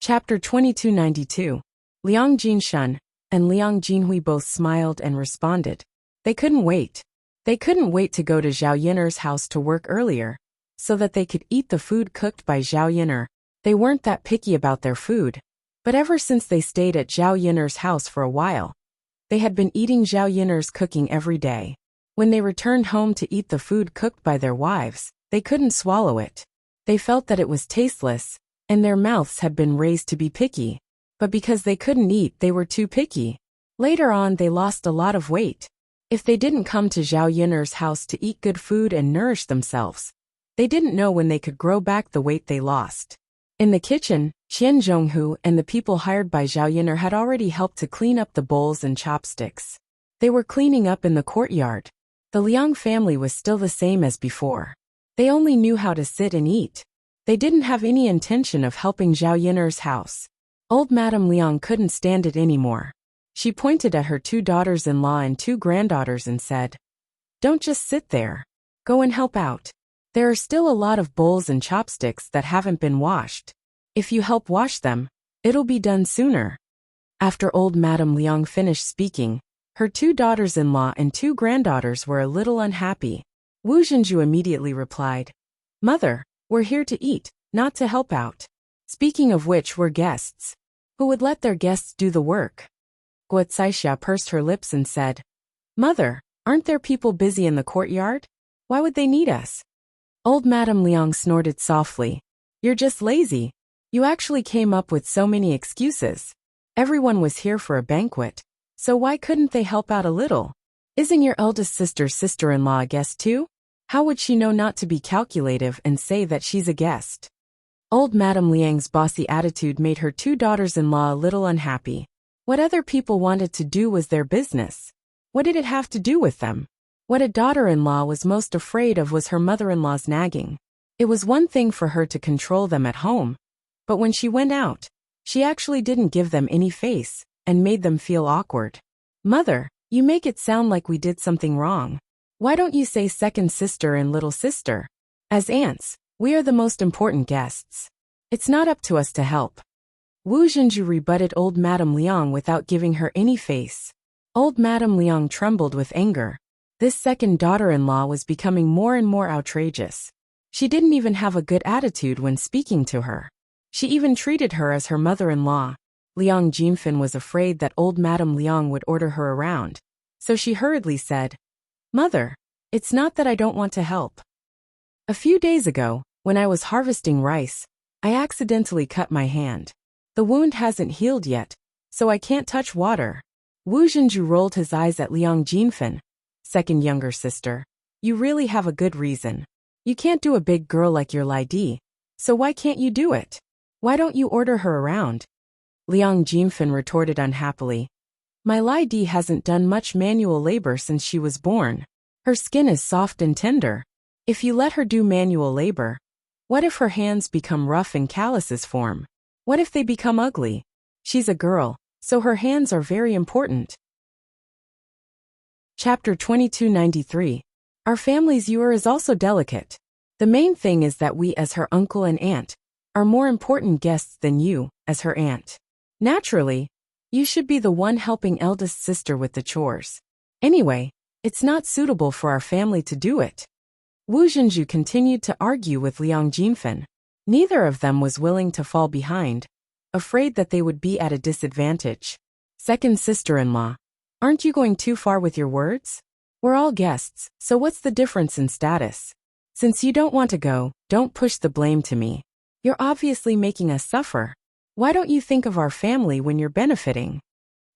Chapter 2292. Liang Jinshun and Liang Jinhui both smiled and responded. They couldn't wait. They couldn't wait to go to Zhao Yiner's house to work earlier, so that they could eat the food cooked by Zhao Yiner. They weren't that picky about their food, but ever since they stayed at Zhao Yiner's house for a while, they had been eating Zhao Yiner's cooking every day. When they returned home to eat the food cooked by their wives, they couldn't swallow it. They felt that it was tasteless, and their mouths had been raised to be picky. But because they couldn't eat, they were too picky. Later on, they lost a lot of weight. If they didn't come to Zhao Yiner's house to eat good food and nourish themselves, they didn't know when they could grow back the weight they lost. In the kitchen, Qian Zhonghu and the people hired by Zhao Yiner had already helped to clean up the bowls and chopsticks. They were cleaning up in the courtyard. The Liang family was still the same as before. They only knew how to sit and eat. They didn't have any intention of helping Zhao Yiner's house. Old Madame Liang couldn't stand it anymore. She pointed at her 2 daughters-in-law and 2 granddaughters and said, "Don't just sit there. Go and help out. There are still a lot of bowls and chopsticks that haven't been washed. If you help wash them, it'll be done sooner." After old Madame Liang finished speaking, her 2 daughters-in-law and 2 granddaughters were a little unhappy. Wu Zhenju immediately replied, "Mother, we're here to eat, not to help out. Speaking of which, we're guests. Who would let their guests do the work?" Guo Caixia pursed her lips and said, "Mother, aren't there people busy in the courtyard? Why would they need us?" Old Madame Liang snorted softly. "You're just lazy. You actually came up with so many excuses. Everyone was here for a banquet, so why couldn't they help out a little? Isn't your eldest sister's sister-in-law a guest too? How would she know not to be calculative and say that she's a guest?" Old Madame Liang's bossy attitude made her 2 daughters-in-law a little unhappy. What other people wanted to do was their business. What did it have to do with them? What a daughter-in-law was most afraid of was her mother-in-law's nagging. It was one thing for her to control them at home, but when she went out, she actually didn't give them any face and made them feel awkward. "Mother, you make it sound like we did something wrong. Why don't you say second sister and little sister? As aunts, we are the most important guests. It's not up to us to help." Wu Zhenju rebutted old Madame Liang without giving her any face. Old Madame Liang trembled with anger. This second daughter-in-law was becoming more and more outrageous. She didn't even have a good attitude when speaking to her. She even treated her as her mother-in-law. Liang Jinfen was afraid that old Madame Liang would order her around, so she hurriedly said, "Mother, it's not that I don't want to help. A few days ago, when I was harvesting rice, I accidentally cut my hand. The wound hasn't healed yet, so I can't touch water." Wu Zhenju rolled his eyes at Liang Jinfen. "Second younger sister, you really have a good reason. You can't do a big girl like your Lai Di, so why can't you do it? Why don't you order her around?" Liang Jinfen retorted unhappily. "My Lai Di hasn't done much manual labor since she was born. Her skin is soft and tender. If you let her do manual labor, what if her hands become rough and calluses form? What if they become ugly? She's a girl, so her hands are very important." Chapter 2293. Our family's ewer is also delicate. The main thing is that we as her uncle and aunt are more important guests than you as her aunt. Naturally, you should be the one helping eldest sister with the chores. Anyway, it's not suitable for our family to do it. Wu Zhenju continued to argue with Liang Jinfen. Neither of them was willing to fall behind, afraid that they would be at a disadvantage. "Second sister-in-law, aren't you going too far with your words? We're all guests, so what's the difference in status? Since you don't want to go, don't push the blame to me. You're obviously making us suffer. Why don't you think of our family when you're benefiting?"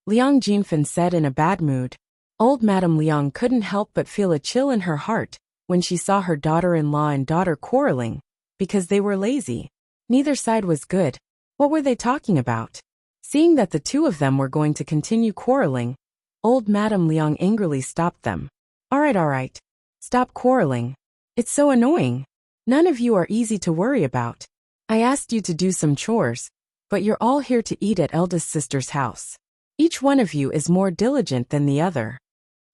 Liang Jinfen said in a bad mood. Old Madame Liang couldn't help but feel a chill in her heart when she saw her daughter-in-law and daughter quarreling because they were lazy. Neither side was good. What were they talking about? Seeing that the 2 of them were going to continue quarreling, old Madame Liang angrily stopped them. All right. Stop quarreling. It's so annoying. None of you are easy to worry about. I asked you to do some chores, but you're all here to eat at eldest sister's house. Each one of you is more diligent than the other."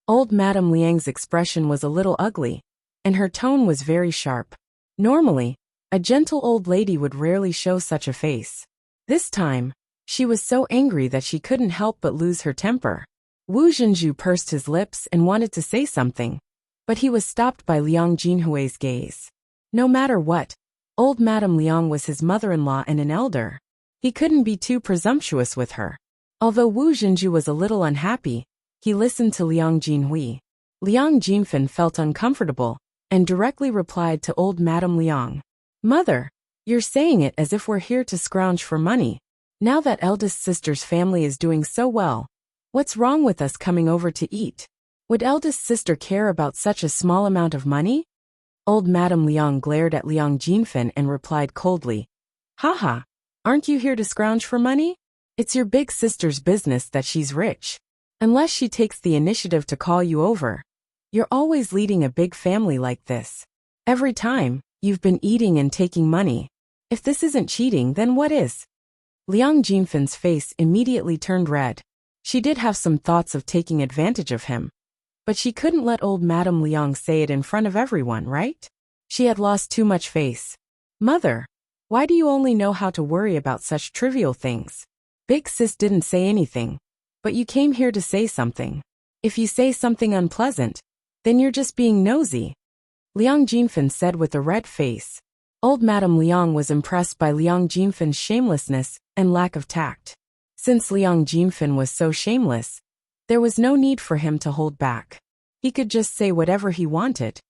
Old Madame Liang's expression was a little ugly, and her tone was very sharp. Normally, a gentle old lady would rarely show such a face. This time, she was so angry that she couldn't help but lose her temper. Wu Zhenju pursed his lips and wanted to say something, but he was stopped by Liang Jinhui's gaze. No matter what, old Madame Liang was his mother-in-law and an elder. He couldn't be too presumptuous with her. Although Wu Zhenju was a little unhappy, he listened to Liang Jinhui. Liang Jinfen felt uncomfortable and directly replied to old Madame Liang. Mother, you're saying it as if we're here to scrounge for money. Now that eldest sister's family is doing so well, what's wrong with us coming over to eat? Would eldest sister care about such a small amount of money? Old Madame Liang glared at Liang Jinfen and replied coldly. Haha, aren't you here to scrounge for money? It's your big sister's business that she's rich. Unless she takes the initiative to call you over. You're always leading a big family like this. Every time, you've been eating and taking money. If this isn't cheating, then what is? Liang Jinfen's face immediately turned red. She did have some thoughts of taking advantage of him. But she couldn't let old Madame Liang say it in front of everyone, right? She had lost too much face. Mother, why do you only know how to worry about such trivial things? Big sis didn't say anything, but you came here to say something. If you say something unpleasant, then you're just being nosy. Liang Jinfen said with a red face. Old Madame Liang was impressed by Liang Jinfen's shamelessness and lack of tact. Since Liang Jinfen was so shameless, there was no need for him to hold back. He could just say whatever he wanted.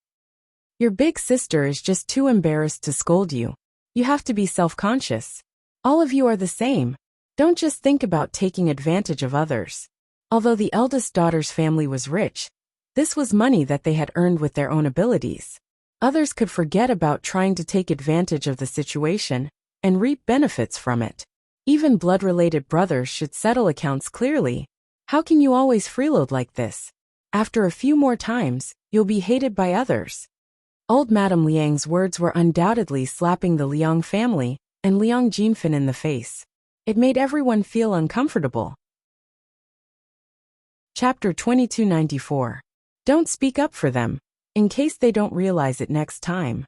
Your big sister is just too embarrassed to scold you. You have to be self-conscious. All of you are the same. Don't just think about taking advantage of others. Although the eldest daughter's family was rich, this was money that they had earned with their own abilities. Others could forget about trying to take advantage of the situation and reap benefits from it. Even blood-related brothers should settle accounts clearly. How can you always freeload like this? After a few more times, you'll be hated by others. Old Madame Liang's words were undoubtedly slapping the Liang family and Liang Jinfen in the face. It made everyone feel uncomfortable. Chapter 2294. Don't speak up for them, in case they don't realize it next time.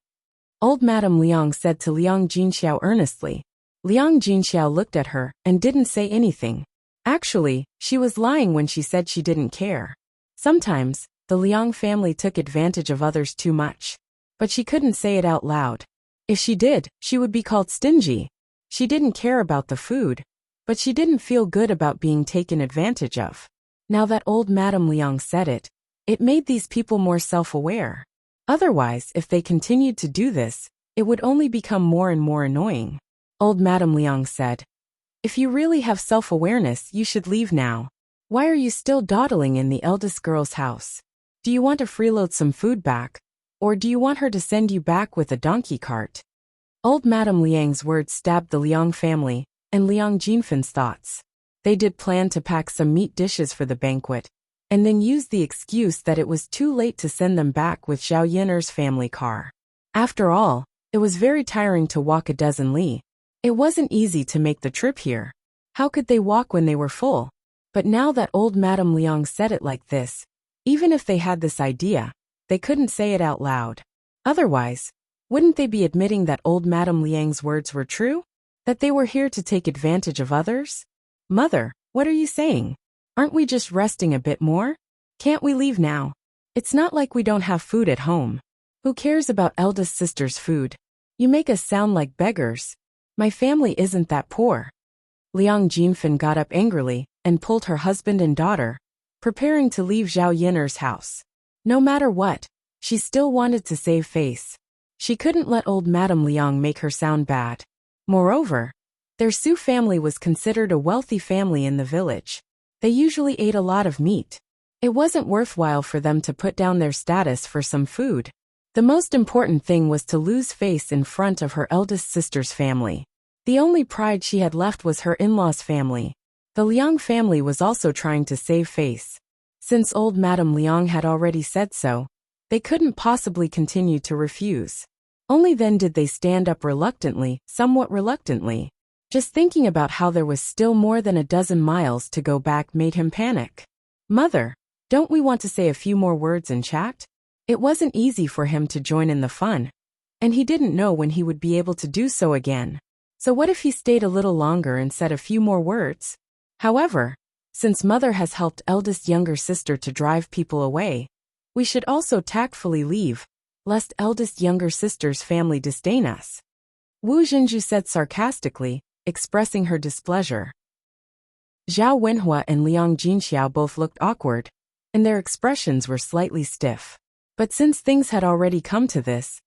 Old Madame Liang said to Liang Jinxiao earnestly. Liang Jinxiao looked at her and didn't say anything. Actually, she was lying when she said she didn't care. Sometimes, the Liang family took advantage of others too much. But she couldn't say it out loud. If she did, she would be called stingy. She didn't care about the food, but she didn't feel good about being taken advantage of. Now that old Madame Liang said it, it made these people more self-aware. Otherwise, if they continued to do this, it would only become more and more annoying. Old Madame Liang said, If you really have self-awareness, you should leave now. Why are you still dawdling in the eldest girl's house? Do you want to freeload some food back? Or do you want her to send you back with a donkey cart? Old Madame Liang's words stabbed the Liang family and Liang Jinfen's thoughts. They did plan to pack some meat dishes for the banquet, and then used the excuse that it was too late to send them back with Zhao Yiner's family car. After all, it was very tiring to walk a dozen li. It wasn't easy to make the trip here. How could they walk when they were full? But now that old Madame Liang said it like this, even if they had this idea, they couldn't say it out loud. Otherwise, wouldn't they be admitting that old Madame Liang's words were true? That they were here to take advantage of others? Mother, what are you saying? Aren't we just resting a bit more? Can't we leave now? It's not like we don't have food at home. Who cares about eldest sister's food? You make us sound like beggars. My family isn't that poor. Liang Jinfen got up angrily and pulled her husband and daughter, preparing to leave Zhao Yiner's house. No matter what, she still wanted to save face. She couldn't let old Madame Liang make her sound bad. Moreover, their Su family was considered a wealthy family in the village. They usually ate a lot of meat. It wasn't worthwhile for them to put down their status for some food. The most important thing was to lose face in front of her eldest sister's family. The only pride she had left was her in-laws' family. The Liang family was also trying to save face. Since old Madame Liang had already said so, they couldn't possibly continue to refuse. Only then did they stand up reluctantly, somewhat reluctantly. Just thinking about how there was still more than a dozen miles to go back made him panic. Mother, don't we want to say a few more words and chat? It wasn't easy for him to join in the fun, and he didn't know when he would be able to do so again. So what if he stayed a little longer and said a few more words? However, since mother has helped eldest younger sister to drive people away, we should also tactfully leave, lest eldest younger sister's family disdain us. Wu Zhenju said sarcastically, expressing her displeasure. Zhao Wenhua and Liang Jinxiao both looked awkward, and their expressions were slightly stiff. But since things had already come to this,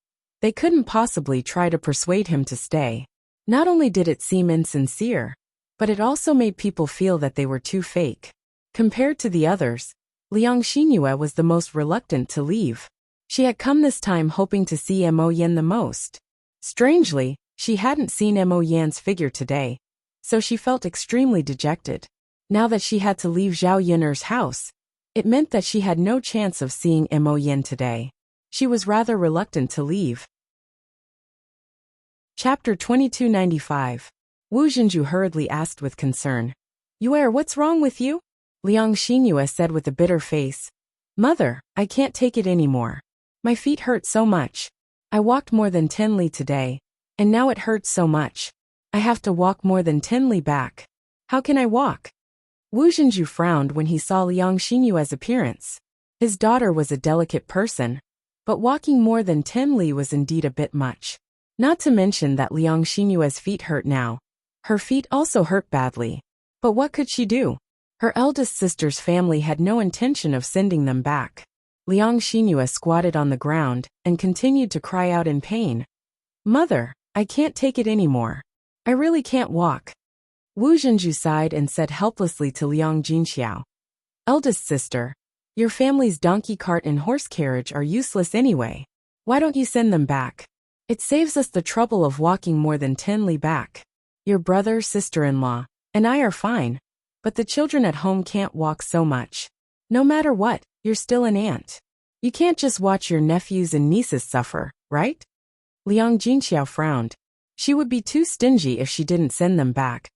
they couldn't possibly try to persuade him to stay. Not only did it seem insincere, but it also made people feel that they were too fake. Compared to the others, Liang Xinyue was the most reluctant to leave. She had come this time hoping to see Mo Yan the most. Strangely, she hadn't seen Mo Yan's figure today, so she felt extremely dejected. Now that she had to leave Zhao Yiner's house, it meant that she had no chance of seeing Mo Yan today. She was rather reluctant to leave. Chapter 2295. Wu Zhenju hurriedly asked with concern. Yue, what's wrong with you? Liang Xinyue said with a bitter face. Mother, I can't take it anymore. My feet hurt so much. I walked more than 10 li today, and now it hurts so much. I have to walk more than 10 li back. How can I walk? Wu Zhenju frowned when he saw Liang Xinyue's appearance. His daughter was a delicate person, but walking more than 10 li was indeed a bit much. Not to mention that Liang Xinyue's feet hurt now. Her feet also hurt badly. But what could she do? Her eldest sister's family had no intention of sending them back. Liang Xinyue squatted on the ground and continued to cry out in pain. Mother, I can't take it anymore. I really can't walk. Wu Zhenju sighed and said helplessly to Liang Jinxiao. Eldest sister, your family's donkey cart and horse carriage are useless anyway. Why don't you send them back? It saves us the trouble of walking more than 10 li back. Your brother, sister-in-law, and I are fine, but the children at home can't walk so much. No matter what, you're still an aunt. You can't just watch your nephews and nieces suffer, right? Liang Jinxiao frowned. She would be too stingy if she didn't send them back.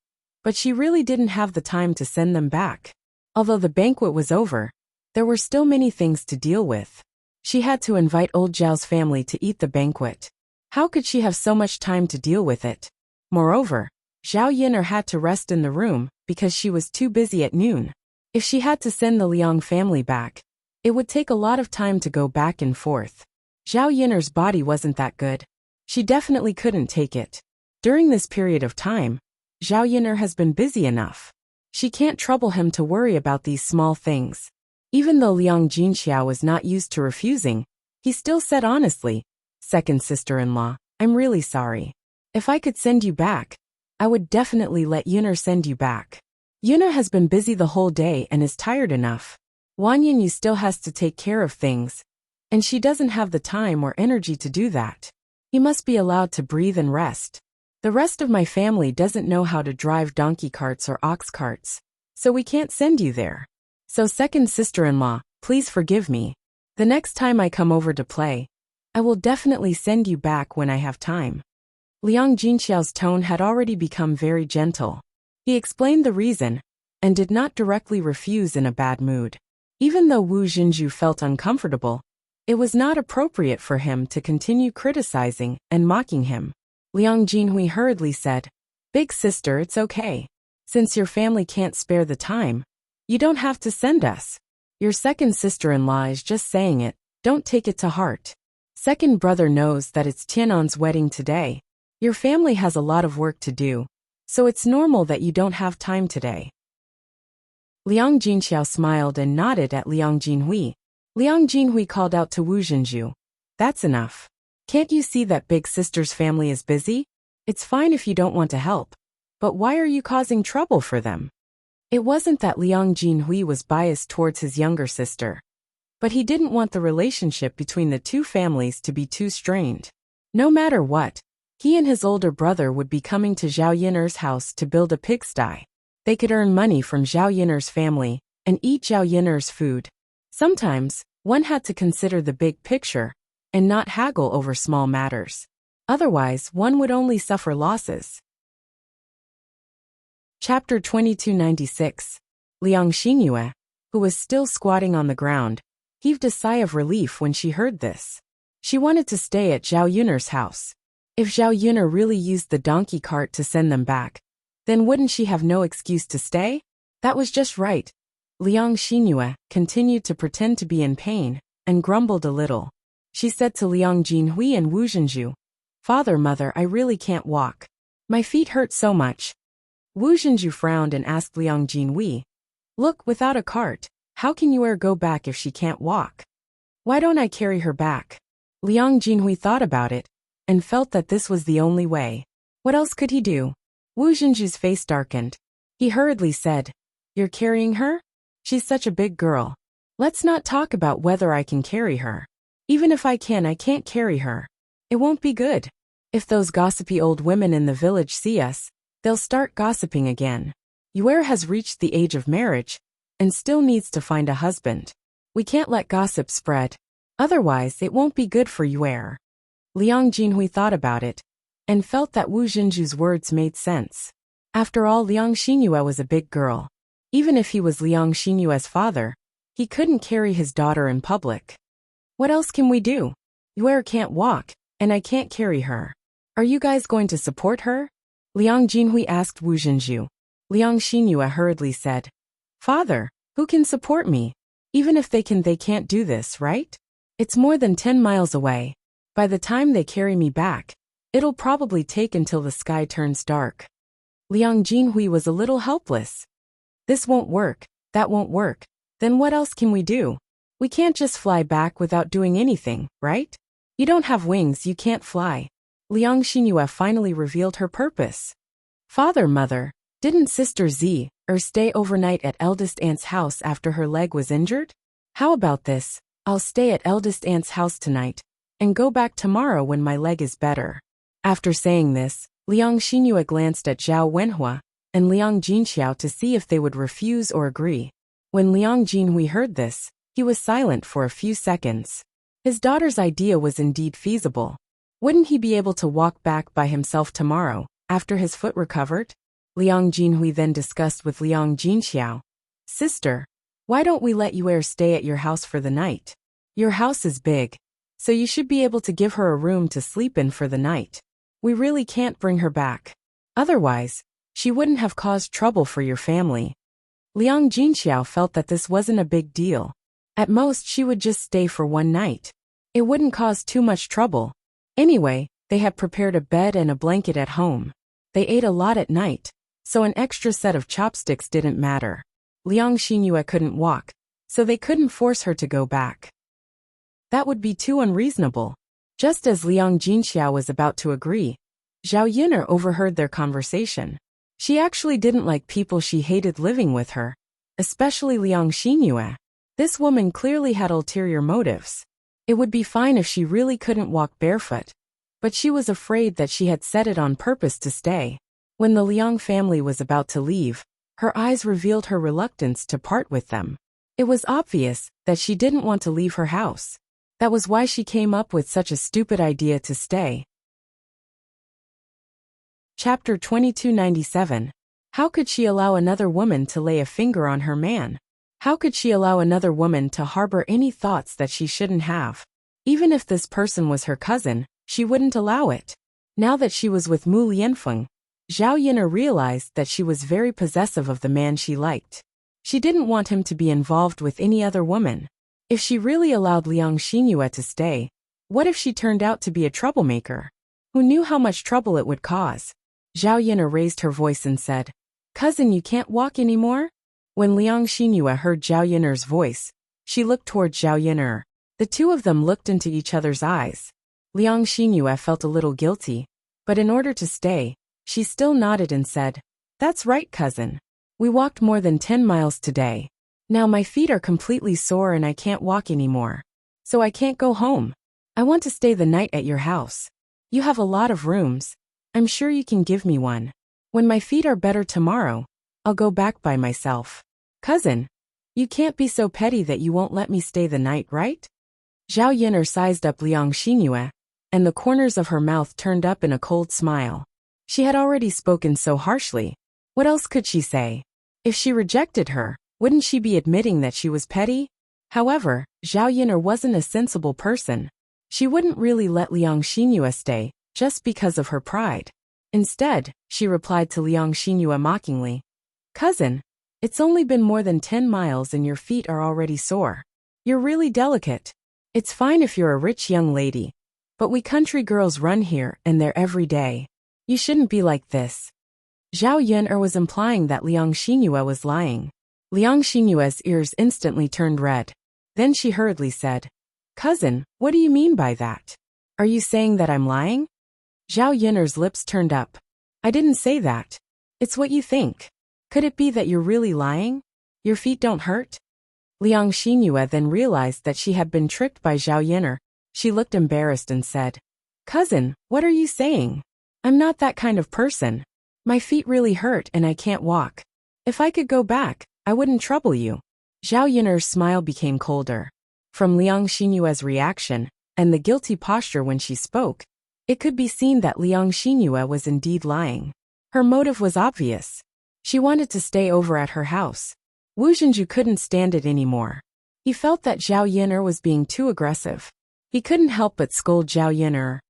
But she really didn't have the time to send them back. Although the banquet was over, there were still many things to deal with. She had to invite old Zhao's family to eat the banquet. How could she have so much time to deal with it? Moreover, Zhao Yiner had to rest in the room because she was too busy at noon. If she had to send the Liang family back, it would take a lot of time to go back and forth. Zhao Yiner's body wasn't that good. She definitely couldn't take it. During this period of time, Zhao Yiner has been busy enough. She can't trouble him to worry about these small things. Even though Liang Jinxiao was not used to refusing, he still said honestly, Second sister-in-law, I'm really sorry. If I could send you back, I would definitely let Yun'er send you back. Yun'er has been busy the whole day and is tired enough. Wanyanyu still has to take care of things, and she doesn't have the time or energy to do that. He must be allowed to breathe and rest. The rest of my family doesn't know how to drive donkey carts or ox carts, so we can't send you there. So second sister-in-law, please forgive me. The next time I come over to play, I will definitely send you back when I have time. Liang Jinxiao's tone had already become very gentle. He explained the reason, and did not directly refuse in a bad mood. Even though Wu Zhenju felt uncomfortable, it was not appropriate for him to continue criticizing and mocking him. Liang Jinhui hurriedly said, Big sister, it's okay. Since your family can't spare the time, you don't have to send us. Your second sister-in-law is just saying it, don't take it to heart. Second brother knows that it's Tianan's wedding today. Your family has a lot of work to do, so it's normal that you don't have time today. Liang Jinxiao smiled and nodded at Liang Jinhui. Liang Jinhui called out to Wu Zhenju. That's enough. Can't you see that big sister's family is busy? It's fine if you don't want to help, but why are you causing trouble for them? It wasn't that Liang Jinhui was biased towards his younger sister, but he didn't want the relationship between the two families to be too strained. No matter what, he and his older brother would be coming to Zhao Yiner's house to build a pigsty. They could earn money from Zhao Yiner's family and eat Zhao Yiner's food. Sometimes, one had to consider the big picture and not haggle over small matters. Otherwise, one would only suffer losses. Chapter 2296. Liang Xinyue, who was still squatting on the ground, heaved a sigh of relief when she heard this. She wanted to stay at Zhao Yiner's house. If Zhao Yun'er really used the donkey cart to send them back, then wouldn't she have no excuse to stay? That was just right. Liang Xinyue continued to pretend to be in pain and grumbled a little. She said to Liang Jinhui and Wu Zhenju, "Father, mother, I really can't walk. My feet hurt so much." Wu Zhenju frowned and asked Liang Jinhui, "Look, without a cart, how can Yue go back if she can't walk? Why don't I carry her back?" Liang Jinhui thought about it and felt that this was the only way. What else could he do? Wu Zhenju's face darkened. He hurriedly said, "You're carrying her? She's such a big girl. Let's not talk about whether I can carry her. Even if I can't carry her. It won't be good. If those gossipy old women in the village see us, they'll start gossiping again. Yue has reached the age of marriage and still needs to find a husband. We can't let gossip spread. Otherwise, it won't be good for Yue." Liang Jinhui thought about it and felt that Wu Zhenju's words made sense. After all, Liang Xinyue was a big girl. Even if he was Liang Xinyue's father, he couldn't carry his daughter in public. What else can we do? Yue can't walk, and I can't carry her. Are you guys going to support her? Liang Jinhui asked Wu Zhenju. Liang Xinyue hurriedly said, "Father, who can support me? Even if they can't do this, right? It's more than 10 miles away. By the time they carry me back, it'll probably take until the sky turns dark." Liang Jinhui was a little helpless. This won't work, that won't work. Then what else can we do? We can't just fly back without doing anything, right? You don't have wings, you can't fly. Liang Xinyue finally revealed her purpose. "Father, mother, didn't Sister Z stay overnight at eldest aunt's house after her leg was injured? How about this? I'll stay at eldest aunt's house tonight and go back tomorrow when my leg is better." After saying this, Liang Xinyue glanced at Zhao Wenhua and Liang Jinxiao to see if they would refuse or agree. When Liang Jinhui heard this, he was silent for a few seconds. His daughter's idea was indeed feasible. Wouldn't he be able to walk back by himself tomorrow, after his foot recovered? Liang Jinhui then discussed with Liang Jinxiao, "Sister, why don't we let Yue stay at your house for the night? Your house is big, so you should be able to give her a room to sleep in for the night. We really can't bring her back. Otherwise, she wouldn't have caused trouble for your family." Liang Jinxiao felt that this wasn't a big deal. At most, she would just stay for one night. It wouldn't cause too much trouble. Anyway, they had prepared a bed and a blanket at home. They ate a lot at night, so an extra set of chopsticks didn't matter. Liang Xinyue couldn't walk, so they couldn't force her to go back. That would be too unreasonable. Just as Liang Jinxiao was about to agree, Zhao Yun'er overheard their conversation. She actually didn't like people she hated living with her, especially Liang Xinyue. This woman clearly had ulterior motives. It would be fine if she really couldn't walk barefoot, but she was afraid that she had said it on purpose to stay. When the Liang family was about to leave, her eyes revealed her reluctance to part with them. It was obvious that she didn't want to leave her house. That was why she came up with such a stupid idea to stay. Chapter 2297. How could she allow another woman to lay a finger on her man? How could she allow another woman to harbor any thoughts that she shouldn't have? Even if this person was her cousin, she wouldn't allow it. Now that she was with Mu Lianfeng, Zhao Yun'er realized that she was very possessive of the man she liked. She didn't want him to be involved with any other woman. If she really allowed Liang Xinyue to stay, what if she turned out to be a troublemaker? Who knew how much trouble it would cause? Zhao Yun'er raised her voice and said, "Cousin, you can't walk anymore?" When Liang Xinyue heard Zhao Yun'er's voice, she looked toward Zhao Yun'er. The two of them looked into each other's eyes. Liang Xinyue felt a little guilty, but in order to stay, she still nodded and said, "That's right, cousin. We walked more than 10 miles today. Now my feet are completely sore and I can't walk anymore. So I can't go home. I want to stay the night at your house. You have a lot of rooms. I'm sure you can give me one. When my feet are better tomorrow, I'll go back by myself." "Cousin, you can't be so petty that you won't let me stay the night, right?" Zhao Yun'er sized up Liang Xinyue, and the corners of her mouth turned up in a cold smile. She had already spoken so harshly. What else could she say? If she rejected her, wouldn't she be admitting that she was petty? However, Zhao Yun'er wasn't a sensible person. She wouldn't really let Liang Xinyue stay just because of her pride. Instead, she replied to Liang Xinyu mockingly, "Cousin, it's only been more than 10 miles and your feet are already sore. You're really delicate. It's fine if you're a rich young lady, but we country girls run here and there every day. You shouldn't be like this." Zhao Yun'er was implying that Liang Xinyu was lying. Liang Xinyue's ears instantly turned red. Then she hurriedly said, "Cousin, what do you mean by that? Are you saying that I'm lying?" Zhao Yun'er's lips turned up. "I didn't say that. It's what you think. Could it be that you're really lying? Your feet don't hurt?" Liang Xinyu then realized that she had been tricked by Zhao Yun'er. She looked embarrassed and said, "Cousin, what are you saying? I'm not that kind of person. My feet really hurt and I can't walk. If I could go back, I wouldn't trouble you." Zhao Yun'er's smile became colder. From Liang Xinyue's reaction, and the guilty posture when she spoke, it could be seen that Liang Xinyu was indeed lying. Her motive was obvious. She wanted to stay over at her house. Wu Zhenju couldn't stand it anymore. He felt that Zhao Yun'er was being too aggressive. He couldn't help but scold Zhao Yun'er.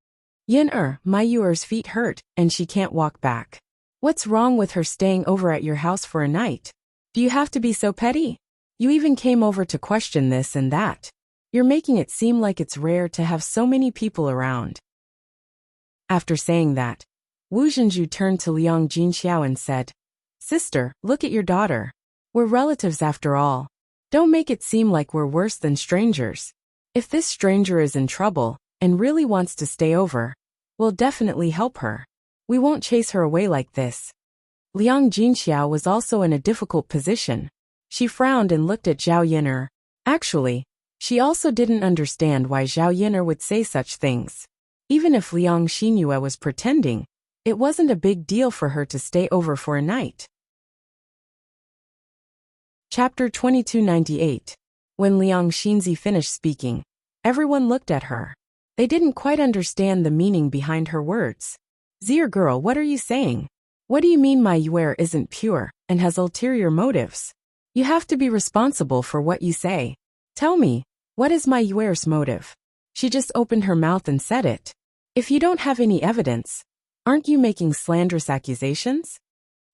"Yun'er, my Yuer's feet hurt, and she can't walk back. What's wrong with her staying over at your house for a night? Do you have to be so petty? You even came over to question this and that. You're making it seem like it's rare to have so many people around." After saying that, Wu Zhenju turned to Liang Jinxiao and said, "Sister, look at your daughter. We're relatives after all. Don't make it seem like we're worse than strangers. If this stranger is in trouble and really wants to stay over, we'll definitely help her. We won't chase her away like this." Liang Jinxiao was also in a difficult position. She frowned and looked at Zhao Yun'er. Actually, she also didn't understand why Zhao Yun'er would say such things. Even if Liang Xinyu was pretending, it wasn't a big deal for her to stay over for a night. Chapter 2298. When Liang Xinzi finished speaking, everyone looked at her. They didn't quite understand the meaning behind her words. "Dear girl, what are you saying? What do you mean my Yuer isn't pure and has ulterior motives? You have to be responsible for what you say. Tell me, what is my Yuer's motive?" She just opened her mouth and said it. "If you don't have any evidence, aren't you making slanderous accusations?"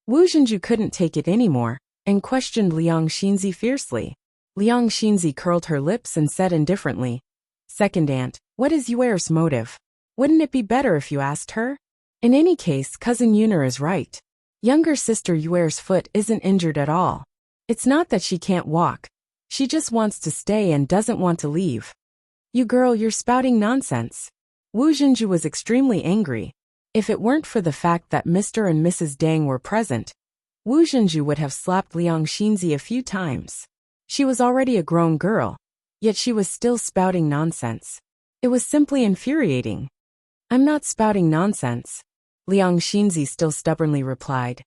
Wu Zhenju couldn't take it anymore and questioned Liang Xinzi fiercely. Liang Xinzi curled her lips and said indifferently, "Second aunt, what is Yuer's motive? Wouldn't it be better if you asked her? In any case, cousin Yun'er is right. Younger sister Yuer's foot isn't injured at all. It's not that she can't walk. She just wants to stay and doesn't want to leave." "You girl, you're spouting nonsense." Wu Zhenju was extremely angry. If it weren't for the fact that Mr. and Mrs. Dang were present, Wu Zhenju would have slapped Liang Xinzi a few times. She was already a grown girl, yet she was still spouting nonsense. It was simply infuriating. "I'm not spouting nonsense," Liang Xinzi still stubbornly replied.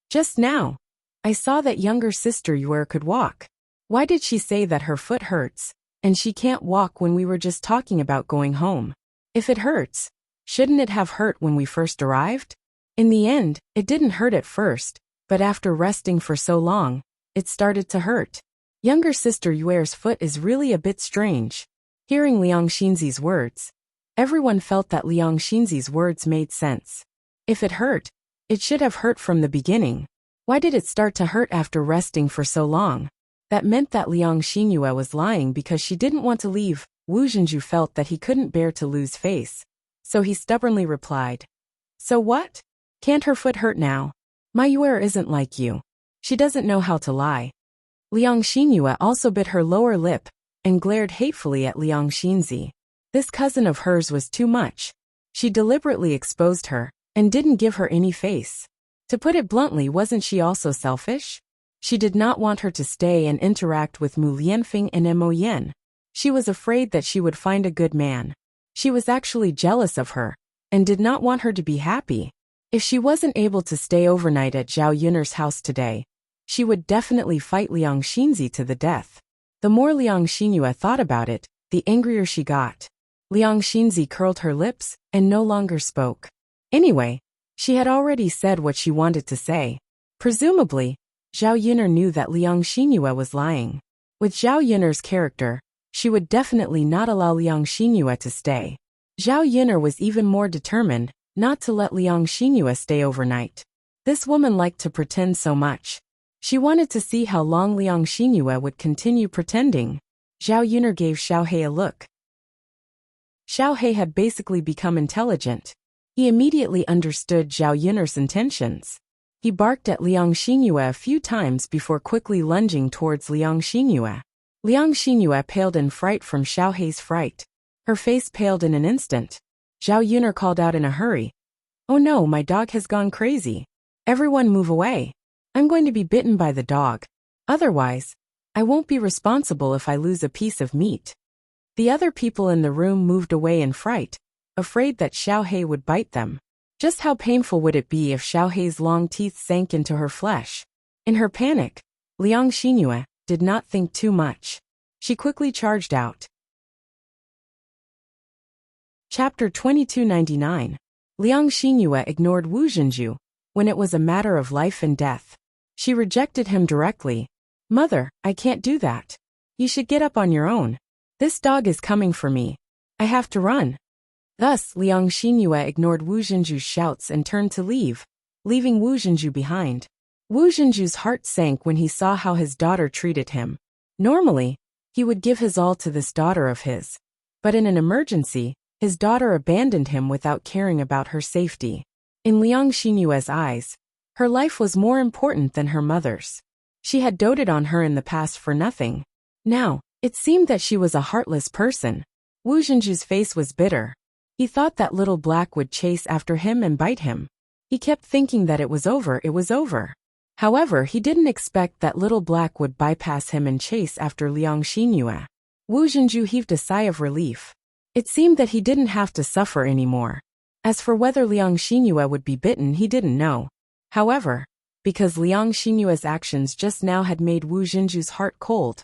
"Just now, I saw that younger sister Yuer could walk. Why did she say that her foot hurts, and she can't walk when we were just talking about going home? If it hurts, shouldn't it have hurt when we first arrived? In the end, it didn't hurt at first, but after resting for so long, it started to hurt. Younger sister Yuer's foot is really a bit strange." Hearing Liang Xinzi's words, everyone felt that Liang Xinzi's words made sense. If it hurt, it should have hurt from the beginning. Why did it start to hurt after resting for so long? That meant that Liang Xinyu was lying because she didn't want to leave. Wu Zhenju felt that he couldn't bear to lose face, so he stubbornly replied, "So what? Can't her foot hurt now? My Yuer isn't like you. She doesn't know how to lie." Liang Xinyu also bit her lower lip and glared hatefully at Liang Xinzi. This cousin of hers was too much. She deliberately exposed her and didn't give her any face. To put it bluntly, wasn't she also selfish? She did not want her to stay and interact with Mu Lianfeng and Mo Yen. She was afraid that she would find a good man. She was actually jealous of her and did not want her to be happy. If she wasn't able to stay overnight at Zhao Yun'er's house today, she would definitely fight Liang Xinzi to the death. The more Liang Xinyu thought about it, the angrier she got. Liang Xinzi curled her lips and no longer spoke. Anyway, she had already said what she wanted to say. Presumably, Zhao Yun'er knew that Liang Xinyu was lying. With Zhao Yun'er's character, she would definitely not allow Liang Xinyu to stay. Zhao Yun'er was even more determined not to let Liang Xingyue stay overnight. This woman liked to pretend so much. She wanted to see how long Liang Xingyue would continue pretending. Zhao Yun'er gave Xiao He a look. Xiao He had basically become intelligent. He immediately understood Zhao Yun'er's intentions. He barked at Liang Xingyue a few times before quickly lunging towards Liang Xingyue. Liang Xingyue paled in fright from Xiao He's fright. Her face paled in an instant. Zhao Yun'er called out in a hurry. "Oh no, my dog has gone crazy. Everyone move away. I'm going to be bitten by the dog. Otherwise, I won't be responsible if I lose a piece of meat." The other people in the room moved away in fright, afraid that Xiao He would bite them. Just how painful would it be if Xiao He's long teeth sank into her flesh? In her panic, Liang Xingyue did not think too much. She quickly charged out. Chapter 2299. Liang Xingyue ignored Wu Zhenju when it was a matter of life and death. She rejected him directly. "Mother, I can't do that. You should get up on your own. This dog is coming for me. I have to run." Thus, Liang Xingyue ignored Wu Zhenju's shouts and turned to leave, leaving Wu Zhenju behind. Wu Zhenju's heart sank when he saw how his daughter treated him. Normally, he would give his all to this daughter of his. But in an emergency, his daughter abandoned him without caring about her safety. In Liang Xingyue's eyes, her life was more important than her mother's. She had doted on her in the past for nothing. Now, it seemed that she was a heartless person. Wu Zhenju's face was bitter. He thought that Little Black would chase after him and bite him. He kept thinking that it was over. However, he didn't expect that Little Black would bypass him and chase after Liang Xingyue. Wu Zhenju heaved a sigh of relief. It seemed that he didn't have to suffer anymore. As for whether Liang Xingyue would be bitten, he didn't know. However, because Liang Xingyue's actions just now had made Wu Zhenju's heart cold,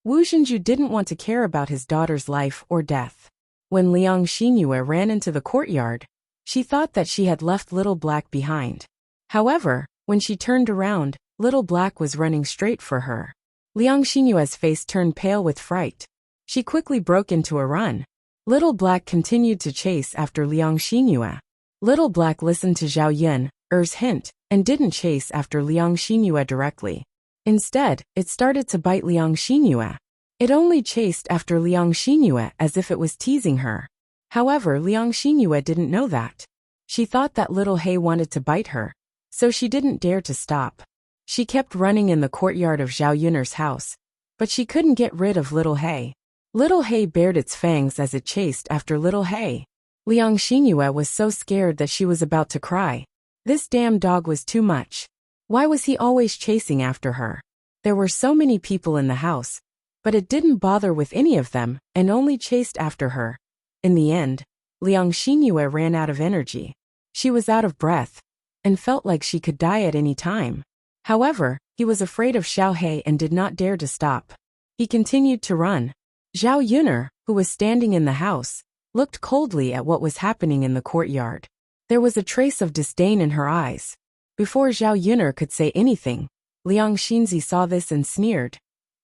Wu Zhenju didn't want to care about his daughter's life or death. When Liang Xingyue ran into the courtyard, she thought that she had left Little Black behind. However, when she turned around, Little Black was running straight for her. Liang Xingyue's face turned pale with fright. She quickly broke into a run. Little Black continued to chase after Liang Xingyue. Little Black listened to Zhao Yun'er's hint and didn't chase after Liang Xingyue directly. Instead, it started to bite Liang Xingyue. It only chased after Liang Xingyue as if it was teasing her. However, Liang Xingyue didn't know that. She thought that Little He wanted to bite her, so she didn't dare to stop. She kept running in the courtyard of Zhao Yun'er's house, but she couldn't get rid of Little He. Little He bared its fangs as it chased after Little He. Liang Xingyue was so scared that she was about to cry. This damn dog was too much. Why was he always chasing after her? There were so many people in the house, but it didn't bother with any of them and only chased after her. In the end, Liang Xingyue ran out of energy. She was out of breath and felt like she could die at any time. However, he was afraid of Xiao He and did not dare to stop. He continued to run. Zhao Yun'er, who was standing in the house, looked coldly at what was happening in the courtyard. There was a trace of disdain in her eyes. Before Zhao Yun'er could say anything, Liang Xinzi saw this and sneered.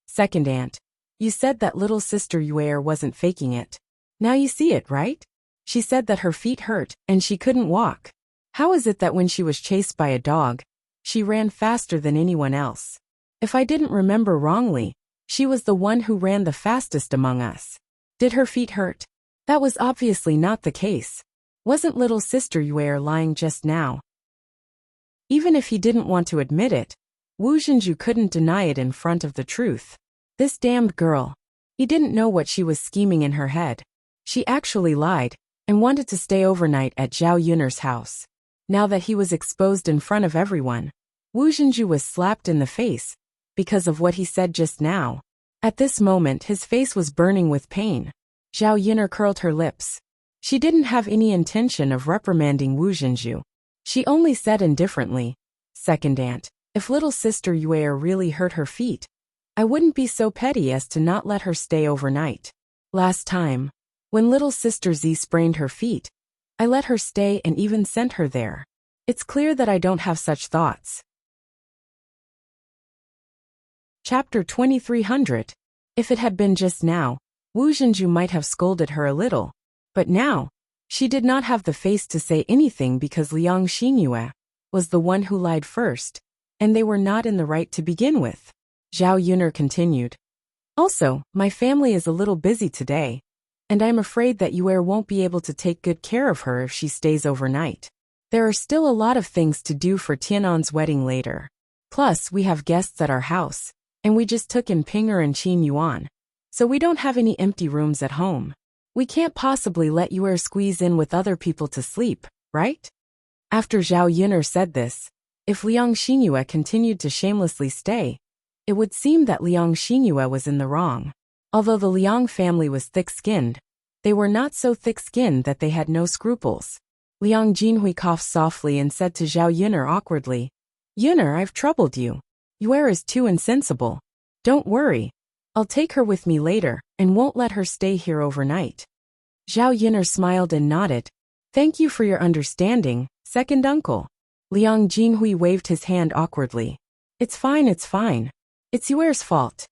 "Second aunt, you said that little sister Yuer wasn't faking it. Now you see it, right? She said that her feet hurt and she couldn't walk. How is it that when she was chased by a dog, she ran faster than anyone else? If I didn't remember wrongly, she was the one who ran the fastest among us. Did her feet hurt? That was obviously not the case. Wasn't little sister Yuer lying just now?" Even if he didn't want to admit it, Wu Zhenju couldn't deny it in front of the truth. This damned girl. He didn't know what she was scheming in her head. She actually lied and wanted to stay overnight at Zhao Yun'er's house. Now that he was exposed in front of everyone, Wu Zhenju was slapped in the face because of what he said just now. At this moment, his face was burning with pain. Zhao Yun'er curled her lips. She didn't have any intention of reprimanding Wu Zhenju. She only said indifferently, "Second aunt, if little sister Yuer really hurt her feet, I wouldn't be so petty as to not let her stay overnight. Last time, when little sister Z sprained her feet, I let her stay and even sent her there. It's clear that I don't have such thoughts." Chapter 2300. If it had been just now, Wu Zhenju might have scolded her a little. But now, She did not have the face to say anything because Liang Xinyue was the one who lied first, and they were not in the right to begin with. Zhao Yuner continued. Also, my family is a little busy today, and I'm afraid that Yue won't be able to take good care of her if she stays overnight. There are still a lot of things to do for Tianan's wedding later. Plus, we have guests at our house, and we just took in Pinger and Qin Yuan, so we don't have any empty rooms at home. We can't possibly let Yue squeeze in with other people to sleep, right? After Zhao Yuner said this, if Liang Xinyue continued to shamelessly stay, it would seem that Liang Xinyue was in the wrong. Although the Liang family was thick-skinned, they were not so thick-skinned that they had no scruples. Liang Jinhui coughed softly and said to Zhao Yuner awkwardly, Yuner, I've troubled you. Yue is too insensible. Don't worry. I'll take her with me later, and won't let her stay here overnight. Zhao Yuner smiled and nodded. Thank you for your understanding, second uncle. Liang Jinhui waved his hand awkwardly. It's fine, it's fine. It's Yue's fault.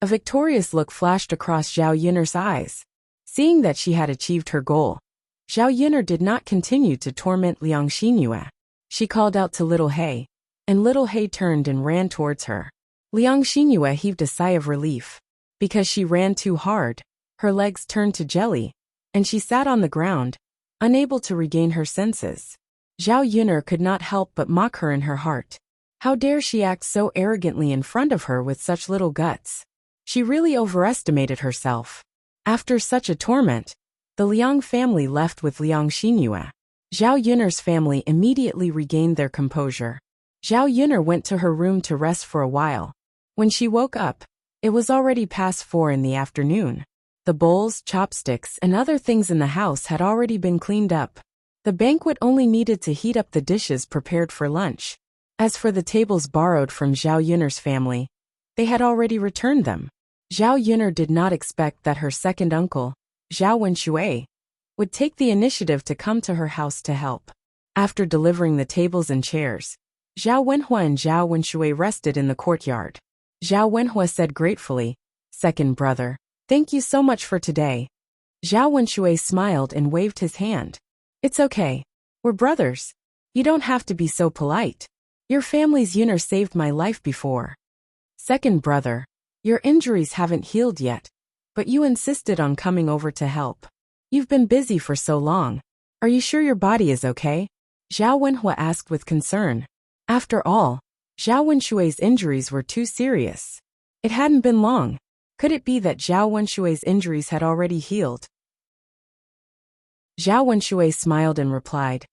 A victorious look flashed across Zhao Yuner's eyes. Seeing that she had achieved her goal, Zhao Yuner did not continue to torment Liang Xinyue. She called out to Little He, and Little He turned and ran towards her. Liang Xinyue heaved a sigh of relief. Because she ran too hard, her legs turned to jelly, and she sat on the ground, unable to regain her senses. Zhao Yuner could not help but mock her in her heart. How dare she act so arrogantly in front of her with such little guts? She really overestimated herself. After such a torment, the Liang family left with Liang Xinyue. Zhao Yuner's family immediately regained their composure. Zhao Yuner went to her room to rest for a while. When she woke up, it was already past 4 in the afternoon. The bowls, chopsticks, and other things in the house had already been cleaned up. The banquet only needed to heat up the dishes prepared for lunch. As for the tables borrowed from Zhao Yuner's family, they had already returned them. Zhao Yuner did not expect that her second uncle, Zhao Wenxue, would take the initiative to come to her house to help. After delivering the tables and chairs, Zhao Wenhua and Zhao Wenxue rested in the courtyard. Zhao Wenhua said gratefully, Second brother, thank you so much for today. Zhao Wenxue smiled and waved his hand. It's okay. We're brothers. You don't have to be so polite. Your family's Yuner saved my life before. Second brother, your injuries haven't healed yet, but you insisted on coming over to help. You've been busy for so long. Are you sure your body is okay? Zhao Wenhua asked with concern. After all, Zhao Wenshui's injuries were too serious. It hadn't been long. Could it be that Zhao Wenshui's injuries had already healed? Zhao Wenshui smiled and replied,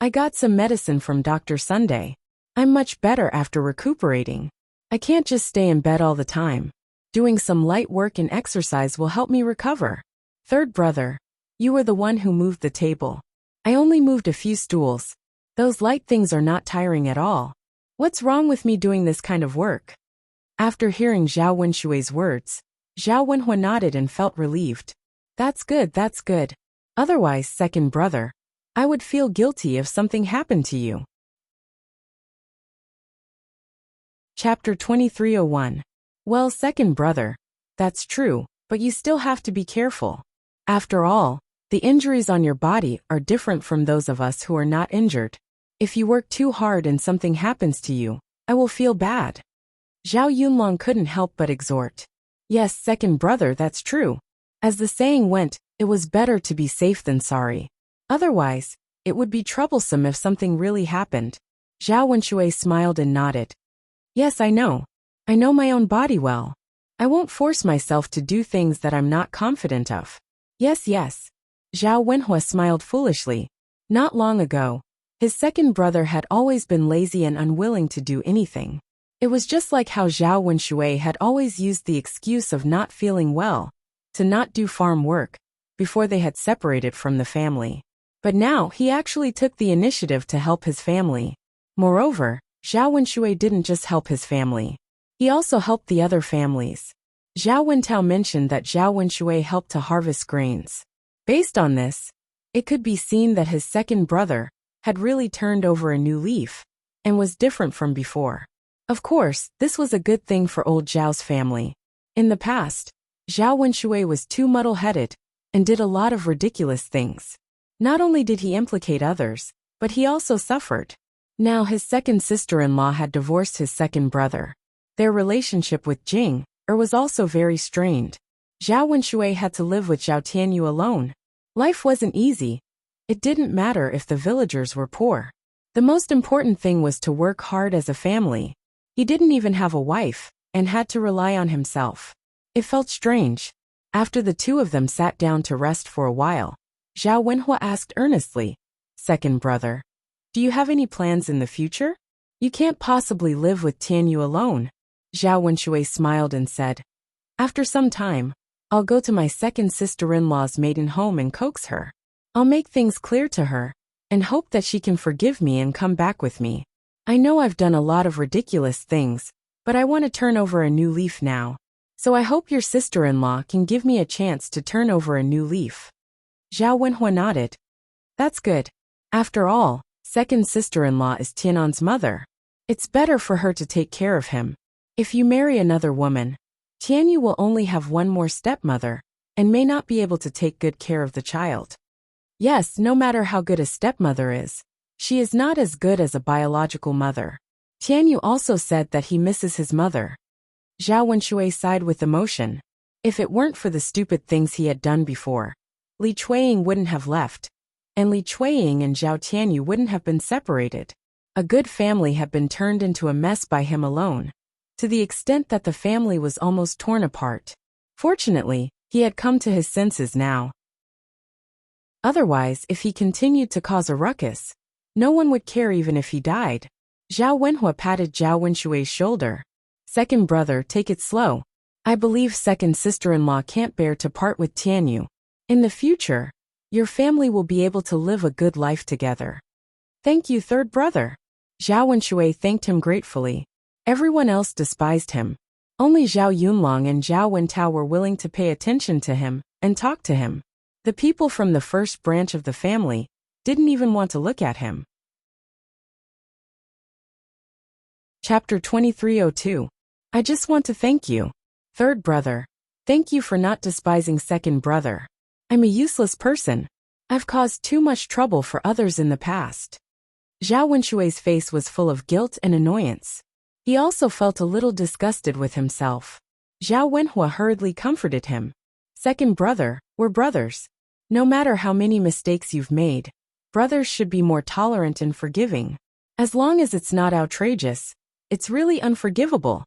I got some medicine from Dr. Sunday. I'm much better after recuperating. I can't just stay in bed all the time. Doing some light work and exercise will help me recover. Third brother, you were the one who moved the table. I only moved a few stools. Those light things are not tiring at all. What's wrong with me doing this kind of work? After hearing Zhao Wenshui's words, Zhao Wenhua nodded and felt relieved. That's good, that's good. Otherwise, second brother, I would feel guilty if something happened to you. Chapter 2301. Well, second brother, that's true, but you still have to be careful. After all, the injuries on your body are different from those of us who are not injured. If you work too hard and something happens to you, I will feel bad. Zhao Yunlong couldn't help but exhort. Yes, second brother, that's true. As the saying went, it was better to be safe than sorry. Otherwise, it would be troublesome if something really happened. Zhao Wenshui smiled and nodded. Yes, I know. I know my own body well. I won't force myself to do things that I'm not confident of. Yes, yes. Zhao Wenhua smiled foolishly. Not long ago, his second brother had always been lazy and unwilling to do anything. It was just like how Zhao Wenshui had always used the excuse of not feeling well to not do farm work before they had separated from the family. But now he actually took the initiative to help his family. Moreover, Zhao Wenshui didn't just help his family. He also helped the other families. Zhao Wentao mentioned that Zhao Wenshui helped to harvest grains. Based on this, it could be seen that his second brother had really turned over a new leaf and was different from before. Of course, this was a good thing for old Zhao's family. In the past, Zhao Wenshui was too muddle-headed and did a lot of ridiculous things. Not only did he implicate others, but he also suffered. Now his second sister-in-law had divorced his second brother. Their relationship with Jing was also very strained. Zhao Wenshui had to live with Zhao Tianyu alone. Life wasn't easy. It didn't matter if the villagers were poor. The most important thing was to work hard as a family. He didn't even have a wife, and had to rely on himself. It felt strange. After the two of them sat down to rest for a while, Zhao Wenhua asked earnestly, "Second brother, do you have any plans in the future? You can't possibly live with Tianyu alone." Zhao Wenshui smiled and said, "After some time, I'll go to my second sister-in-law's maiden home and coax her. I'll make things clear to her, and hope that she can forgive me and come back with me. I know I've done a lot of ridiculous things, but I want to turn over a new leaf now. So I hope your sister-in-law can give me a chance to turn over a new leaf." Zhao Wenhua nodded. "That's good. After all, second sister-in-law is Tianan's mother. It's better for her to take care of him. If you marry another woman, Tianyu will only have one more stepmother, and may not be able to take good care of the child. Yes, no matter how good a stepmother is, she is not as good as a biological mother." Tianyu also said that he misses his mother. Zhao Wenshui sighed with emotion. If it weren't for the stupid things he had done before, Li Chuiying wouldn't have left, and Li Chuiying and Zhao Tianyu wouldn't have been separated. A good family had been turned into a mess by him alone, to the extent that the family was almost torn apart. Fortunately, he had come to his senses now. Otherwise, if he continued to cause a ruckus, no one would care even if he died. Zhao Wenhua patted Zhao Wenshui's shoulder. "Second brother, take it slow. I believe second sister-in-law can't bear to part with Tianyu. In the future, your family will be able to live a good life together." "Thank you, third brother." Zhao Wenshui thanked him gratefully. Everyone else despised him. Only Zhao Yunlong and Zhao Wentao were willing to pay attention to him and talk to him. The people from the first branch of the family didn't even want to look at him. Chapter 2302. I just want to thank you, third brother. Thank you for not despising second brother. I'm a useless person. I've caused too much trouble for others in the past. Zhao Wenshui's face was full of guilt and annoyance. He also felt a little disgusted with himself. Zhao Wenhua hurriedly comforted him. "Second brother, we're brothers. No matter how many mistakes you've made, brothers should be more tolerant and forgiving. As long as it's not outrageous, it's really unforgivable."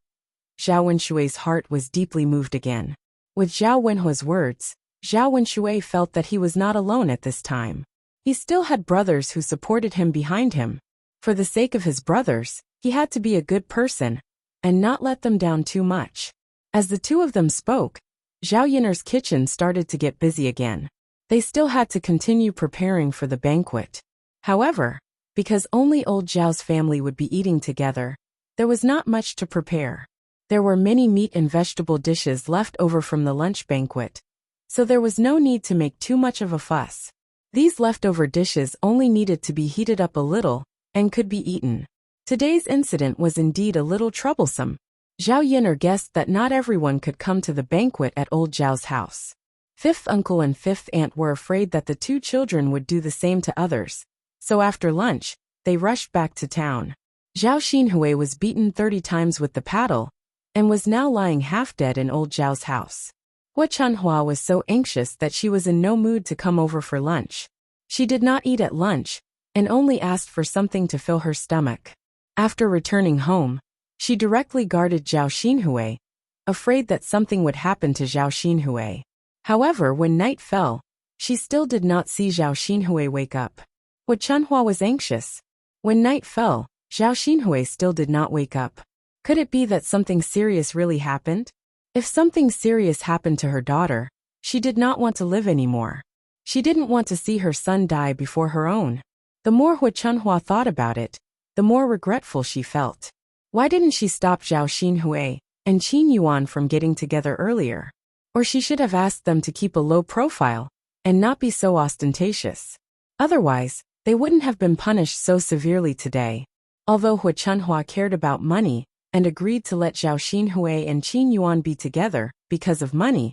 Zhao Wenshui's heart was deeply moved again. With Zhao Wenhua's words, Zhao Wenshui felt that he was not alone at this time. He still had brothers who supported him behind him. For the sake of his brothers, he had to be a good person, and not let them down too much. As the two of them spoke, Zhao Yiner's kitchen started to get busy again. They still had to continue preparing for the banquet. However, because only old Zhao's family would be eating together, there was not much to prepare. There were many meat and vegetable dishes left over from the lunch banquet, so there was no need to make too much of a fuss. These leftover dishes only needed to be heated up a little, and could be eaten. Today's incident was indeed a little troublesome. Zhao Yiner guessed that not everyone could come to the banquet at old Zhao's house. Fifth uncle and fifth aunt were afraid that the two children would do the same to others, so after lunch, they rushed back to town. Zhao Xinhui was beaten 30 times with the paddle, and was now lying half-dead in old Zhao's house. Hua Chunhua was so anxious that she was in no mood to come over for lunch. She did not eat at lunch, and only asked for something to fill her stomach. After returning home, she directly guarded Zhao Xinhui, afraid that something would happen to Zhao Xinhui. However, when night fell, she still did not see Zhao Xinhui wake up. Hua Chunhua was anxious. When night fell, Zhao Xinhui still did not wake up. Could it be that something serious really happened? If something serious happened to her daughter, she did not want to live anymore. She didn't want to see her son die before her own. The more Hua Chunhua thought about it, the more regretful she felt. Why didn't she stop Zhao Xinhui and Qin Yuan from getting together earlier? Or she should have asked them to keep a low profile and not be so ostentatious. Otherwise, they wouldn't have been punished so severely today. Although Hua Chunhua cared about money and agreed to let Zhao Xinhui and Qin Yuan be together because of money,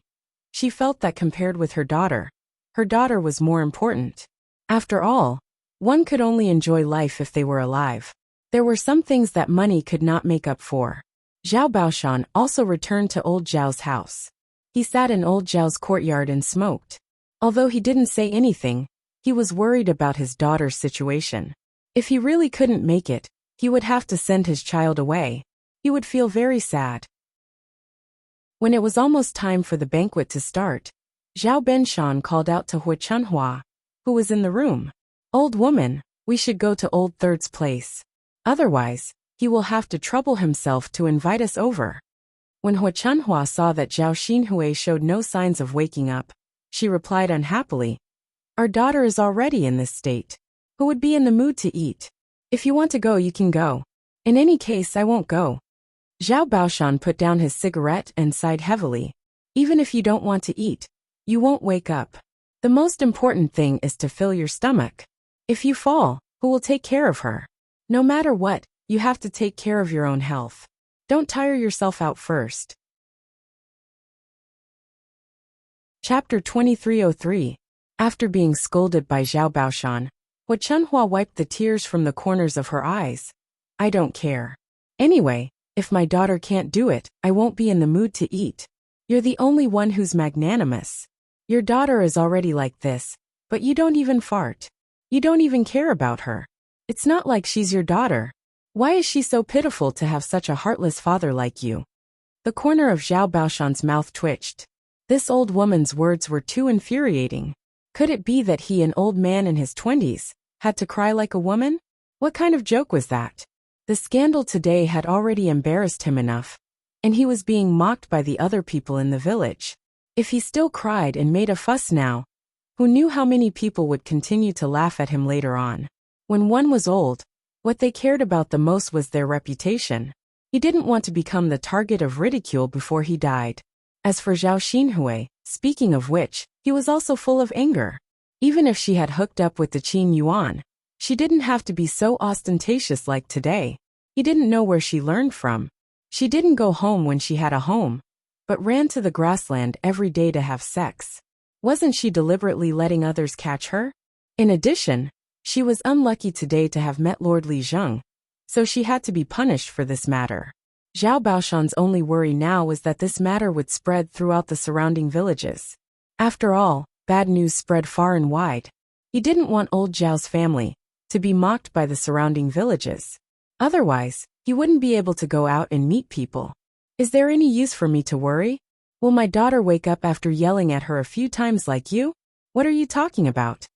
she felt that compared with her daughter was more important. After all, one could only enjoy life if they were alive. There were some things that money could not make up for. Zhao Baoshan also returned to old Zhao's house. He sat in old Zhao's courtyard and smoked. Although he didn't say anything, he was worried about his daughter's situation. If he really couldn't make it, he would have to send his child away. He would feel very sad. When it was almost time for the banquet to start, Zhao Benshan called out to Hu Chunhua, who was in the room. "Old woman, we should go to old third's place. Otherwise, he will have to trouble himself to invite us over." When Hu Chunhua saw that Zhao Xinhui showed no signs of waking up, she replied unhappily, "Our daughter is already in this state. Who would be in the mood to eat? If you want to go, you can go. In any case, I won't go." Zhao Baoshan put down his cigarette and sighed heavily. "Even if you don't want to eat, you won't wake up. The most important thing is to fill your stomach. If you fall, who will take care of her? No matter what, you have to take care of your own health. Don't tire yourself out first." Chapter 2303. After being scolded by Zhao Baoshan, Hu Chunhua wiped the tears from the corners of her eyes. "I don't care. Anyway, if my daughter can't do it, I won't be in the mood to eat. You're the only one who's magnanimous. Your daughter is already like this, but you don't even fart. You don't even care about her. It's not like she's your daughter. Why is she so pitiful to have such a heartless father like you?" The corner of Zhao Baoshan's mouth twitched. This old woman's words were too infuriating. Could it be that he, an old man in his 20s, had to cry like a woman? What kind of joke was that? The scandal today had already embarrassed him enough, and he was being mocked by the other people in the village. If he still cried and made a fuss now, who knew how many people would continue to laugh at him later on? When one was old, what they cared about the most was their reputation. He didn't want to become the target of ridicule before he died. As for Zhao Xinhui, speaking of which, he was also full of anger. Even if she had hooked up with the Qin Yuan, she didn't have to be so ostentatious like today. He didn't know where she learned from. She didn't go home when she had a home, but ran to the grassland every day to have sex. Wasn't she deliberately letting others catch her? In addition, she was unlucky today to have met Lord Li Zheng, so she had to be punished for this matter. Zhao Baoshan's only worry now was that this matter would spread throughout the surrounding villages. After all, bad news spread far and wide. He didn't want old Zhao's family to be mocked by the surrounding villages. Otherwise, he wouldn't be able to go out and meet people. Is there any use for me to worry? Will my daughter wake up after yelling at her a few times like you? What are you talking about?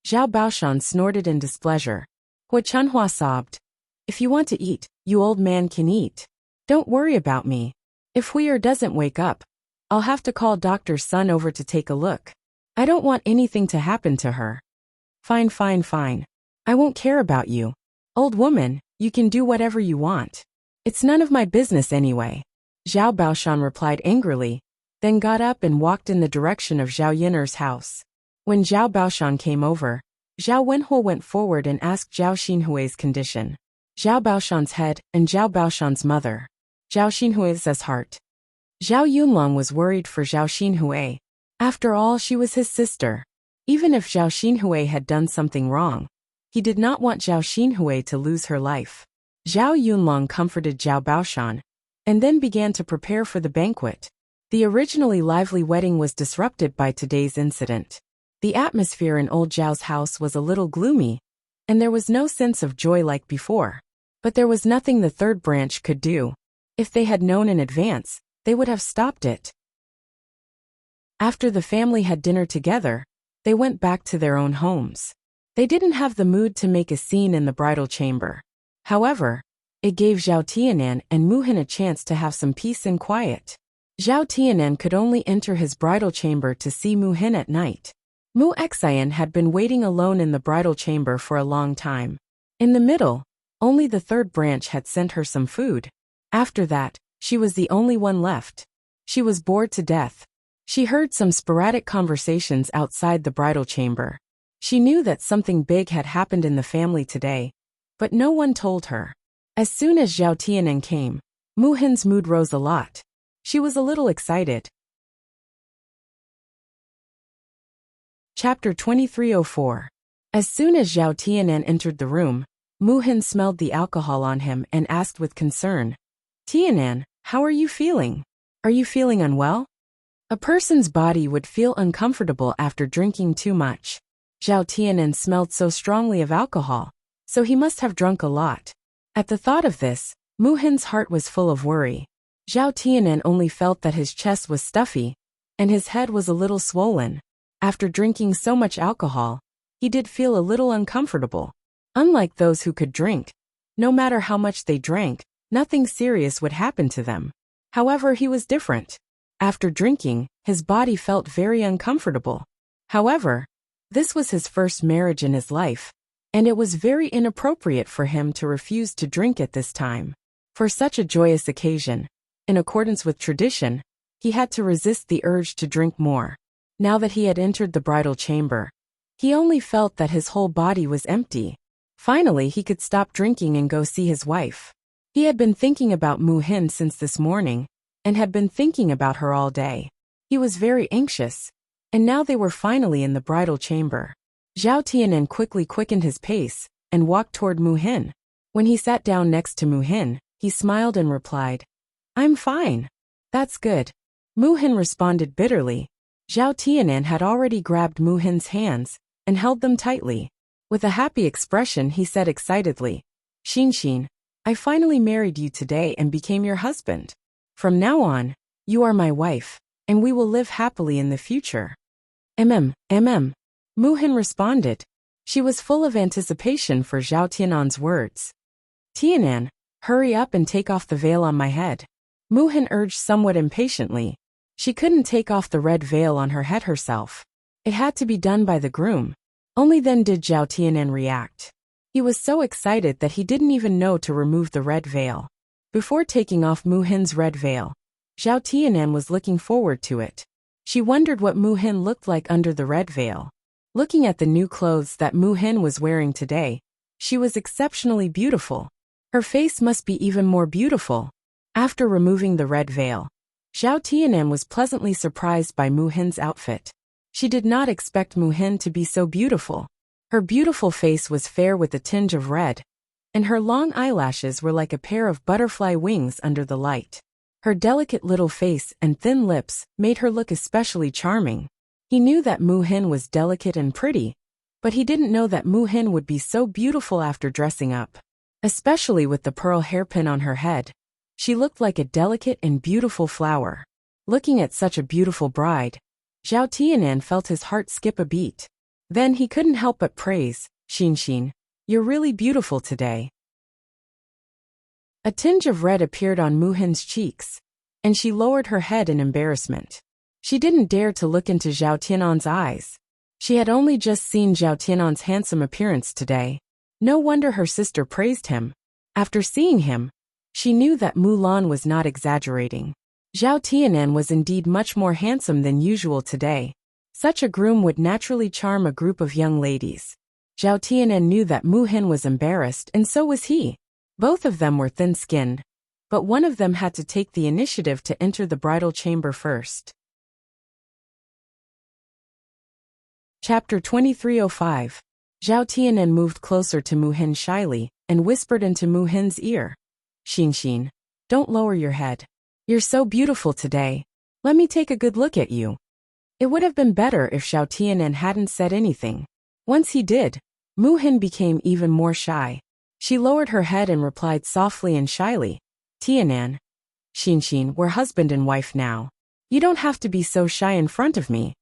Zhao Baoshan snorted in displeasure. Hu Chunhua sobbed. If you want to eat, you old man can eat. Don't worry about me. If Huier doesn't wake up, I'll have to call Dr. Sun over to take a look. I don't want anything to happen to her. Fine, fine, fine. I won't care about you. Old woman, you can do whatever you want. It's none of my business anyway. Zhao Baoshan replied angrily, then got up and walked in the direction of Zhao Yiner's house. When Zhao Baoshan came over, Zhao Wenhuo went forward and asked Zhao Xinhui's condition. Zhao Baoshan's head and Zhao Baoshan's mother. Zhao Xinhui's heart. Zhao Yunlong was worried for Zhao Xinhui. After all, she was his sister. Even if Zhao Xinhui had done something wrong, he did not want Zhao Xinhui to lose her life. Zhao Yunlong comforted Zhao Baoshan, and then began to prepare for the banquet. The originally lively wedding was disrupted by today's incident. The atmosphere in old Zhao's house was a little gloomy, and there was no sense of joy like before. But there was nothing the third branch could do. If they had known in advance, they would have stopped it. After the family had dinner together, they went back to their own homes. They didn't have the mood to make a scene in the bridal chamber. However, it gave Zhao Tianan and Mu Hin a chance to have some peace and quiet. Zhao Tianan could only enter his bridal chamber to see Mu Hin at night. Mu Xian had been waiting alone in the bridal chamber for a long time. In the middle, only the third branch had sent her some food. After that, she was the only one left. She was bored to death. She heard some sporadic conversations outside the bridal chamber. She knew that something big had happened in the family today, but no one told her. As soon as Zhao Tianan came, Mu Hin's mood rose a lot. She was a little excited. Chapter 2304. As soon as Zhao Tianan entered the room, Mu Hin smelled the alcohol on him and asked with concern, Tianan, how are you feeling? Are you feeling unwell? A person's body would feel uncomfortable after drinking too much. Zhao Tianan smelled so strongly of alcohol, so he must have drunk a lot. At the thought of this, Mu Hin's heart was full of worry. Zhao Tianan only felt that his chest was stuffy, and his head was a little swollen. After drinking so much alcohol, he did feel a little uncomfortable. Unlike those who could drink, no matter how much they drank, nothing serious would happen to them. However, he was different. After drinking, his body felt very uncomfortable. However, this was his first marriage in his life, and it was very inappropriate for him to refuse to drink at this time. For such a joyous occasion, in accordance with tradition, he had to resist the urge to drink more. Now that he had entered the bridal chamber, he only felt that his whole body was empty. Finally, he could stop drinking and go see his wife. He had been thinking about Mu Hin since this morning, and had been thinking about her all day. He was very anxious, and now they were finally in the bridal chamber. Zhao Tianan quickly quickened his pace and walked toward Mu Hin. When he sat down next to Mu Hin, he smiled and replied, I'm fine. That's good. Mu Hin responded bitterly. Zhao Tianan had already grabbed Mu Hin's hands and held them tightly. With a happy expression, he said excitedly, Xin, I finally married you today and became your husband. From now on, you are my wife, and we will live happily in the future. Mu Hin responded. She was full of anticipation for Zhao Tianan's words. Tianan, hurry up and take off the veil on my head. Mu Hin urged somewhat impatiently. She couldn't take off the red veil on her head herself. It had to be done by the groom. Only then did Zhao Tianan react. He was so excited that he didn't even know to remove the red veil. Before taking off Mu Hin's red veil, Zhao Tianan was looking forward to it. She wondered what Mu Hin looked like under the red veil. Looking at the new clothes that Mu Hin was wearing today, she was exceptionally beautiful. Her face must be even more beautiful. After removing the red veil, Zhao Tianan was pleasantly surprised by Mu Hin's outfit. She did not expect Mu Hin to be so beautiful. Her beautiful face was fair with a tinge of red, and her long eyelashes were like a pair of butterfly wings under the light. Her delicate little face and thin lips made her look especially charming. He knew that Mu Hin was delicate and pretty, but he didn't know that Mu Hin would be so beautiful after dressing up. Especially with the pearl hairpin on her head, she looked like a delicate and beautiful flower. Looking at such a beautiful bride, Zhao Tianan felt his heart skip a beat. Then he couldn't help but praise, Xin, you're really beautiful today. A tinge of red appeared on Mu Hin's cheeks, and she lowered her head in embarrassment. She didn't dare to look into Zhao Tianan's eyes. She had only just seen Zhao Tianan's handsome appearance today. No wonder her sister praised him. After seeing him, she knew that Mulan was not exaggerating. Zhao Tianan was indeed much more handsome than usual today. Such a groom would naturally charm a group of young ladies. Zhao Tianan knew that Mu Hin was embarrassed, and so was he. Both of them were thin-skinned, but one of them had to take the initiative to enter the bridal chamber first. Chapter 2305. Zhao Tianan moved closer to Mu Hin shyly and whispered into Mu Hin's ear. Xin, don't lower your head. You're so beautiful today. Let me take a good look at you. It would have been better if Zhao Tianan hadn't said anything. Once he did, Mu Hin became even more shy. She lowered her head and replied softly and shyly, Tianan. Xin, we're husband and wife now. You don't have to be so shy in front of me.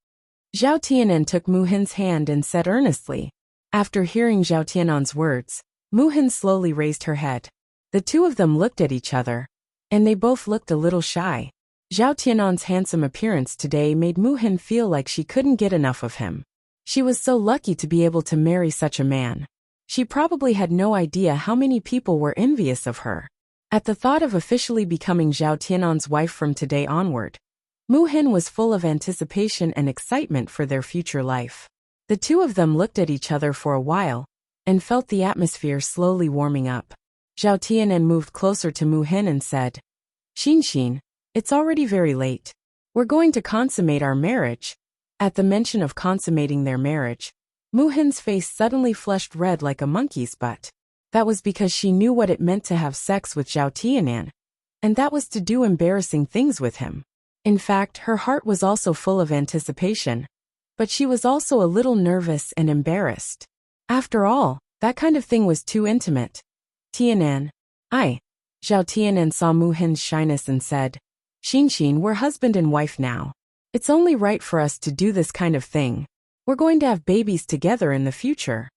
Zhao Tianan took Mu Hin's hand and said earnestly. After hearing Zhao Tianan's words, Mu Hin slowly raised her head. The two of them looked at each other, and they both looked a little shy. Zhao Tianan's handsome appearance today made Mu Hin feel like she couldn't get enough of him. She was so lucky to be able to marry such a man. She probably had no idea how many people were envious of her. At the thought of officially becoming Zhao Tianan's wife from today onward, Mu Hin was full of anticipation and excitement for their future life. The two of them looked at each other for a while, and felt the atmosphere slowly warming up. Zhao Tianan moved closer to Mu Hin and said, Xin, it's already very late. We're going to consummate our marriage. At the mention of consummating their marriage, Muhin's face suddenly flushed red like a monkey's butt. That was because she knew what it meant to have sex with Zhao Tianan, and that was to do embarrassing things with him. In fact, her heart was also full of anticipation, but she was also a little nervous and embarrassed. After all, that kind of thing was too intimate. Tianan. Zhao Tianan saw Muhin's shyness and said, Xin, we're husband and wife now. It's only right for us to do this kind of thing. We're going to have babies together in the future.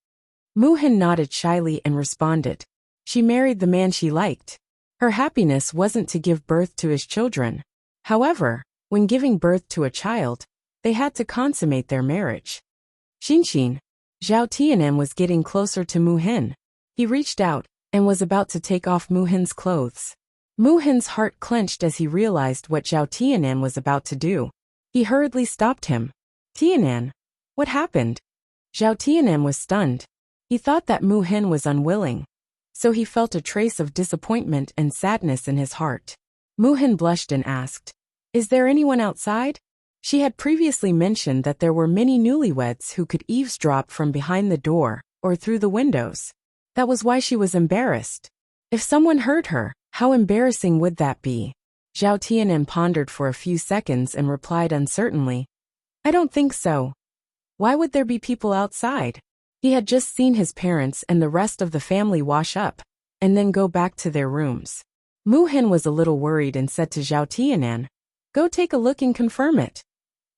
Muhin nodded shyly and responded. She married the man she liked. Her happiness wasn't to give birth to his children. However, when giving birth to a child, they had to consummate their marriage. Xin. Zhao Tianan was getting closer to Muhin. He reached out and was about to take off Muhin's clothes. Muhin's heart clenched as he realized what Zhao Tianan was about to do. He hurriedly stopped him. Tianan, what happened? Zhao Tianan was stunned. He thought that Muhin was unwilling, so he felt a trace of disappointment and sadness in his heart. Muhin blushed and asked, Is there anyone outside? She had previously mentioned that there were many newlyweds who could eavesdrop from behind the door or through the windows. That was why she was embarrassed. If someone heard her, how embarrassing would that be? Zhao Tianan pondered for a few seconds and replied uncertainly, I don't think so. Why would there be people outside? He had just seen his parents and the rest of the family wash up, and then go back to their rooms. Muhin was a little worried and said to Zhao Tianan, Go take a look and confirm it.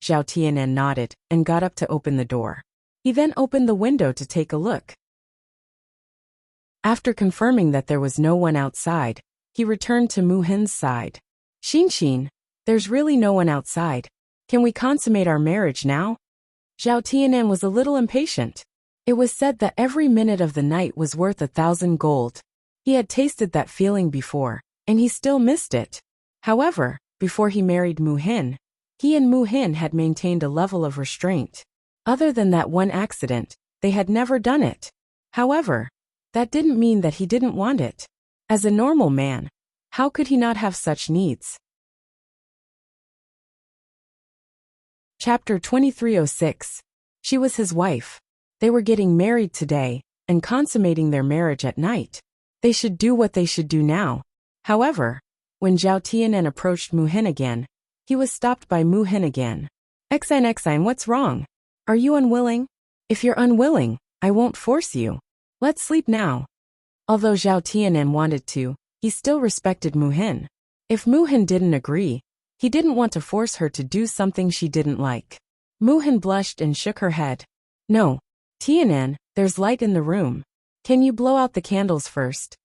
Zhao Tianan nodded and got up to open the door. He then opened the window to take a look. After confirming that there was no one outside, he returned to Muhin's side. Xin, there's really no one outside. Can we consummate our marriage now? Zhao Tianan was a little impatient. It was said that every minute of the night was worth 1,000 gold. He had tasted that feeling before, and he still missed it. However, before he married Muhin, he and Muhin had maintained a level of restraint. Other than that one accident, they had never done it. However, that didn't mean that he didn't want it. As a normal man, how could he not have such needs? Chapter 2306. She was his wife. They were getting married today, and consummating their marriage at night. They should do what they should do now. However, when Zhao Tianan approached Muhin again, he was stopped by Muhin again. Xin, what's wrong? Are you unwilling? If you're unwilling, I won't force you. Let's sleep now. Although Zhao Tianan wanted to, he still respected Muhin. If Muhin didn't agree, he didn't want to force her to do something she didn't like. Muhin blushed and shook her head. No, Tianan, there's light in the room. Can you blow out the candles first?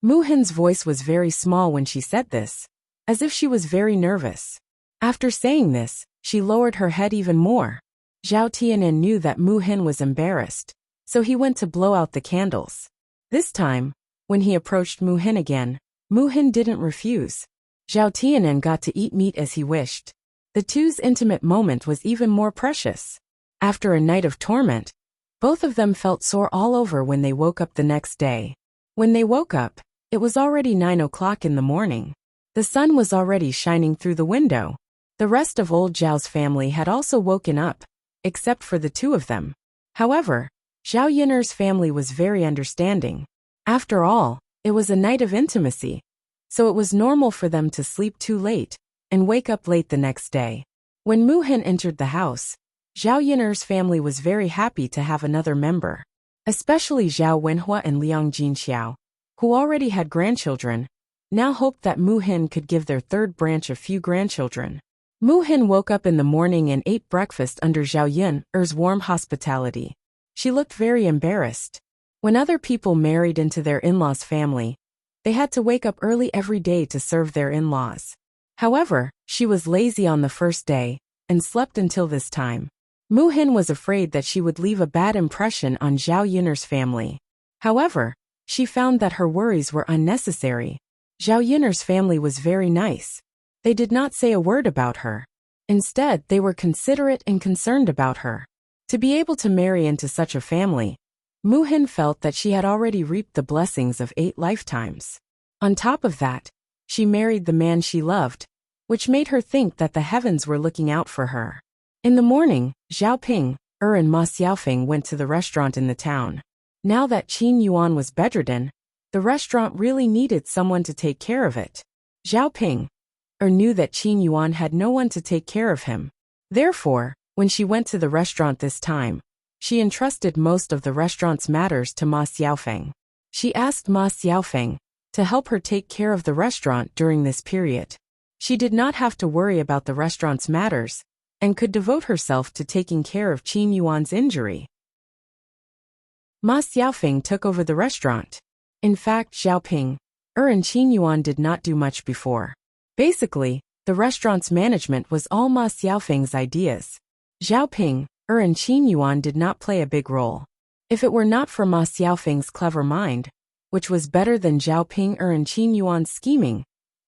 Muhin's voice was very small when she said this, as if she was very nervous. After saying this, she lowered her head even more. Zhao Tianan knew that Muhin was embarrassed, so he went to blow out the candles. This time, when he approached Muhin again, Muhin didn't refuse. Zhao Tianan got to eat meat as he wished. The two's intimate moment was even more precious. After a night of torment, both of them felt sore all over when they woke up the next day. When they woke up, it was already 9 o'clock in the morning. The sun was already shining through the window. The rest of old Zhao's family had also woken up, except for the two of them. However, Zhao Yin'er's family was very understanding. After all, it was a night of intimacy, so it was normal for them to sleep too late and wake up late the next day. When Muhin entered the house, Zhao Yin'er's family was very happy to have another member. Especially Zhao Wenhua and Liang Jinxiao, who already had grandchildren, now hoped that Muhin could give their third branch a few grandchildren. Muhin woke up in the morning and ate breakfast under Zhao Yin'er's warm hospitality. She looked very embarrassed. When other people married into their in-laws' family, they had to wake up early every day to serve their in-laws. However, she was lazy on the first day and slept until this time. Muhin was afraid that she would leave a bad impression on Zhao Yin'er's family. However, she found that her worries were unnecessary. Zhao Yin'er's family was very nice. They did not say a word about her. Instead, they were considerate and concerned about her. To be able to marry into such a family, Muhin felt that she had already reaped the blessings of 8 lifetimes. On top of that, she married the man she loved, which made her think that the heavens were looking out for her. In the morning, Zhao Ping, and Ma Xiaofeng went to the restaurant in the town. Now that Qin Yuan was bedridden, the restaurant really needed someone to take care of it. Zhao Ping knew that Qin Yuan had no one to take care of him. Therefore, when she went to the restaurant this time, she entrusted most of the restaurant's matters to Ma Xiaofeng. She asked Ma Xiaofeng to help her take care of the restaurant during this period. She did not have to worry about the restaurant's matters and could devote herself to taking care of Qin Yuan's injury. Ma Xiaofeng took over the restaurant. In fact, Zhao Ping and Qin Yuan did not do much before. Basically, the restaurant's management was all Ma Xiaofeng's ideas. Zhao Ping and Qin Yuan did not play a big role. If it were not for Ma Xiaofeng's clever mind, which was better than Zhao Ping and Qin Yuan's scheming,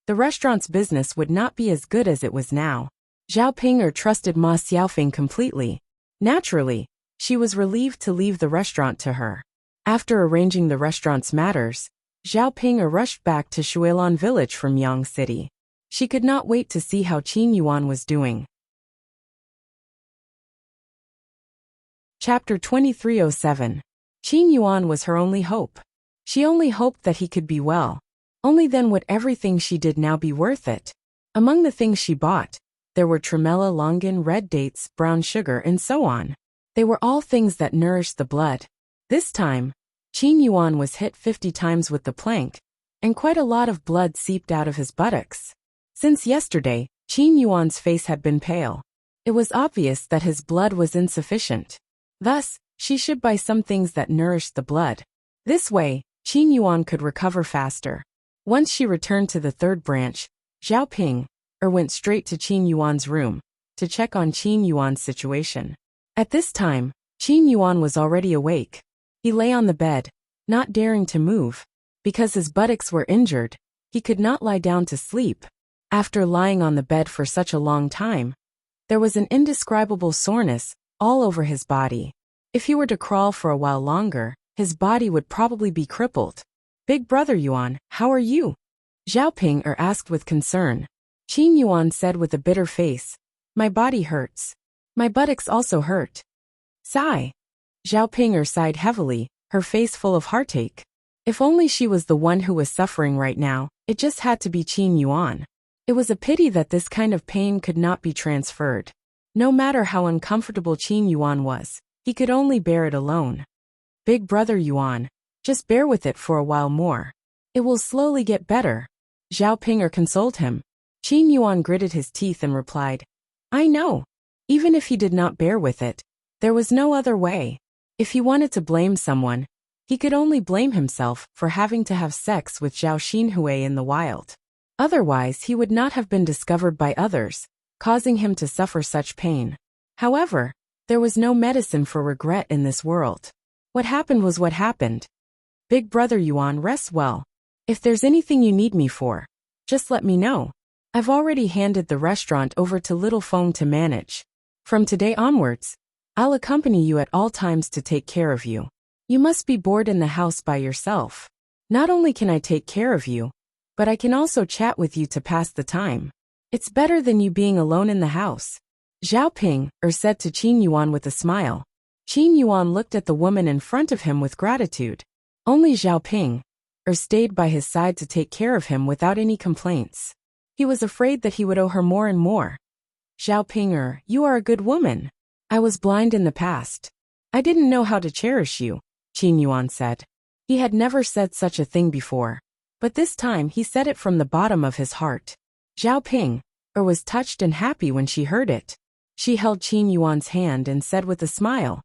the restaurant's business would not be as good as it was now. Zhao Ping trusted Ma Xiaofeng completely. Naturally, she was relieved to leave the restaurant to her. After arranging the restaurant's matters, Zhao Ping rushed back to Shuilan village from Yang City. She could not wait to see how Qin Yuan was doing. Chapter 2307. Qin Yuan was her only hope. She only hoped that he could be well. Only then would everything she did now be worth it. Among the things she bought, there were tremella, longan, red dates, brown sugar, and so on. They were all things that nourished the blood. This time, Qin Yuan was hit 50 times with the plank, and quite a lot of blood seeped out of his buttocks. Since yesterday, Qin Yuan's face had been pale. It was obvious that his blood was insufficient. Thus, she should buy some things that nourished the blood. This way, Qin Yuan could recover faster. Once she returned to the third branch, Zhao Ping went straight to Qin Yuan's room to check on Qin Yuan's situation. At this time, Qin Yuan was already awake. He lay on the bed, not daring to move. Because his buttocks were injured, he could not lie down to sleep. After lying on the bed for such a long time, there was an indescribable soreness all over his body. If he were to crawl for a while longer, his body would probably be crippled. "Big brother Yuan, how are you?" Zhao Ping asked with concern. Qin Yuan said with a bitter face, "My body hurts. My buttocks also hurt." Sigh. Zhao Ping sighed heavily, her face full of heartache. If only she was the one who was suffering right now, it just had to be Qin Yuan. It was a pity that this kind of pain could not be transferred. No matter how uncomfortable Qin Yuan was, he could only bear it alone. "Big brother Yuan, just bear with it for a while more. It will slowly get better." Zhao Ping consoled him. Qin Yuan gritted his teeth and replied, "I know." Even if he did not bear with it, there was no other way. If he wanted to blame someone, he could only blame himself for having to have sex with Zhao Xinhui in the wild. Otherwise, he would not have been discovered by others, causing him to suffer such pain. However, there was no medicine for regret in this world. What happened was what happened. "Big brother Yuan, rest well. If there's anything you need me for, just let me know. I've already handed the restaurant over to Little Feng to manage. From today onwards, I'll accompany you at all times to take care of you. You must be bored in the house by yourself. Not only can I take care of you, but I can also chat with you to pass the time. It's better than you being alone in the house." Zhao Ping said to Qin Yuan with a smile. Qin Yuan looked at the woman in front of him with gratitude. Only Zhao Ping stayed by his side to take care of him without any complaints. He was afraid that he would owe her more and more. "Zhao Ping, you are a good woman. I was blind in the past. I didn't know how to cherish you," Qin Yuan said. He had never said such a thing before, but this time he said it from the bottom of his heart. Zhao Ping was touched and happy when she heard it. She held Qin Yuan's hand and said with a smile,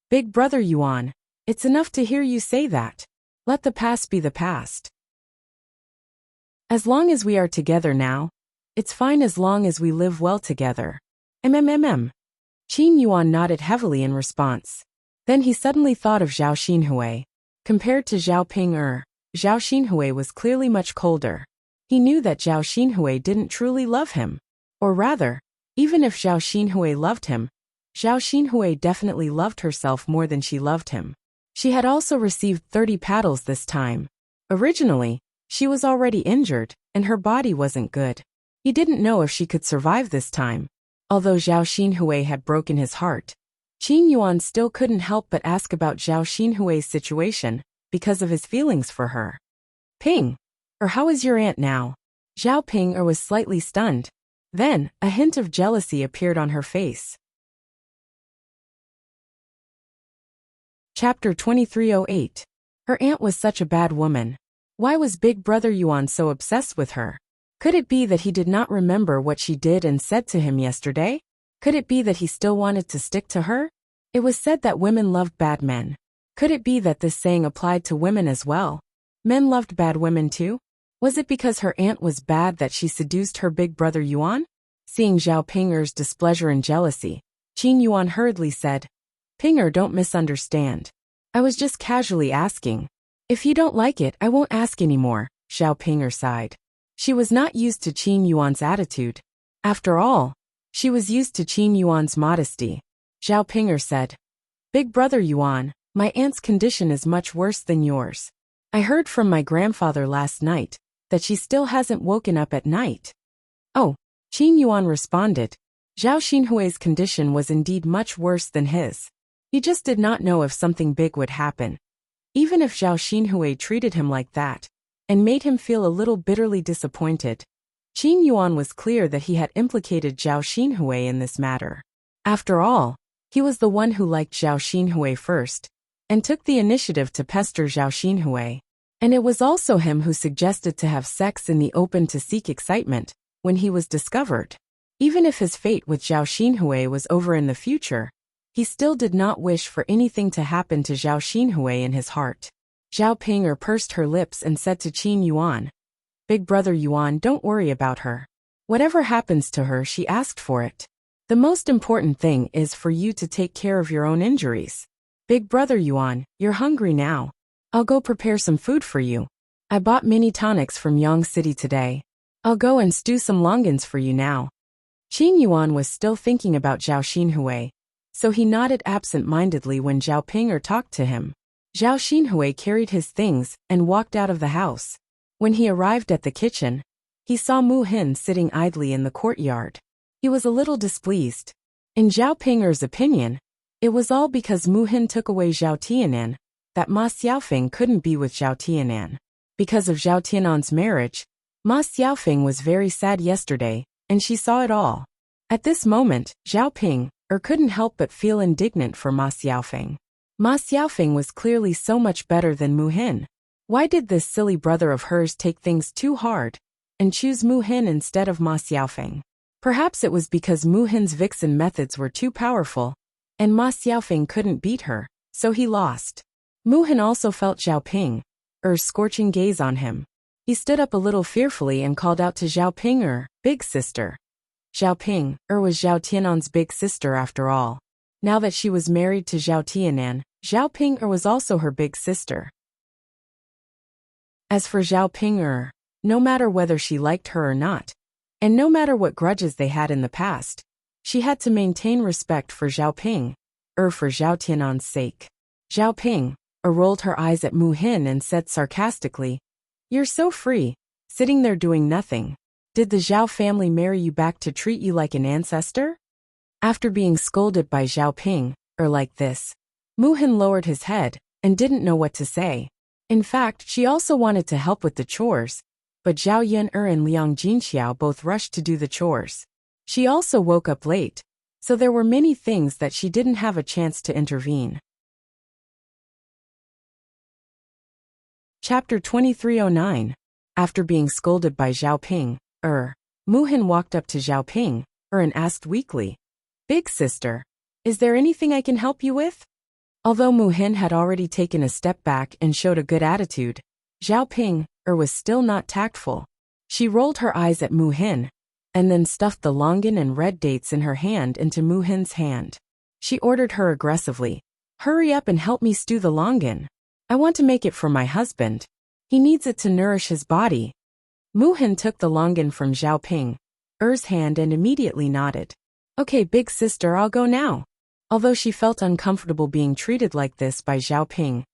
"Big brother Yuan, it's enough to hear you say that. Let the past be the past. As long as we are together now, it's fine as long as we live well together. Qin Yuan nodded heavily in response. Then he suddenly thought of Zhao Xinhui. Compared to Zhao Ping, Zhao Xinhui was clearly much colder. He knew that Zhao Xinhui didn't truly love him. Or rather, even if Zhao Xinhui loved him, Zhao Xinhui definitely loved herself more than she loved him. She had also received 30 paddles this time. Originally, she was already injured, and her body wasn't good. He didn't know if she could survive this time. Although Zhao Xinhui had broken his heart, Qin Yuan still couldn't help but ask about Zhao Xinhui's situation, because of his feelings for her. Ping. How is your aunt now? Zhao Ping was slightly stunned. Then, a hint of jealousy appeared on her face. Chapter 2308. Her aunt was such a bad woman. Why was Big Brother Yuan so obsessed with her? Could it be that he did not remember what she did and said to him yesterday? Could it be that he still wanted to stick to her? It was said that women loved bad men. Could it be that this saying applied to women as well? Men loved bad women too? Was it because her aunt was bad that she seduced her Big Brother Yuan? Seeing Zhao Ping's displeasure and jealousy, Qin Yuan hurriedly said, Pinger, don't misunderstand. I was just casually asking. If you don't like it, I won't ask anymore, Zhao Pinger sighed. She was not used to Qin Yuan's attitude. After all, she was used to Qin Yuan's modesty. Zhao Pinger said, Big Brother Yuan, my aunt's condition is much worse than yours. I heard from my grandfather last night that she still hasn't woken up at night. Oh, Qin Yuan responded. Zhao Xinhui's condition was indeed much worse than his. He just did not know if something big would happen. Even if Zhao Xinhui treated him like that, and made him feel a little bitterly disappointed, Qin Yuan was clear that he had implicated Zhao Xinhui in this matter. After all, he was the one who liked Zhao Xinhui first, and took the initiative to pester Zhao Xinhui. And it was also him who suggested to have sex in the open to seek excitement, when he was discovered. Even if his fate with Zhao Xinhui was over in the future, he still did not wish for anything to happen to Zhao Xinhui in his heart. Zhao Pinger pursed her lips and said to Qin Yuan, Big Brother Yuan, don't worry about her. Whatever happens to her, she asked for it. The most important thing is for you to take care of your own injuries. Big Brother Yuan, you're hungry now. I'll go prepare some food for you. I bought mini tonics from Yang City today. I'll go and stew some longans for you now. Qin Yuan was still thinking about Zhao Xinhui, so he nodded absent-mindedly when Zhao Pinger talked to him. Zhao Xinhui carried his things and walked out of the house. When he arrived at the kitchen, he saw Mu Hin sitting idly in the courtyard. He was a little displeased. In Zhao Pinger's opinion, it was all because Mu Hin took away Zhao Tianan that Ma Xiaofeng couldn't be with Zhao Tianan. Because of Zhao Tianan's marriage, Ma Xiaofeng was very sad yesterday, and she saw it all. At this moment, Zhao Ping couldn't help but feel indignant for Ma Xiaofeng. Ma Xiaofeng was clearly so much better than Mu Hin. Why did this silly brother of hers take things too hard and choose Mu Hin instead of Ma Xiaofeng? Perhaps it was because Mu Hin's vixen methods were too powerful, and Ma Xiaofeng couldn't beat her, so he lost. Mu Hin also felt Zhao Ping's scorching gaze on him. He stood up a little fearfully and called out to Zhao Ping, big sister. Zhao Ping was Zhao Tianan's big sister after all. Now that she was married to Zhao Tianan, Zhao Ping was also her big sister. As for Zhao Ping, no matter whether she liked her or not, and no matter what grudges they had in the past, she had to maintain respect for Zhao Ping, for Zhao Tianan's sake. Zhao Ping rolled her eyes at Mu Hin and said sarcastically, You're so free, sitting there doing nothing. Did the Zhao family marry you back to treat you like an ancestor? After being scolded by Zhao Ping, like this, Mu Hin lowered his head and didn't know what to say. In fact, she also wanted to help with the chores, but Zhao Yan and Liang Jinxiao both rushed to do the chores. She also woke up late, so there were many things that she didn't have a chance to intervene. Chapter 2309. After being scolded by Zhao Ping, Mu Hin walked up to Zhao Ping, and asked weakly, Big sister, is there anything I can help you with? Although Mu Hin had already taken a step back and showed a good attitude, Zhao Ping was still not tactful. She rolled her eyes at Mu Hin, and then stuffed the longan and red dates in her hand into Mu Hin's hand. She ordered her aggressively, Hurry up and help me stew the longan. I want to make it for my husband. He needs it to nourish his body. Mu Hin took the longan from Zhao Ping's hand and immediately nodded. Okay, big sister, I'll go now. Although she felt uncomfortable being treated like this by Zhao Ping,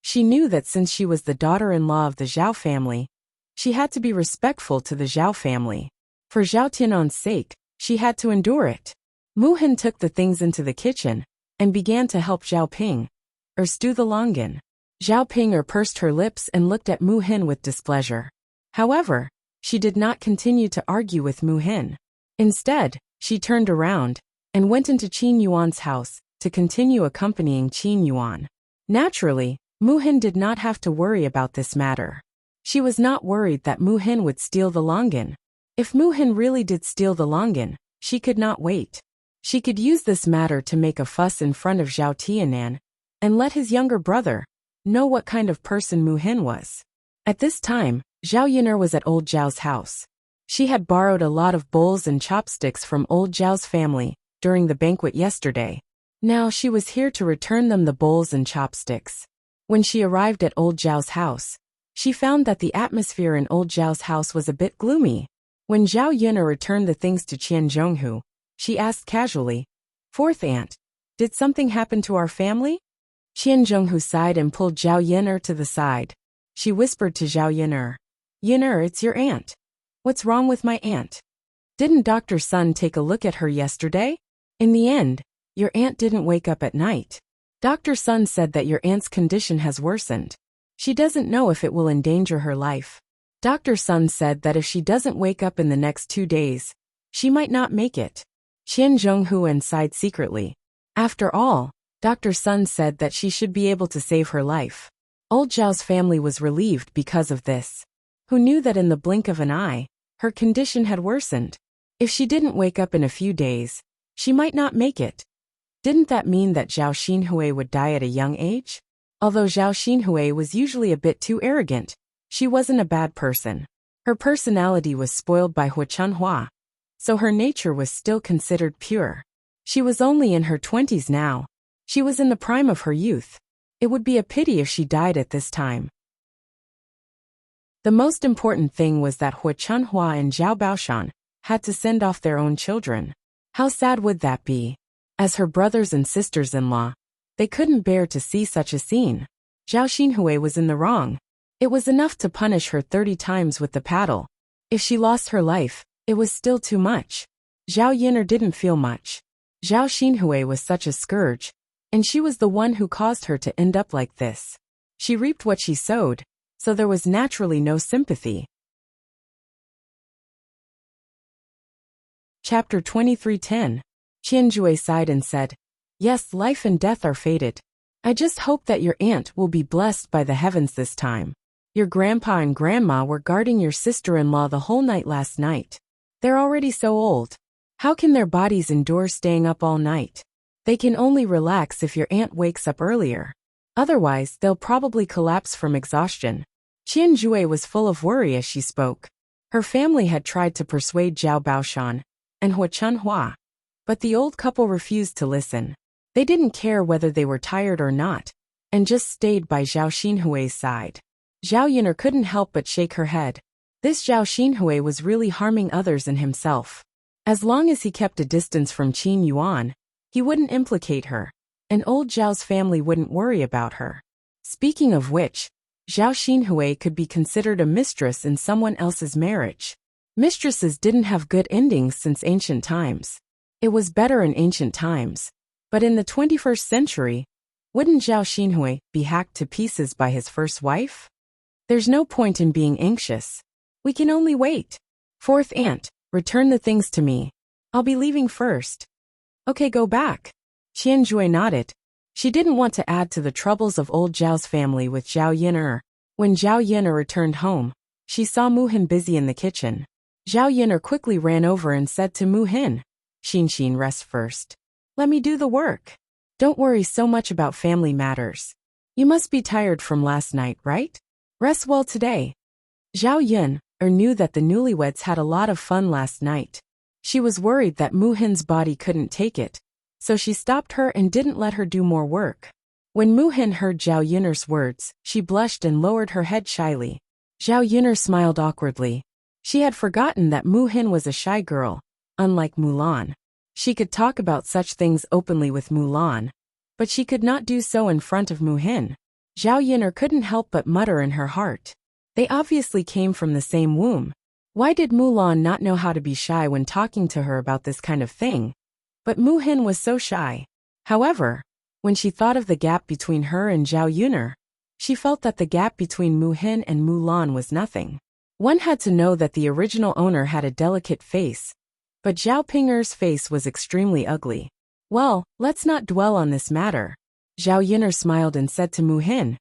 she knew that since she was the daughter-in-law of the Zhao family, she had to be respectful to the Zhao family. For Zhao Tianan's sake, she had to endure it. Mu Hin took the things into the kitchen and began to help Zhao Ping stew the longan. Zhao Ping pursed her lips and looked at Mu Hin with displeasure. However, she did not continue to argue with Mu Hin. Instead, she turned around and went into Qin Yuan's house to continue accompanying Qin Yuan. Naturally, Mu Hin did not have to worry about this matter. She was not worried that Mu Hin would steal the longan. If Mu Hin really did steal the longan, she could not wait. She could use this matter to make a fuss in front of Zhao Tianan and let his younger brother know what kind of person Mu Hin was. At this time, Zhao Yin'er was at old Zhao's house. She had borrowed a lot of bowls and chopsticks from old Zhao's family during the banquet yesterday. Now she was here to return them the bowls and chopsticks. When she arrived at old Zhao's house, she found that the atmosphere in old Zhao's house was a bit gloomy. When Zhao Yin'er returned the things to Qian Zhonghu, she asked casually, "Fourth aunt, did something happen to our family?" Qian Zhonghu sighed and pulled Zhao Yin'er to the side. She whispered to Zhao Yin'er, "Yin'er, it's your aunt. What's wrong with my aunt? Didn't Dr. Sun take a look at her yesterday? In the end, your aunt didn't wake up at night. Dr. Sun said that your aunt's condition has worsened. She doesn't know if it will endanger her life. Dr. Sun said that if she doesn't wake up in the next 2 days, she might not make it." Qian Zhonghu sighed secretly. After all, Dr. Sun said that she should be able to save her life. Old Zhao's family was relieved because of this. Who knew that in the blink of an eye, her condition had worsened? If she didn't wake up in a few days, she might not make it. Didn't that mean that Zhao Xinhui would die at a young age? Although Zhao Xinhui was usually a bit too arrogant, she wasn't a bad person. Her personality was spoiled by Hu Chunhua, so her nature was still considered pure. She was only in her 20s now. She was in the prime of her youth. It would be a pity if she died at this time. The most important thing was that Hu Chunhua and Zhao Baoshan had to send off their own children. How sad would that be? As her brothers and sisters-in-law, they couldn't bear to see such a scene. Zhao Xinhui was in the wrong. It was enough to punish her 30 times with the paddle. If she lost her life, it was still too much. Zhao Yin'er didn't feel much. Zhao Xinhui was such a scourge, and she was the one who caused her to end up like this. She reaped what she sowed, so there was naturally no sympathy. Chapter 23:10. Qianjue sighed and said, "Yes, life and death are fated. I just hope that your aunt will be blessed by the heavens this time. Your grandpa and grandma were guarding your sister-in-law the whole night last night. They're already so old. How can their bodies endure staying up all night? They can only relax if your aunt wakes up earlier. Otherwise, they'll probably collapse from exhaustion." Qianjue was full of worry as she spoke. Her family had tried to persuade Zhao Baoshan and Hu Chunhua, but the old couple refused to listen. They didn't care whether they were tired or not, and just stayed by Zhao Xinhui's side. Zhao Yin'er couldn't help but shake her head. This Zhao Xinhui was really harming others and himself. As long as he kept a distance from Qin Yuan, he wouldn't implicate her, and old Zhao's family wouldn't worry about her. Speaking of which, Zhao Xinhui could be considered a mistress in someone else's marriage. Mistresses didn't have good endings since ancient times. It was better in ancient times, but in the 21st century, wouldn't Zhao Xinhui be hacked to pieces by his first wife? There's no point in being anxious. We can only wait. Fourth aunt, return the things to me. I'll be leaving first. Okay, go back. Qianjue nodded. She didn't want to add to the troubles of old Zhao's family with Zhao Yin'er. When Zhao Yin'er returned home, she saw Mu Hin busy in the kitchen. Zhao Yin'er quickly ran over and said to Mu Hin, "Xin, rest first. Let me do the work. Don't worry so much about family matters. You must be tired from last night, right? Rest well today." Zhao Yin'er knew that the newlyweds had a lot of fun last night. She was worried that Mu Hin's body couldn't take it, so she stopped her and didn't let her do more work. When Mu Hin heard Zhao Yin'er's words, she blushed and lowered her head shyly. Zhao Yin'er smiled awkwardly. She had forgotten that Mu Hin was a shy girl, unlike Mulan. She could talk about such things openly with Mulan, but she could not do so in front of Mu Hin. Zhao Yin'er couldn't help but mutter in her heart. They obviously came from the same womb. Why did Mulan not know how to be shy when talking to her about this kind of thing? But Mu Hin was so shy. However, when she thought of the gap between her and Zhao Yuner, she felt that the gap between Mu Hin and Mu Lan was nothing. One had to know that the original owner had a delicate face, but Zhao Ping'er's face was extremely ugly. Well, let's not dwell on this matter. Zhao Yuner smiled and said to Mu Hin,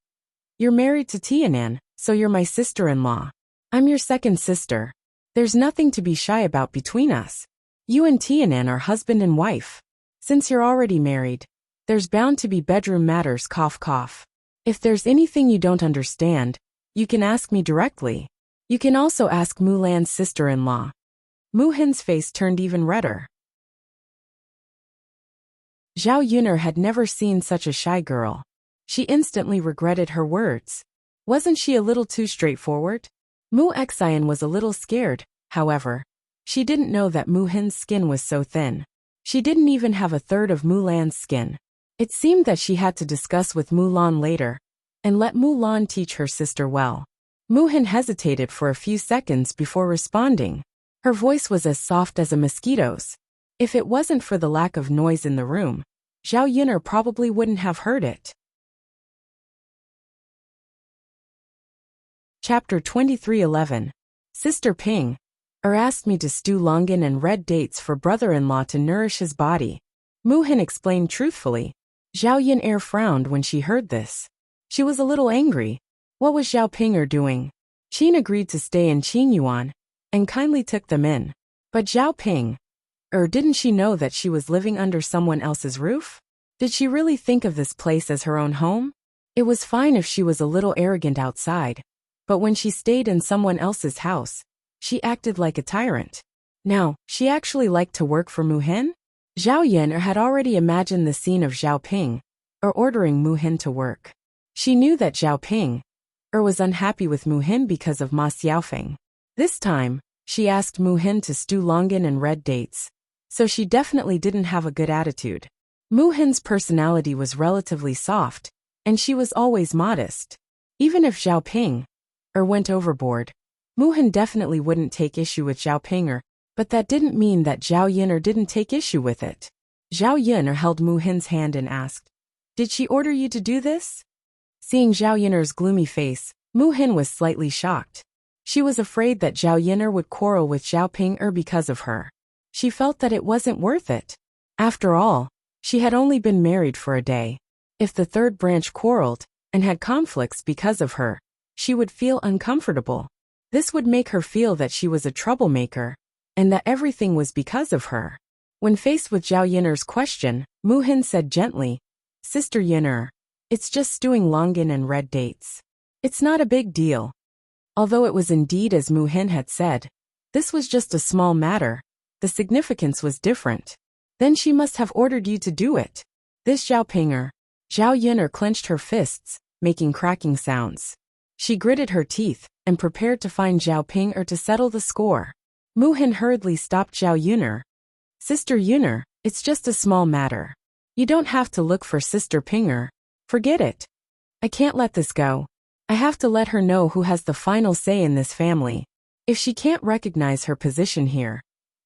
"You're married to Tianan, so you're my sister-in-law. I'm your second sister. There's nothing to be shy about between us. You and Tianan are husband and wife. Since you're already married, there's bound to be bedroom matters, cough cough. If there's anything you don't understand, you can ask me directly. You can also ask Mu Lan's sister-in-law." Mu Hin's face turned even redder. Zhao Yuner had never seen such a shy girl. She instantly regretted her words. Wasn't she a little too straightforward? Mu Xian was a little scared, however. She didn't know that Mu Hin's skin was so thin. She didn't even have a third of Mu Lan's skin. It seemed that she had to discuss with Mu Lan later, and let Mu Lan teach her sister well. Mu Hin hesitated for a few seconds before responding. Her voice was as soft as a mosquito's. If it wasn't for the lack of noise in the room, Zhao Yuner probably wouldn't have heard it. Chapter 23:11. Sister Ping asked me to stew longan and red dates for brother-in-law to nourish his body. Mu Hin explained truthfully. Zhao Yuner frowned when she heard this. She was a little angry. What was Zhao Ping'er doing? Qin agreed to stay in Qingyuan and kindly took them in. But Zhao Ping'er, didn't she know that she was living under someone else's roof? Did she really think of this place as her own home? It was fine if she was a little arrogant outside, but when she stayed in someone else's house, she acted like a tyrant. Now, she actually liked to work for Mu Hin? Zhao Yuner had already imagined the scene of Zhao Ping'er ordering Mu Hin to work. She knew that Zhao Ping'er was unhappy with Mu Hin because of Ma Xiaofeng. This time, she asked Mu Hin to stew longan and red dates, so she definitely didn't have a good attitude. Mu Hin's personality was relatively soft, and she was always modest. Even if Zhao Ping'er went overboard, Mu Hin definitely wouldn't take issue with Zhao Ping'er, but that didn't mean that Zhao Yuner didn't take issue with it. Zhao Yuner held Mu Hin's hand and asked, "Did she order you to do this?" Seeing Zhao Yuner's gloomy face, Mu Hin was slightly shocked. She was afraid that Zhao Yuner would quarrel with Zhao Ping'er because of her. She felt that it wasn't worth it. After all, she had only been married for a day. If the third branch quarreled and had conflicts because of her, she would feel uncomfortable. This would make her feel that she was a troublemaker, and that everything was because of her. When faced with Zhao Yuner's question, Mu Hin said gently, "Sister Yuner, it's just stewing longan and red dates. It's not a big deal." Although it was indeed as Mu Hin had said, this was just a small matter, the significance was different. Then she must have ordered you to do it. This Zhao Ping'er. Zhao Yuner clenched her fists, making cracking sounds. She gritted her teeth and prepared to find Zhao Ping'er to settle the score. Mu Hin hurriedly stopped Zhao Yuner. "Sister Yuner, it's just a small matter. You don't have to look for Sister Ping'er. Forget it. I can't let this go. I have to let her know who has the final say in this family. If she can't recognize her position here,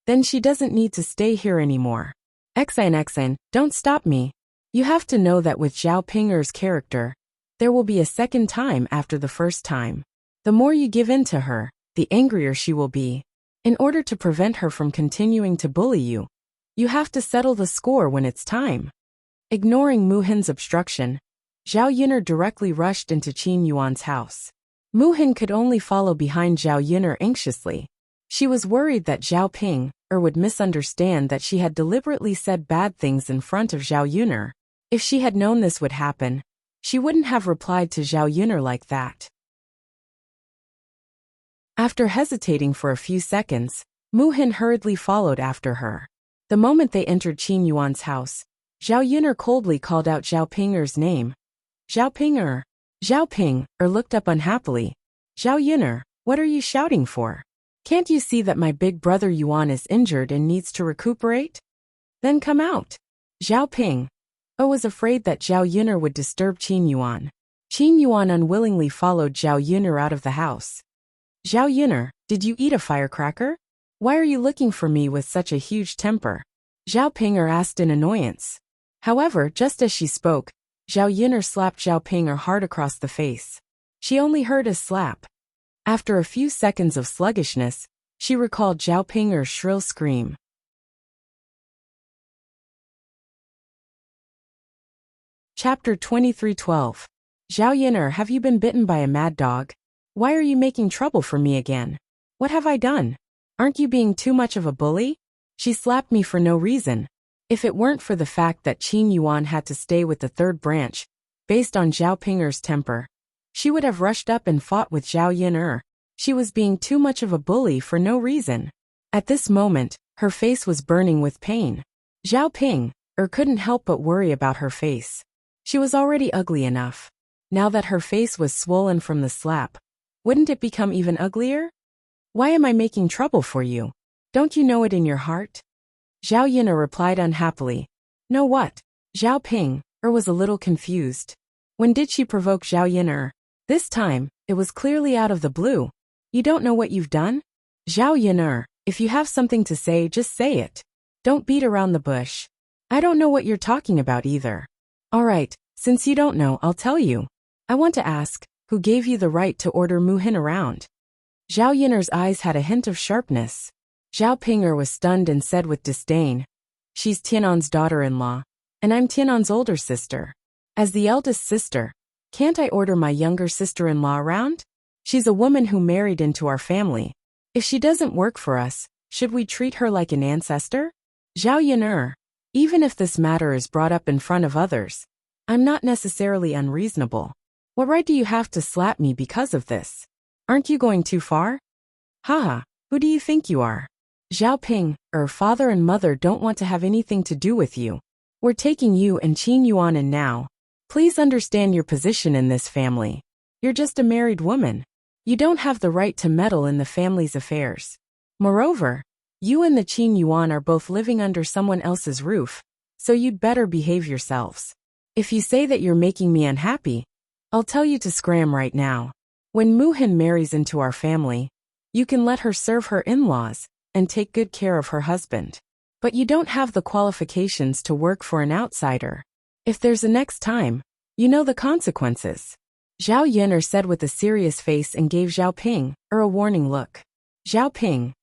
then she doesn't need to stay here anymore. Xian, don't stop me. You have to know that with Zhao Ping'er's character, there will be a second time after the first time. The more you give in to her, the angrier she will be. In order to prevent her from continuing to bully you, you have to settle the score when it's time." Ignoring Mu Hin's obstruction, Zhao Yuner directly rushed into Qin Yuan's house. Mu Hin could only follow behind Zhao Yuner anxiously. She was worried that Zhao Ping'er would misunderstand that she had deliberately said bad things in front of Zhao Yuner. If she had known this would happen, she wouldn't have replied to Zhao Yuner like that. After hesitating for a few seconds, Mu Hin hurriedly followed after her. The moment they entered Qin Yuan's house, Zhao Yuner coldly called out Zhao Ping'er's name. "Zhao Ping'er." Zhao Ping'er looked up unhappily. "Zhao Yuner, what are you shouting for? Can't you see that my big brother Yuan is injured and needs to recuperate? Then come out." Zhao Ping'er was afraid that Zhao Yuner would disturb Qin Yuan. Qin Yuan unwillingly followed Zhao Yuner out of the house. "Zhao Yuner, did you eat a firecracker? Why are you looking for me with such a huge temper?" Zhao Ping'er asked in annoyance. However, just as she spoke, Zhao Yin'er slapped Zhao Ping'er hard across the face. She only heard a slap. After a few seconds of sluggishness, she recalled Zhao Ping'er's shrill scream. Chapter 23:12. Zhao Yin'er, have you been bitten by a mad dog? Why are you making trouble for me again? What have I done? Aren't you being too much of a bully? She slapped me for no reason. If it weren't for the fact that Qin Yuan had to stay with the third branch, based on Zhao Ping'er's temper, she would have rushed up and fought with Zhao Yin'er. She was being too much of a bully for no reason. At this moment, her face was burning with pain. Zhao Ping'er couldn't help but worry about her face. She was already ugly enough. Now that her face was swollen from the slap, wouldn't it become even uglier? Why am I making trouble for you? Don't you know it in your heart? Zhao Yin'er replied unhappily. No what? Zhao Ping'er was a little confused. When did she provoke Zhao Yin'er? This time, it was clearly out of the blue. You don't know what you've done? Zhao Yin'er, if you have something to say, just say it. Don't beat around the bush. I don't know what you're talking about either. Alright, since you don't know, I'll tell you. I want to ask, who gave you the right to order Mu Hin around? Zhao Yin'er's eyes had a hint of sharpness. Zhao Ping'er was stunned and said with disdain. She's Tianan's daughter-in-law, and I'm Tianan's older sister. As the eldest sister, can't I order my younger sister-in-law around? She's a woman who married into our family. If she doesn't work for us, should we treat her like an ancestor? Zhao Yin'er, even if this matter is brought up in front of others, I'm not necessarily unreasonable. What right do you have to slap me because of this? Aren't you going too far? Haha, who do you think you are? Zhao Ping'er, father and mother don't want to have anything to do with you. We're taking you and Qin Yuan in now. Please understand your position in this family. You're just a married woman. You don't have the right to meddle in the family's affairs. Moreover, you and the Qin Yuan are both living under someone else's roof, so you'd better behave yourselves. If you say that you're making me unhappy, I'll tell you to scram right now. When Mu Hin marries into our family, you can let her serve her in-laws and take good care of her husband. But you don't have the qualifications to work for an outsider. If there's a next time, you know the consequences. Zhao Yin'er said with a serious face and gave Zhao Ping'er a warning look. Zhao Ping'er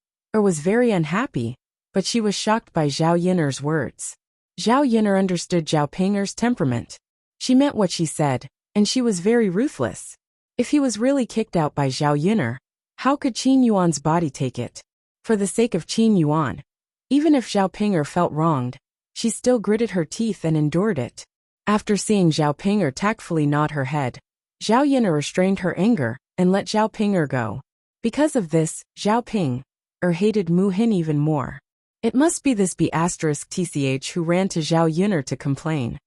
was very unhappy, but she was shocked by Zhao Yin'er's words. Zhao Yin'er understood Zhao Ping'er's temperament. She meant what she said, and she was very ruthless. If he was really kicked out by Zhao Yin'er, how could Qin Yuan's body take it? For the sake of Qin Yuan, even if Zhao Ping'er felt wronged, she still gritted her teeth and endured it. After seeing Zhao Ping'er tactfully nod her head, Zhao Yin'er restrained her anger and let Zhao Ping'er go. Because of this, Zhao Ping'er hated Mu Hin even more. It must be this B***TCH who ran to Zhao Yin'er to complain.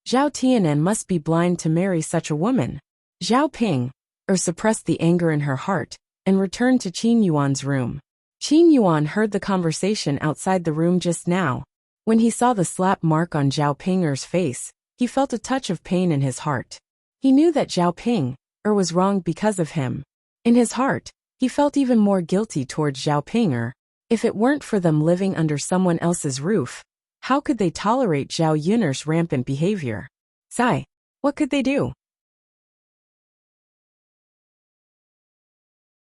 Zhao Tianan must be blind to marry such a woman. Zhao Ping'er suppressed the anger in her heart and returned to Qin Yuan's room. Qin Yuan heard the conversation outside the room just now. When he saw the slap mark on Zhao Ping'er's face, he felt a touch of pain in his heart. He knew that Zhao Ping'er was wronged because of him. In his heart, he felt even more guilty towards Zhao Ping'er. If it weren't for them living under someone else's roof, how could they tolerate Zhao Yin'er's rampant behavior? Sigh, what could they do?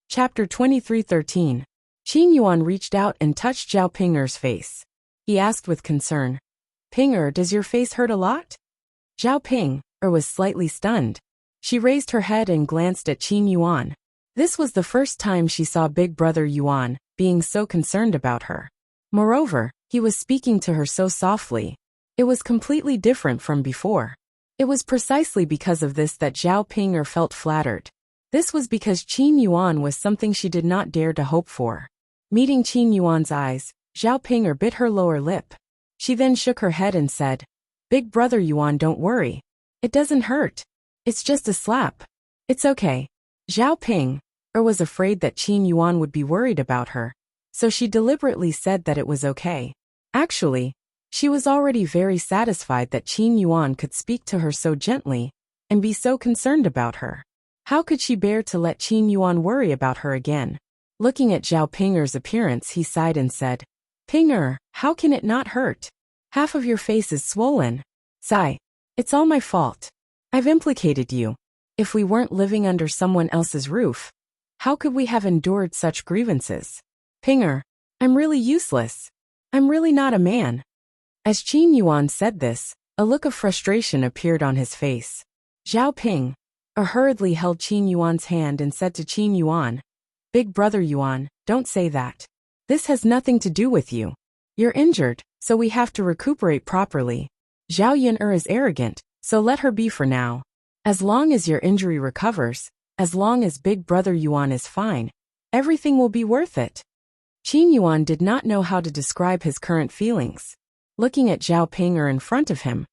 Chapter 23:13. Qin Yuan reached out and touched Zhao Ping'er's face. He asked with concern, Ping'er, does your face hurt a lot? Zhao Ping'er was slightly stunned. She raised her head and glanced at Qin Yuan. This was the first time she saw Big Brother Yuan being so concerned about her. Moreover, he was speaking to her so softly. It was completely different from before. It was precisely because of this that Zhao Ping'er felt flattered. This was because Qin Yuan was something she did not dare to hope for. Meeting Qin Yuan's eyes, Zhao Ping'er bit her lower lip. She then shook her head and said, Big Brother Yuan, don't worry. It doesn't hurt. It's just a slap. It's okay. Zhao Ping'er was afraid that Qin Yuan would be worried about her, so she deliberately said that it was okay. Actually, she was already very satisfied that Qin Yuan could speak to her so gently and be so concerned about her. How could she bear to let Qin Yuan worry about her again? Looking at Zhao Ping'er's appearance, he sighed and said, Ping how can it not hurt? Half of your face is swollen. Sigh. It's all my fault. I've implicated you. If we weren't living under someone else's roof, how could we have endured such grievances? Ping I'm really useless. I'm really not a man. As Qin Yuan said this, a look of frustration appeared on his face. Zhao Ping hurriedly held Qin Yuan's hand and said to Qin Yuan, Big brother Yuan, don't say that. This has nothing to do with you. You're injured, so we have to recuperate properly. Zhao Yin'er is arrogant, so let her be for now. As long as your injury recovers, as long as Big brother Yuan is fine, everything will be worth it. Qin Yuan did not know how to describe his current feelings. Looking at Zhao Ping'er in front of him,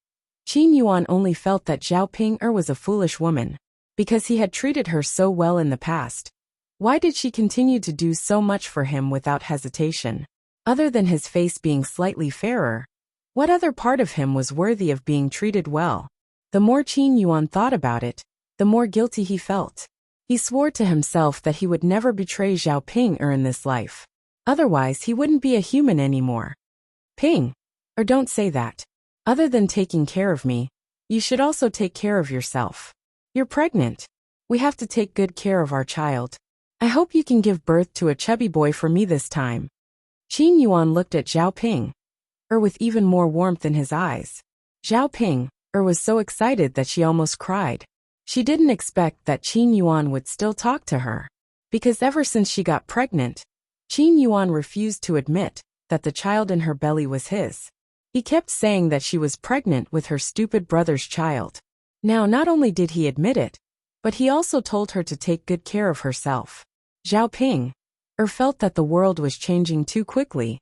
Qin Yuan only felt that Zhao Ping'er was a foolish woman, because he had treated her so well in the past. Why did she continue to do so much for him without hesitation? Other than his face being slightly fairer, what other part of him was worthy of being treated well? The more Qin Yuan thought about it, the more guilty he felt. He swore to himself that he would never betray Zhao Ping'er in this life. Otherwise, he wouldn't be a human anymore. Ping, or don't say that. Other than taking care of me, you should also take care of yourself. You're pregnant. We have to take good care of our child. I hope you can give birth to a chubby boy for me this time. Qin Yuan looked at Zhao Ping'er with even more warmth in his eyes. Zhao Ping'er was so excited that she almost cried. She didn't expect that Qin Yuan would still talk to her. Because ever since she got pregnant, Qin Yuan refused to admit that the child in her belly was his. He kept saying that she was pregnant with her stupid brother's child. Now not only did he admit it, but he also told her to take good care of herself. Zhao Ping'er felt that the world was changing too quickly.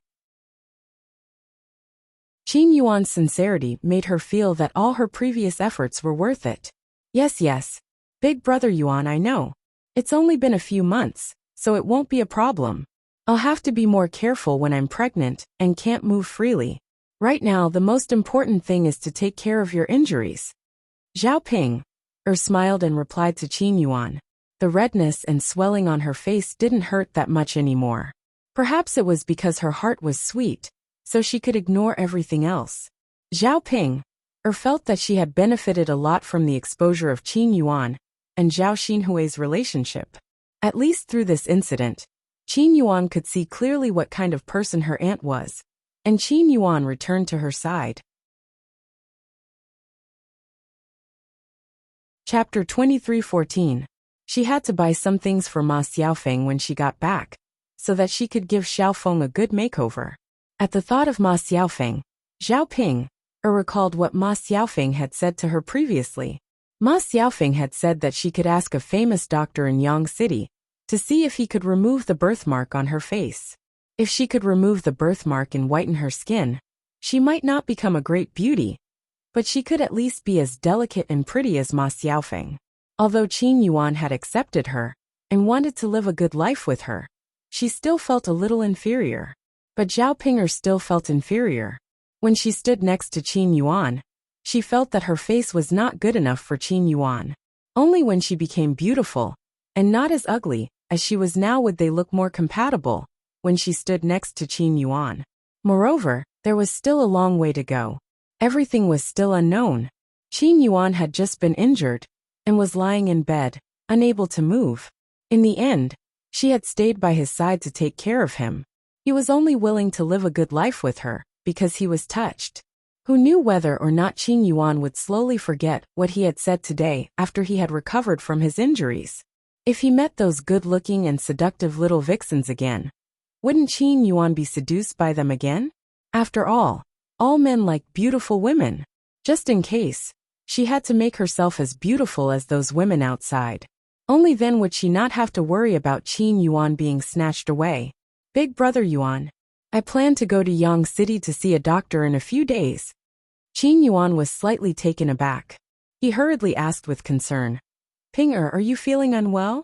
Qin Yuan's sincerity made her feel that all her previous efforts were worth it. Yes, Big brother Yuan, I know. It's only been a few months, so it won't be a problem. I'll have to be more careful when I'm pregnant and can't move freely. Right now, the most important thing is to take care of your injuries. Zhao Ping'er smiled and replied to Qin Yuan. The redness and swelling on her face didn't hurt that much anymore. Perhaps it was because her heart was sweet, so she could ignore everything else. Zhao Ping'er felt that she had benefited a lot from the exposure of Qin Yuan and Zhao Xinhui's relationship. At least through this incident, Qin Yuan could see clearly what kind of person her aunt was, and Qin Yuan returned to her side. Chapter 23:14. She had to buy some things for Ma Xiaofeng when she got back, so that she could give Xiaofeng a good makeover. At the thought of Ma Xiaofeng, Zhao Ping'er recalled what Ma Xiaofeng had said to her previously. Ma Xiaofeng had said that she could ask a famous doctor in Yang City to see if he could remove the birthmark on her face. If she could remove the birthmark and whiten her skin, she might not become a great beauty, but she could at least be as delicate and pretty as Ma Xiaofeng. Although Qin Yuan had accepted her and wanted to live a good life with her, she still felt a little inferior. But Zhao Ping'er still felt inferior. When she stood next to Qin Yuan, she felt that her face was not good enough for Qin Yuan. Only when she became beautiful, and not as ugly as she was now, would they look more compatible when she stood next to Qin Yuan. Moreover, there was still a long way to go. Everything was still unknown. Qin Yuan had just been injured and was lying in bed, unable to move. In the end, she had stayed by his side to take care of him. He was only willing to live a good life with her because he was touched. Who knew whether or not Qin Yuan would slowly forget what he had said today after he had recovered from his injuries? If he met those good-looking and seductive little vixens again, wouldn't Qin Yuan be seduced by them again? After all men like beautiful women. Just in case, she had to make herself as beautiful as those women outside. Only then would she not have to worry about Qin Yuan being snatched away. Big brother Yuan, I plan to go to Yang City to see a doctor in a few days. Qin Yuan was slightly taken aback. He hurriedly asked with concern, Ping'er, are you feeling unwell?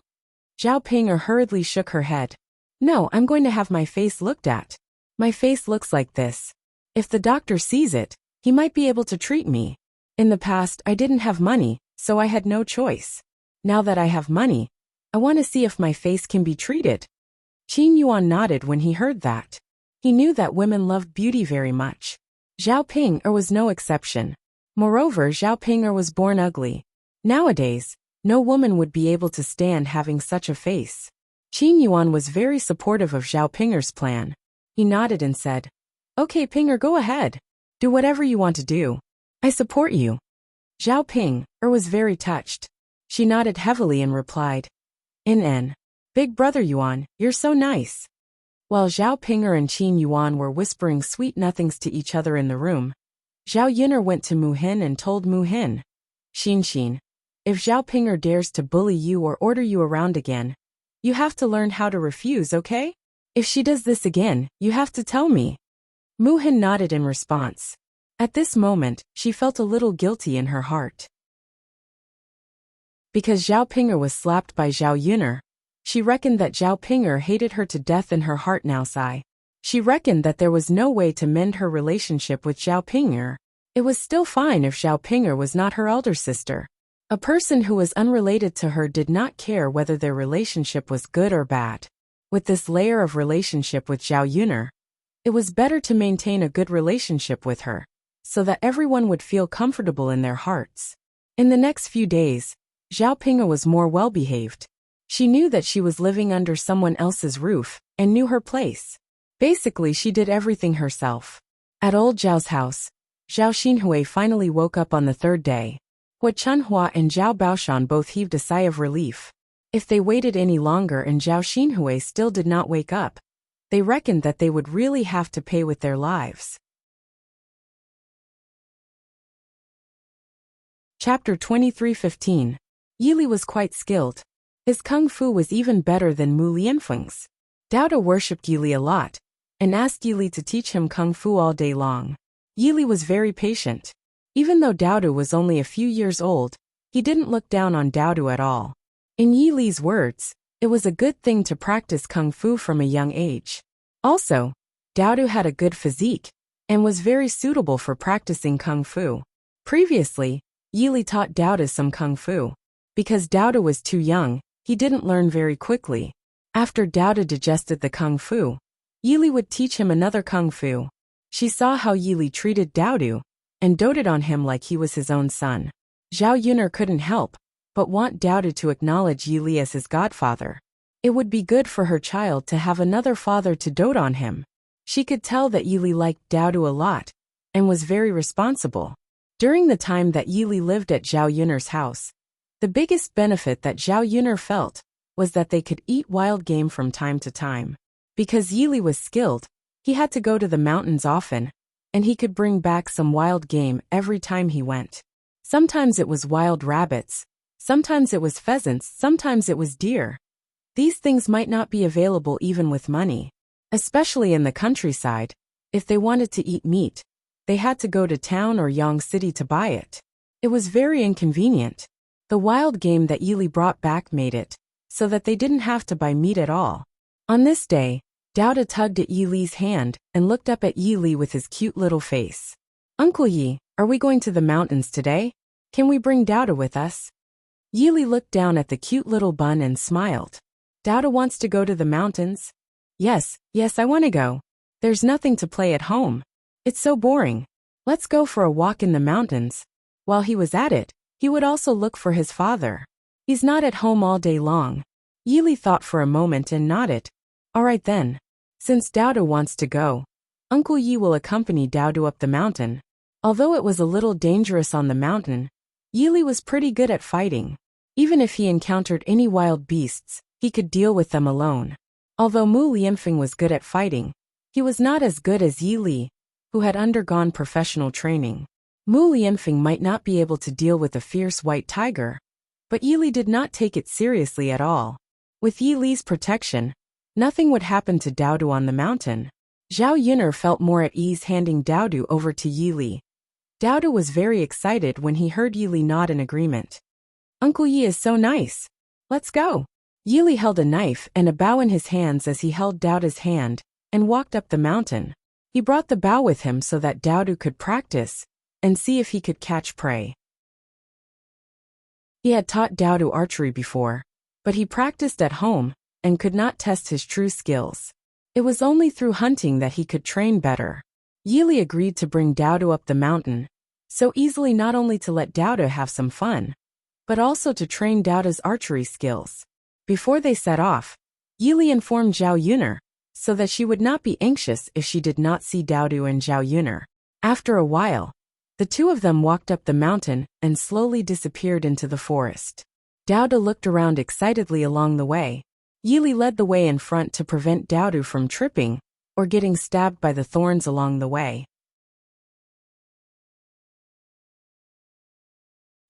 Zhao Ping'er hurriedly shook her head. No, I'm going to have my face looked at. My face looks like this. If the doctor sees it, he might be able to treat me. In the past, I didn't have money, so I had no choice. Now that I have money, I want to see if my face can be treated. Qin Yuan nodded when he heard that. He knew that women loved beauty very much. Zhao Ping'er was no exception. Moreover, Zhao Ping'er was born ugly. Nowadays, no woman would be able to stand having such a face. Qin Yuan was very supportive of Zhao Ping'er's plan. He nodded and said, "Okay, Ping'er, go ahead. Do whatever you want to do. I support you." Zhao Ping'er was very touched. She nodded heavily and replied, "In. Big brother Yuan, you're so nice." While Zhao Ping'er and Qin Yuan were whispering sweet nothings to each other in the room, Zhao Yun'er went to Mu Hin and told Mu Hin, Xin, if Zhao Ping'er dares to bully you or order you around again, you have to learn how to refuse, okay? If she does this again, you have to tell me." Mu Hin nodded in response. At this moment, she felt a little guilty in her heart. Because Zhao Ping'er was slapped by Zhao Yun'er, she reckoned that Zhao Ping'er hated her to death in her heart now. She reckoned that there was no way to mend her relationship with Zhao Ping'er. It was still fine if Zhao Ping'er was not her elder sister. A person who was unrelated to her did not care whether their relationship was good or bad. With this layer of relationship with Zhao Yun'er, it was better to maintain a good relationship with her, so that everyone would feel comfortable in their hearts. In the next few days, Zhao Ping'er was more well-behaved. She knew that she was living under someone else's roof, and knew her place. Basically, she did everything herself. At old Zhao's house, Zhao Xinhui finally woke up on the third day. Hua Chunhua and Zhao Baoshan both heaved a sigh of relief. If they waited any longer and Zhao Xinhui still did not wake up, they reckoned that they would really have to pay with their lives. Chapter 23:15. Yili was quite skilled. His kung fu was even better than Mu Lianfeng's. Dao worshipped Yili a lot, and asked Yili to teach him kung fu all day long. Yili was very patient. Even though Dao was only a few years old, he didn't look down on Dao at all. In Yili's words, it was a good thing to practice kung fu from a young age. Also, Dao had a good physique, and was very suitable for practicing kung fu. Previously, Yili taught Dao some kung fu. Because Dao was too young, he didn't learn very quickly. After Dao digested the kung fu, Yili would teach him another kung fu. She saw how Yili treated Dao, and doted on him like he was his own son. Zhao Yun'er couldn't help but want Dao to acknowledge Yili as his godfather. It would be good for her child to have another father to dote on him. She could tell that Yili liked Dao a lot, and was very responsible. During the time that Yili lived at Zhao Yun'er's house, the biggest benefit that Zhao Yun'er felt was that they could eat wild game from time to time. Because Yili was skilled, he had to go to the mountains often, and he could bring back some wild game every time he went. Sometimes it was wild rabbits, sometimes it was pheasants, sometimes it was deer. These things might not be available even with money. Especially in the countryside, if they wanted to eat meat, they had to go to town or Yang City to buy it. It was very inconvenient. The wild game that Yili brought back made it so that they didn't have to buy meat at all. On this day, Dao tugged at Yili's hand and looked up at Yili with his cute little face. "Uncle Yi, are we going to the mountains today? Can we bring Dao with us?" Yili looked down at the cute little bun and smiled. "Dao wants to go to the mountains?" Yes, I want to go. There's nothing to play at home. It's so boring. Let's go for a walk in the mountains." While he was at it, he would also look for his father. He's not at home all day long. Yili thought for a moment and nodded. All right then. Since Dao wants to go, Uncle Yi will accompany Dao up the mountain. Although it was a little dangerous on the mountain, Yili was pretty good at fighting. Even if he encountered any wild beasts, he could deal with them alone. Although Mu Lianfeng was good at fighting, he was not as good as Yili, who had undergone professional training. Mu Lianfeng might not be able to deal with a fierce white tiger, but Yili did not take it seriously at all. With Yili's protection, nothing would happen to Dao on the mountain. Zhao Yun'er felt more at ease handing Dao over to Yili. Dao was very excited when he heard Yili nod in agreement. "Uncle Yi is so nice. Let's go." Yili held a knife and a bow in his hands as he held Dao's hand and walked up the mountain. He brought the bow with him so that Dao could practice and see if he could catch prey. He had taught Dao archery before, but he practiced at home and could not test his true skills. It was only through hunting that he could train better. Yili agreed to bring Dowdo up the mountain, so easily not only to let Dowdo have some fun, but also to train Dowdo's archery skills. Before they set off, Yili informed Zhao Yuner, so that she would not be anxious if she did not see Dowdo and Zhao Yuner. After a while, the two of them walked up the mountain and slowly disappeared into the forest. Dowdo looked around excitedly along the way. Yili led the way in front to prevent Dowdo from tripping or getting stabbed by the thorns along the way.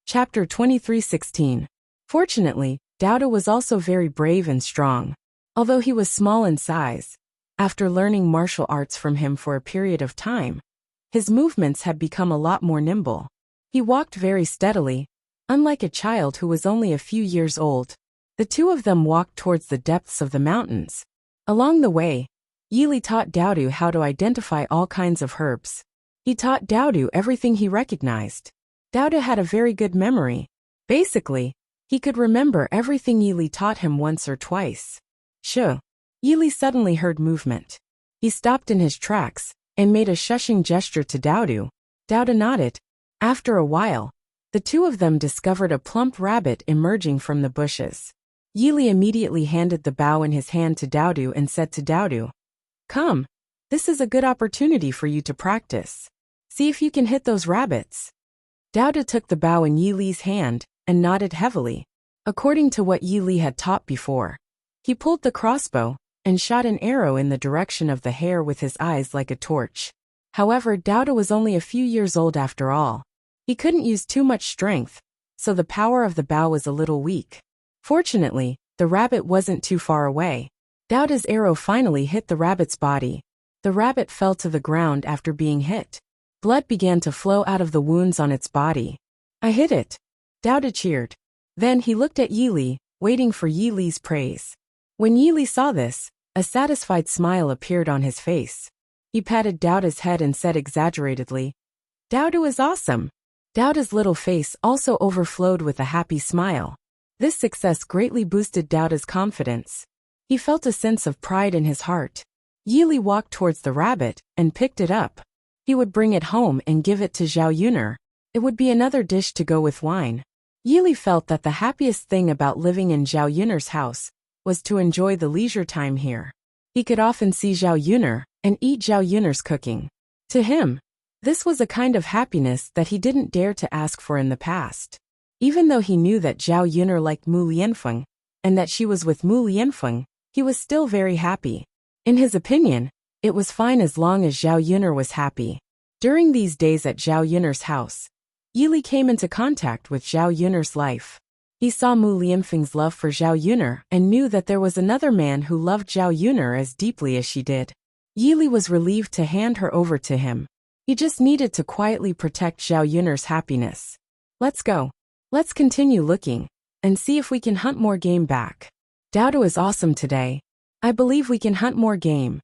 Chapter 23:16. Fortunately, Dowdo was also very brave and strong. Although he was small in size, after learning martial arts from him for a period of time, his movements had become a lot more nimble. He walked very steadily, unlike a child who was only a few years old. The two of them walked towards the depths of the mountains. Along the way, Yili taught Dowdo how to identify all kinds of herbs. He taught Dowdo everything he recognized. Dowdo had a very good memory. Basically, he could remember everything Yili taught him once or twice. Shoo! Yili suddenly heard movement. He stopped in his tracks and made a shushing gesture to Dowdo. Dowdo nodded. After a while, the two of them discovered a plump rabbit emerging from the bushes. Yili immediately handed the bow in his hand to Dowdo and said to Dowdo, "Come, this is a good opportunity for you to practice. See if you can hit those rabbits." Dowdo took the bow in Yili's hand and nodded heavily. According to what Yili had taught before, he pulled the crossbow and shot an arrow in the direction of the hare with his eyes like a torch. However, Dowdo was only a few years old after all. He couldn't use too much strength, so the power of the bow was a little weak. Fortunately, the rabbit wasn't too far away. Dowdo's arrow finally hit the rabbit's body. The rabbit fell to the ground after being hit. Blood began to flow out of the wounds on its body. "I hit it," Dowdo cheered. Then he looked at Yili, waiting for Yili's praise. When Yili saw this, a satisfied smile appeared on his face. He patted Dowdo's head and said exaggeratedly, "Dowdo is awesome." Dowdo's little face also overflowed with a happy smile. This success greatly boosted Dowdo's confidence. He felt a sense of pride in his heart. Yili walked towards the rabbit and picked it up. He would bring it home and give it to Zhao Yuner. It would be another dish to go with wine. Yili felt that the happiest thing about living in Zhao Yuner's house was to enjoy the leisure time here. He could often see Zhao Yuner and eat Zhao Yuner's cooking. To him, this was a kind of happiness that he didn't dare to ask for in the past. Even though he knew that Zhao Yuner liked Mu Lianfeng, and that she was with Mu Lianfeng, he was still very happy. In his opinion, it was fine as long as Zhao Yuner was happy. During these days at Zhao Yuner's house, Yili came into contact with Zhao Yuner's life. He saw Mu Lianfeng's love for Zhao Yuner and knew that there was another man who loved Zhao Yuner as deeply as she did. Yili was relieved to hand her over to him. He just needed to quietly protect Zhao Yuner's happiness. "Let's go. Let's continue looking and see if we can hunt more game back. Dowdo is awesome today. I believe we can hunt more game."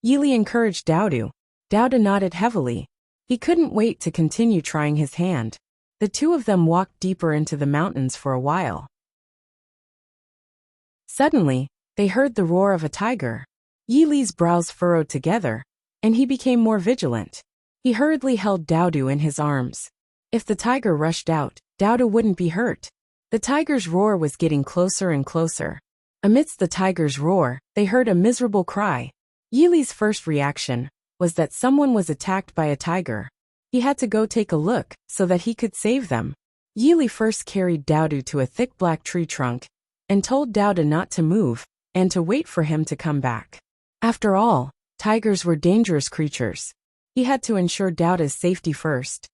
Yili encouraged Dowdo. Dowdo nodded heavily. He couldn't wait to continue trying his hand. The two of them walked deeper into the mountains for a while. Suddenly, they heard the roar of a tiger. Yili's brows furrowed together, and he became more vigilant. He hurriedly held Dowdo in his arms. If the tiger rushed out, Dowdo wouldn't be hurt. The tiger's roar was getting closer and closer. Amidst the tiger's roar, they heard a miserable cry. Yili's first reaction was that someone was attacked by a tiger. He had to go take a look so that he could save them. Yili first carried Dowdo to a thick black tree trunk and told Dowdo not to move and to wait for him to come back. After all, tigers were dangerous creatures. He had to ensure Dowdo's safety first.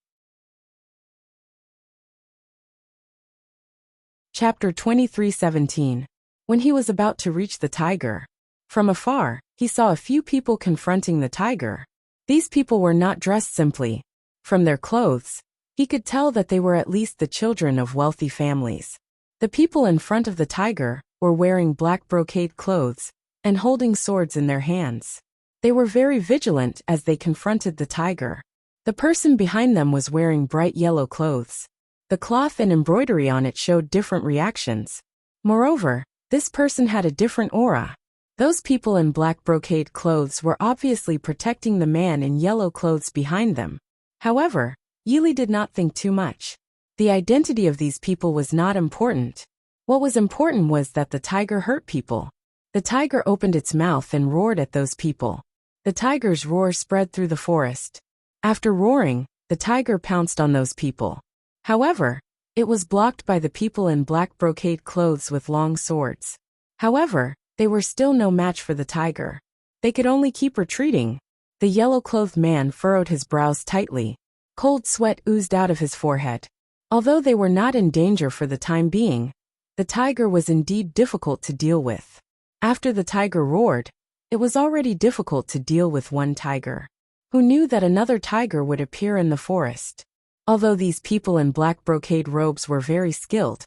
Chapter 23:17. When he was about to reach the tiger, from afar, he saw a few people confronting the tiger. These people were not dressed simply. From their clothes, he could tell that they were at least the children of wealthy families. The people in front of the tiger were wearing black brocade clothes and holding swords in their hands. They were very vigilant as they confronted the tiger. The person behind them was wearing bright yellow clothes. The cloth and embroidery on it showed different reactions. Moreover, this person had a different aura. Those people in black brocade clothes were obviously protecting the man in yellow clothes behind them. However, Yili did not think too much. The identity of these people was not important. What was important was that the tiger hurt people. The tiger opened its mouth and roared at those people. The tiger's roar spread through the forest. After roaring, the tiger pounced on those people. However, it was blocked by the people in black brocade clothes with long swords. However, they were still no match for the tiger. They could only keep retreating. The yellow-clothed man furrowed his brows tightly. Cold sweat oozed out of his forehead. Although they were not in danger for the time being, the tiger was indeed difficult to deal with. After the tiger roared, it was already difficult to deal with one tiger. Who knew that another tiger would appear in the forest? Although these people in black brocade robes were very skilled,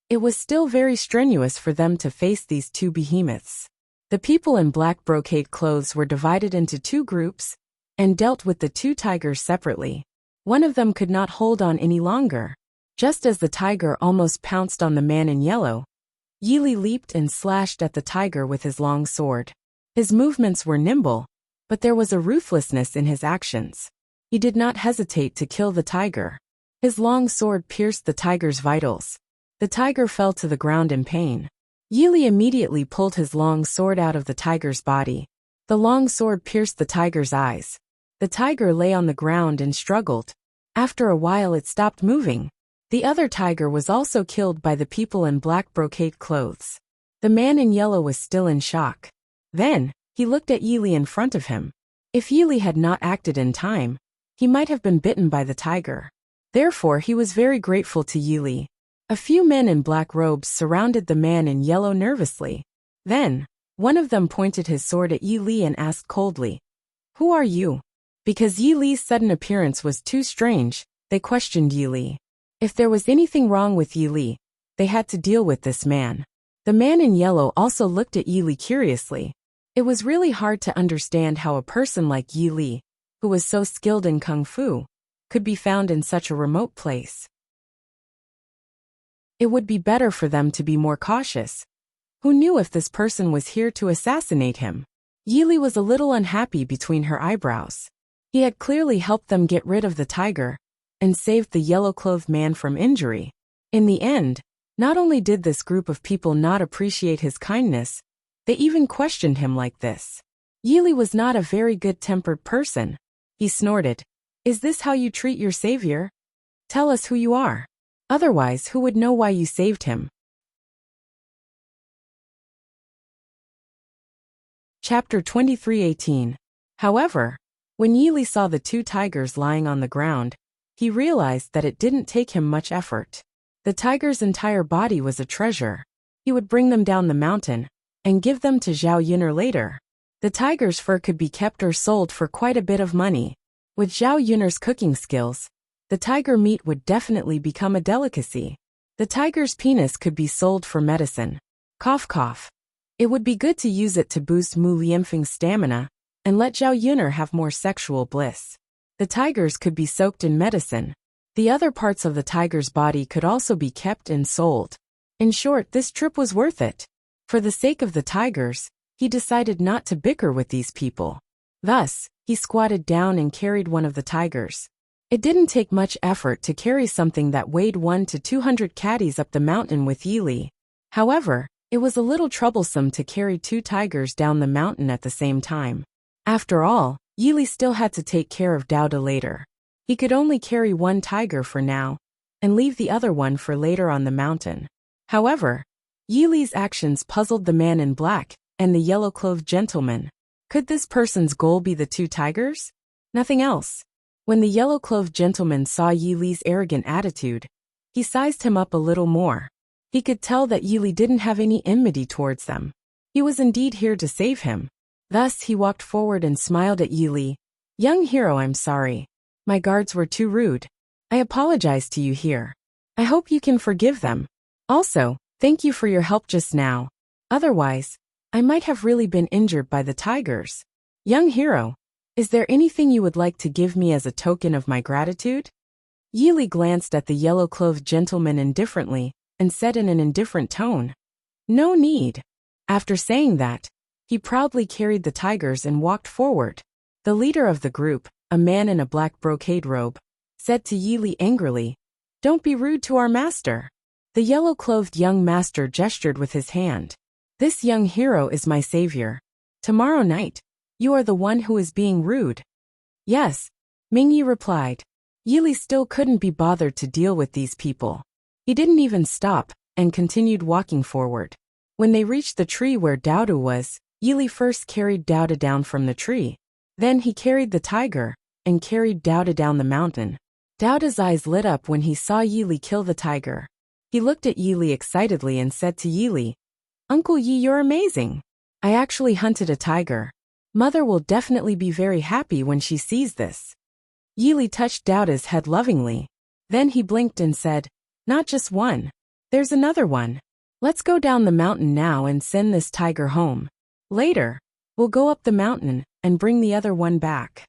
it was still very strenuous for them to face these two behemoths. The people in black brocade clothes were divided into two groups and dealt with the two tigers separately. One of them could not hold on any longer. Just as the tiger almost pounced on the man in yellow, Yili leaped and slashed at the tiger with his long sword. His movements were nimble, but there was a ruthlessness in his actions. He did not hesitate to kill the tiger. His long sword pierced the tiger's vitals. The tiger fell to the ground in pain. Yili immediately pulled his long sword out of the tiger's body. The long sword pierced the tiger's eyes. The tiger lay on the ground and struggled. After a while it stopped moving. The other tiger was also killed by the people in black brocade clothes. The man in yellow was still in shock. Then, he looked at Yili in front of him. If Yili had not acted in time, he might have been bitten by the tiger. Therefore he was very grateful to Yili. A few men in black robes surrounded the man in yellow nervously. Then, one of them pointed his sword at Yili and asked coldly, "Who are you?" Because Yili's sudden appearance was too strange, they questioned Yili. If there was anything wrong with Yili, they had to deal with this man. The man in yellow also looked at Yili curiously. It was really hard to understand how a person like Yili, who was so skilled in kung fu, could be found in such a remote place. It would be better for them to be more cautious. Who knew if this person was here to assassinate him? Yili was a little unhappy between her eyebrows. He had clearly helped them get rid of the tiger and saved the yellow-clothed man from injury. In the end, not only did this group of people not appreciate his kindness, they even questioned him like this. Yili was not a very good-tempered person. He snorted, "Is this how you treat your savior? Tell us who you are. Otherwise, who would know why you saved him?" Chapter 23:18. However, when Yili saw the two tigers lying on the ground, he realized that it didn't take him much effort. The tiger's entire body was a treasure. He would bring them down the mountain and give them to Zhao Yun'er later. The tiger's fur could be kept or sold for quite a bit of money. With Zhao Yun'er's cooking skills, the tiger meat would definitely become a delicacy. The tiger's penis could be sold for medicine. Cough cough. It would be good to use it to boost Mu Lianfeng's stamina and let Zhao Yun'er have more sexual bliss. The tigers could be soaked in medicine. The other parts of the tiger's body could also be kept and sold. In short, this trip was worth it. For the sake of the tigers, he decided not to bicker with these people. Thus, he squatted down and carried one of the tigers. It didn't take much effort to carry something that weighed 1 to 200 caddies up the mountain with Yili. However, it was a little troublesome to carry two tigers down the mountain at the same time. After all, Yili still had to take care of Dao De later. He could only carry one tiger for now, and leave the other one for later on the mountain. However, Yili's actions puzzled the man in black and the yellow-clothed gentleman. Could this person's goal be the two tigers? Nothing else. When the yellow-clothed gentleman saw Yili's arrogant attitude, he sized him up a little more. He could tell that Yili didn't have any enmity towards them. He was indeed here to save him. Thus, he walked forward and smiled at Yili. "Young hero, I'm sorry. My guards were too rude. I apologize to you here. I hope you can forgive them. Also, thank you for your help just now. Otherwise, I might have really been injured by the tigers. Young hero, is there anything you would like to give me as a token of my gratitude?" Yili glanced at the yellow-clothed gentleman indifferently and said in an indifferent tone, "No need." After saying that, He proudly carried the tigers and walked forward. The leader of the group, a man in a black brocade robe, said to Yili angrily, "Don't be rude to our master." The yellow-clothed young master gestured with his hand. "This young hero is my savior. Tomorrow night, you are the one who is being rude." "Yes," Mingyi replied. Yili still couldn't be bothered to deal with these people. He didn't even stop, and continued walking forward. When they reached the tree where Dauda was, Yili first carried Dauda down from the tree. Then he carried the tiger, and carried Dauda down the mountain. Dauda's eyes lit up when he saw Yili kill the tiger. He looked at Yili excitedly and said to Yili, "Uncle Yi, you're amazing. I actually hunted a tiger. Mother will definitely be very happy when she sees this." Yili touched Dauda's head lovingly. Then he blinked and said, "Not just one. There's another one. Let's go down the mountain now and send this tiger home. Later, we'll go up the mountain and bring the other one back."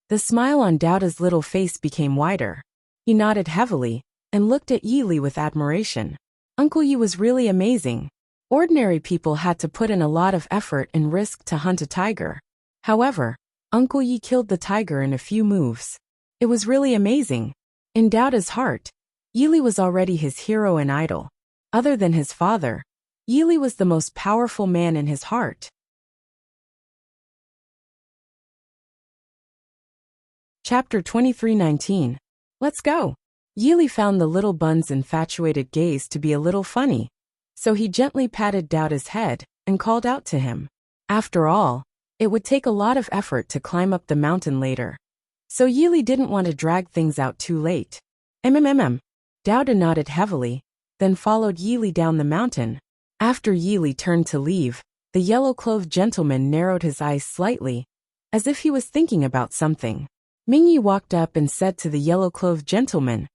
The smile on Dauda's little face became wider. He nodded heavily and looked at Yili with admiration. Uncle Yi was really amazing. Ordinary people had to put in a lot of effort and risk to hunt a tiger. However, Uncle Yi killed the tiger in a few moves. It was really amazing. In Dauda's heart, Yili was already his hero and idol. Other than his father, Yili was the most powerful man in his heart. Chapter 23:19. Let's go. Yili found the little bun's infatuated gaze to be a little funny, so he gently patted Dauda's head and called out to him. After all, it would take a lot of effort to climb up the mountain later, so Yili didn't want to drag things out too late. Dauda nodded heavily, then followed Yili down the mountain. After Yili turned to leave, the yellow-clothed gentleman narrowed his eyes slightly, as if he was thinking about something. Mingyi walked up and said to the yellow-clothed gentleman,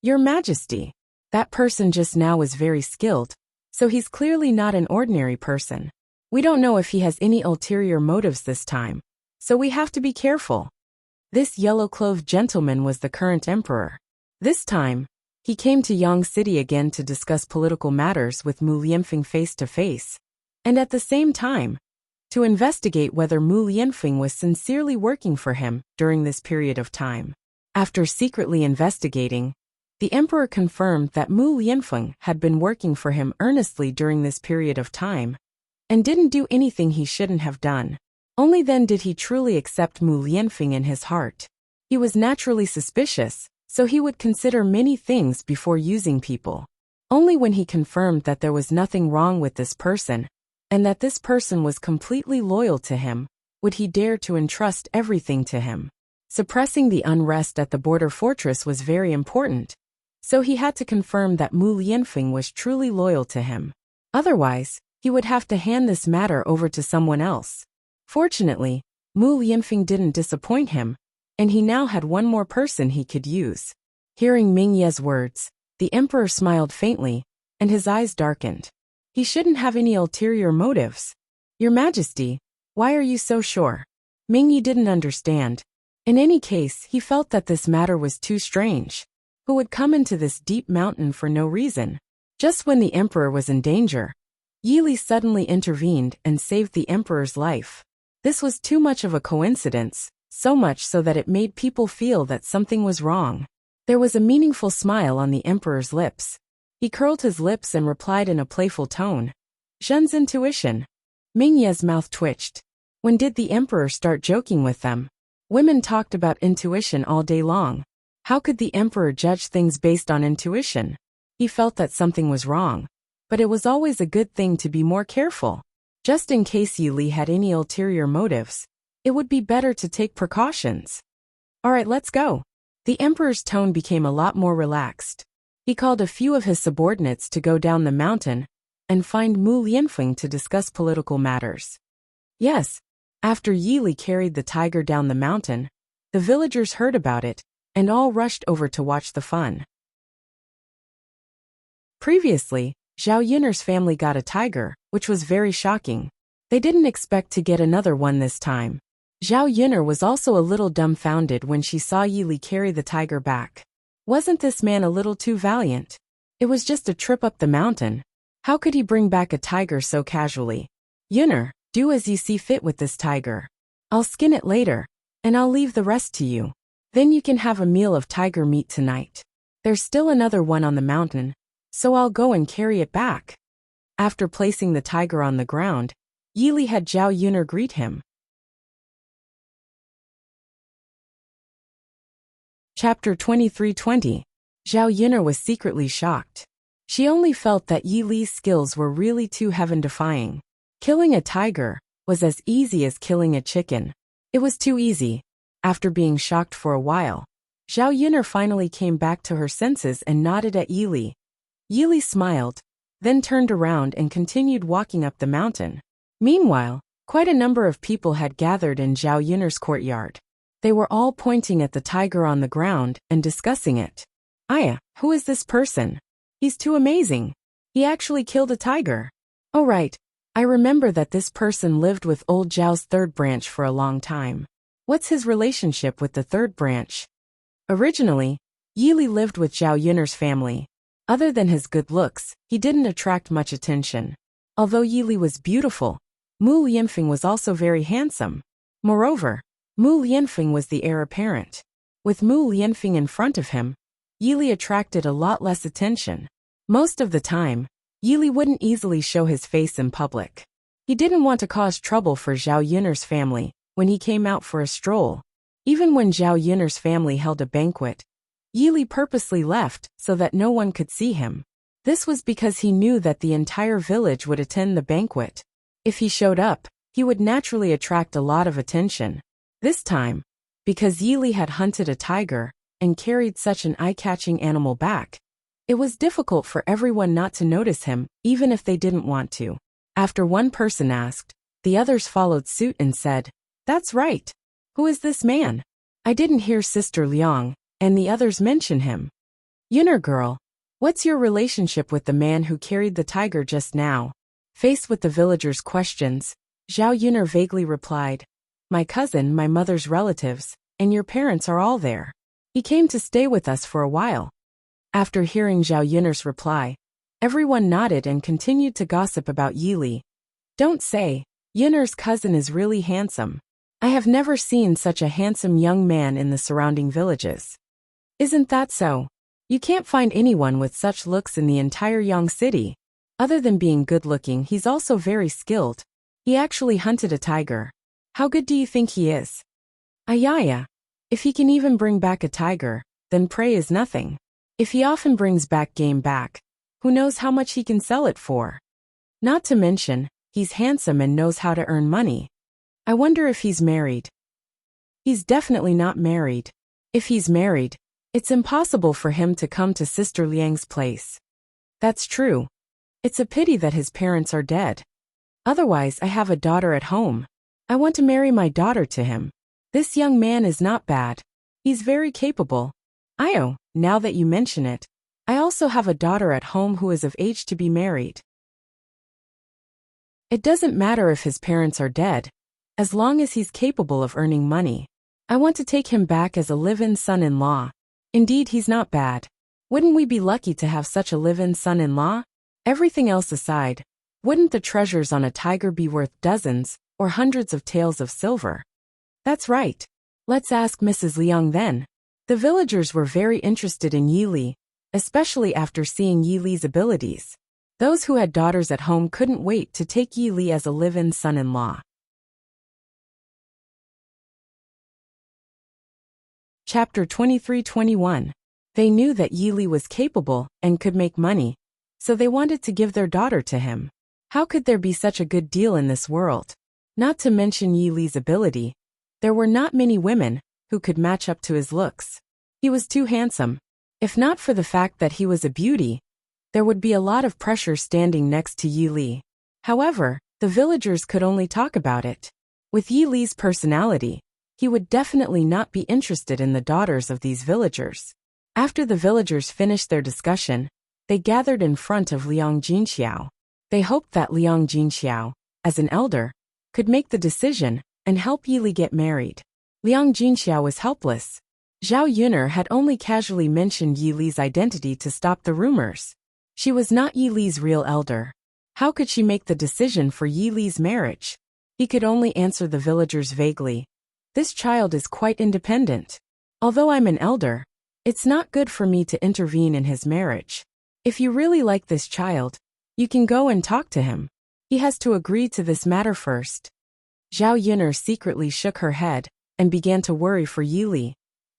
"Your Majesty, that person just now was very skilled, so he's clearly not an ordinary person. We don't know if he has any ulterior motives this time, so we have to be careful." This yellow-clothed gentleman was the current emperor. This time, he came to Yang City again to discuss political matters with Mu Lianfeng face-to-face, and at the same time, to investigate whether Mu Lianfeng was sincerely working for him during this period of time. After secretly investigating, the emperor confirmed that Mu Lianfeng had been working for him earnestly during this period of time, and didn't do anything he shouldn't have done. Only then did he truly accept Mu Lianfeng in his heart. He was naturally suspicious, so he would consider many things before using people. Only when he confirmed that there was nothing wrong with this person, and that this person was completely loyal to him, would he dare to entrust everything to him. Suppressing the unrest at the border fortress was very important, so he had to confirm that Mu Lianfeng was truly loyal to him. Otherwise, he would have to hand this matter over to someone else. Fortunately, Mu Lianfeng didn't disappoint him, and he now had one more person he could use. Hearing Ming Ye's words, the emperor smiled faintly, and his eyes darkened. He shouldn't have any ulterior motives. Your Majesty, why are you so sure? Ming Ye didn't understand. In any case, he felt that this matter was too strange. Who would come into this deep mountain for no reason? Just when the emperor was in danger, Yili suddenly intervened and saved the emperor's life. This was too much of a coincidence, so much so that it made people feel that something was wrong. There was a meaningful smile on the emperor's lips. He curled his lips and replied in a playful tone. Zhen's intuition. Ming Ye's mouth twitched. When did the emperor start joking with them? Women talked about intuition all day long. How could the emperor judge things based on intuition? He felt that something was wrong, but it was always a good thing to be more careful. Just in case Yili had any ulterior motives, it would be better to take precautions. All right, let's go. The emperor's tone became a lot more relaxed. He called a few of his subordinates to go down the mountain and find Mu Lianfeng to discuss political matters. Yes, after Yili carried the tiger down the mountain, the villagers heard about it and all rushed over to watch the fun. Previously, Zhao Yun'er's family got a tiger, which was very shocking. They didn't expect to get another one this time. Zhao Yun'er was also a little dumbfounded when she saw Yili carry the tiger back. Wasn't this man a little too valiant? It was just a trip up the mountain. How could he bring back a tiger so casually? Yunner, do as you see fit with this tiger. I'll skin it later, and I'll leave the rest to you. Then you can have a meal of tiger meat tonight. There's still another one on the mountain, so I'll go and carry it back. After placing the tiger on the ground, Yili had Zhao Yunner greet him. Chapter 23:20. Zhao Yunner was secretly shocked. She only felt that Yi Li's skills were really too heaven-defying. Killing a tiger was as easy as killing a chicken. It was too easy. After being shocked for a while, Zhao Yunner finally came back to her senses and nodded at Yi Li. Yi Li smiled, then turned around and continued walking up the mountain. Meanwhile, quite a number of people had gathered in Zhao Yunner's courtyard. They were all pointing at the tiger on the ground and discussing it. Aya, who is this person? He's too amazing. He actually killed a tiger. Oh right, I remember that this person lived with old Zhao's third branch for a long time. What's his relationship with the third branch? Originally, Yi Li lived with Zhao Yunner's family. Other than his good looks, he didn't attract much attention. Although Yi Li was beautiful, Mu Lianfeng was also very handsome. Moreover, Mu Lianfeng was the heir apparent. With Mu Lianfeng in front of him, Yi Li attracted a lot less attention. Most of the time, Yi Li wouldn't easily show his face in public. He didn't want to cause trouble for Zhao Yunner's family when he came out for a stroll. Even when Zhao Yunner's family held a banquet, Yi Li purposely left so that no one could see him. This was because he knew that the entire village would attend the banquet. If he showed up, he would naturally attract a lot of attention. This time, because Yi Li had hunted a tiger and carried such an eye-catching animal back, it was difficult for everyone not to notice him, even if they didn't want to. After one person asked, the others followed suit and said, "That's right. Who is this man? I didn't hear Sister Liang and the others mention him." Yunner girl, what's your relationship with the man who carried the tiger just now? Faced with the villagers' questions, Zhao Yunner vaguely replied, "My cousin, my mother's relatives, and your parents are all there. He came to stay with us for a while." After hearing Zhao Yunner's reply, everyone nodded and continued to gossip about Yi Li. Don't say, Yunner's cousin is really handsome. I have never seen such a handsome young man in the surrounding villages. Isn't that so? You can't find anyone with such looks in the entire Yang city. Other than being good-looking, he's also very skilled. He actually hunted a tiger. How good do you think he is? Ayaya. If he can even bring back a tiger, then prey is nothing. If he often brings back game back, who knows how much he can sell it for? Not to mention, he's handsome and knows how to earn money. I wonder if he's married. He's definitely not married. If he's married, it's impossible for him to come to Sister Liang's place. That's true. It's a pity that his parents are dead. Otherwise, I have a daughter at home. I want to marry my daughter to him. This young man is not bad. He's very capable. Now that you mention it, I also have a daughter at home who is of age to be married. It doesn't matter if his parents are dead, as long as he's capable of earning money. I want to take him back as a live-in son-in-law. Indeed, he's not bad. Wouldn't we be lucky to have such a live-in son-in-law? Everything else aside, wouldn't the treasures on a tiger be worth dozens or hundreds of taels of silver? That's right. Let's ask Mrs. Liang then. The villagers were very interested in Yi Li, especially after seeing Yi Li's abilities. Those who had daughters at home couldn't wait to take Yi Li as a live-in son-in-law. Chapter 23:21. They knew that Yi Li was capable and could make money, so they wanted to give their daughter to him. How could there be such a good deal in this world? Not to mention Yi Li's ability, there were not many women who could match up to his looks. He was too handsome. If not for the fact that he was a beauty, there would be a lot of pressure standing next to Yi Li. However, the villagers could only talk about it. With Yi Li's personality, he would definitely not be interested in the daughters of these villagers. After the villagers finished their discussion, they gathered in front of Liang Jinxiao. They hoped that Liang Jinxiao, as an elder, could make the decision and help Yi Li get married. Liang Jinxiao was helpless. Zhao Yunner had only casually mentioned Yi Li's identity to stop the rumors. She was not Yi Li's real elder. How could she make the decision for Yi Li's marriage? He could only answer the villagers vaguely. This child is quite independent. Although I'm an elder, it's not good for me to intervene in his marriage. If you really like this child, you can go and talk to him. He has to agree to this matter first. Zhao Yun'er secretly shook her head and began to worry for Yi Li.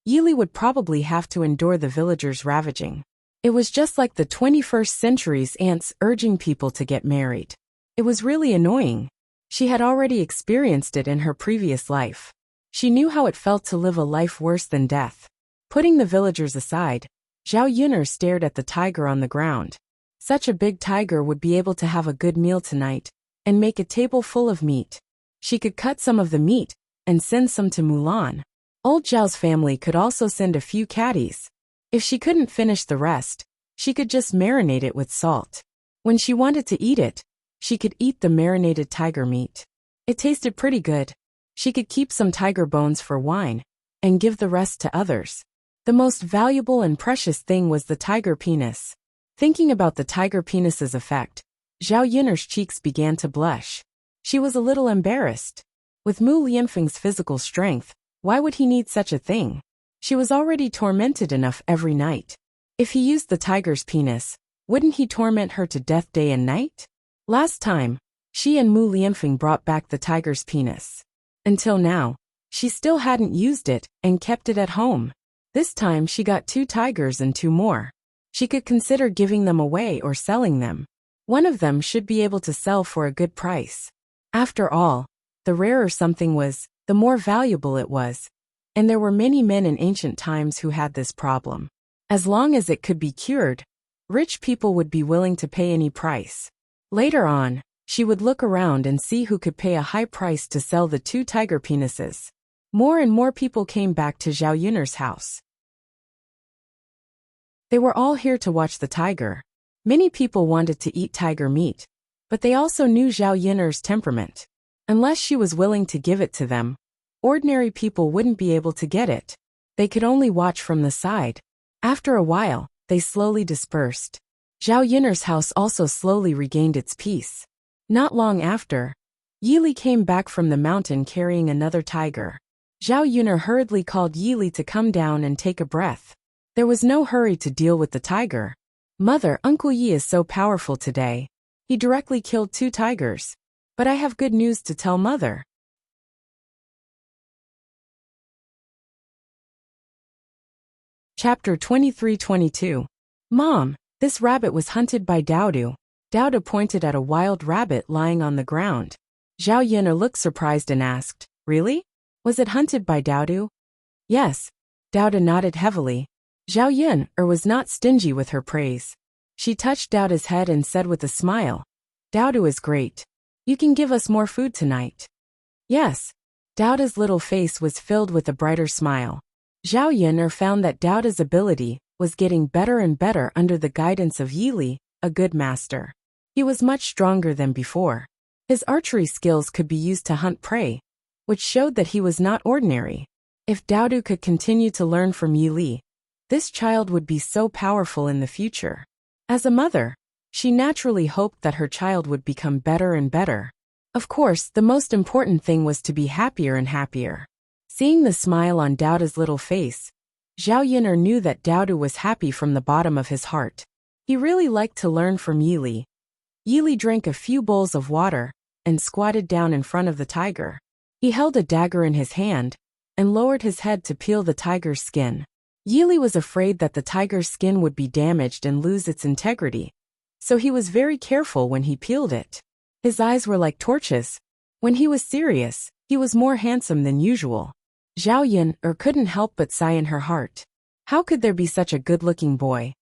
Yi Li would probably have to endure the villagers' ravaging. It was just like the 21st century's ants urging people to get married. It was really annoying. She had already experienced it in her previous life. She knew how it felt to live a life worse than death. Putting the villagers aside, Zhao Yun'er stared at the tiger on the ground. Such a big tiger would be able to have a good meal tonight and make a table full of meat. She could cut some of the meat and send some to Mulan. Old Zhao's family could also send a few catties. If she couldn't finish the rest, she could just marinate it with salt. When she wanted to eat it, she could eat the marinated tiger meat. It tasted pretty good. She could keep some tiger bones for wine and give the rest to others. The most valuable and precious thing was the tiger penis. Thinking about the tiger penis's effect, Zhao Yun'er's cheeks began to blush. She was a little embarrassed. With Mu Lianfeng's physical strength, why would he need such a thing? She was already tormented enough every night. If he used the tiger's penis, wouldn't he torment her to death day and night? Last time, she and Mu Lianfeng brought back the tiger's penis. Until now, she still hadn't used it and kept it at home. This time she got 2 tigers and 2 more. She could consider giving them away or selling them. One of them should be able to sell for a good price. After all, the rarer something was, the more valuable it was. And there were many men in ancient times who had this problem. As long as it could be cured, rich people would be willing to pay any price. Later on, she would look around and see who could pay a high price to sell the 2 tiger penises. More and more people came back to Zhao Yun'er's house. They were all here to watch the tiger. Many people wanted to eat tiger meat, but they also knew Zhao Yun'er's temperament. Unless she was willing to give it to them, ordinary people wouldn't be able to get it. They could only watch from the side. After a while, they slowly dispersed. Zhao Yun'er's house also slowly regained its peace. Not long after, Yi Li came back from the mountain carrying another tiger. Zhao Yun'er hurriedly called Yi Li to come down and take a breath. There was no hurry to deal with the tiger. Mother, Uncle Yi is so powerful today. He directly killed 2 tigers. But I have good news to tell Mother. Chapter 23-22. Mom, this rabbit was hunted by Daodu. Daodu pointed at a wild rabbit lying on the ground. Zhao Yun'er looked surprised and asked, Really? Was it hunted by Daodu? Yes. Daodu nodded heavily. Zhao Yun'er was not stingy with her praise. She touched Daodu's head and said with a smile, Daodu is great. You can give us more food tonight. Yes. Daodu's little face was filled with a brighter smile. Zhao Yun'er found that Daodu's ability was getting better and better under the guidance of Yi Li, a good master. He was much stronger than before. His archery skills could be used to hunt prey, which showed that he was not ordinary. If Daodu could continue to learn from Yi Li, this child would be so powerful in the future. As a mother, she naturally hoped that her child would become better and better. Of course, the most important thing was to be happier and happier. Seeing the smile on Daodu's little face, Zhao Yun'er knew that Daodu was happy from the bottom of his heart. He really liked to learn from Yi Li. Yi Li drank a few bowls of water and squatted down in front of the tiger. He held a dagger in his hand and lowered his head to peel the tiger's skin. Yi Li was afraid that the tiger's skin would be damaged and lose its integrity, so he was very careful when he peeled it. His eyes were like torches. When he was serious, he was more handsome than usual. Zhao Yun'er couldn't help but sigh in her heart. How could there be such a good-looking boy?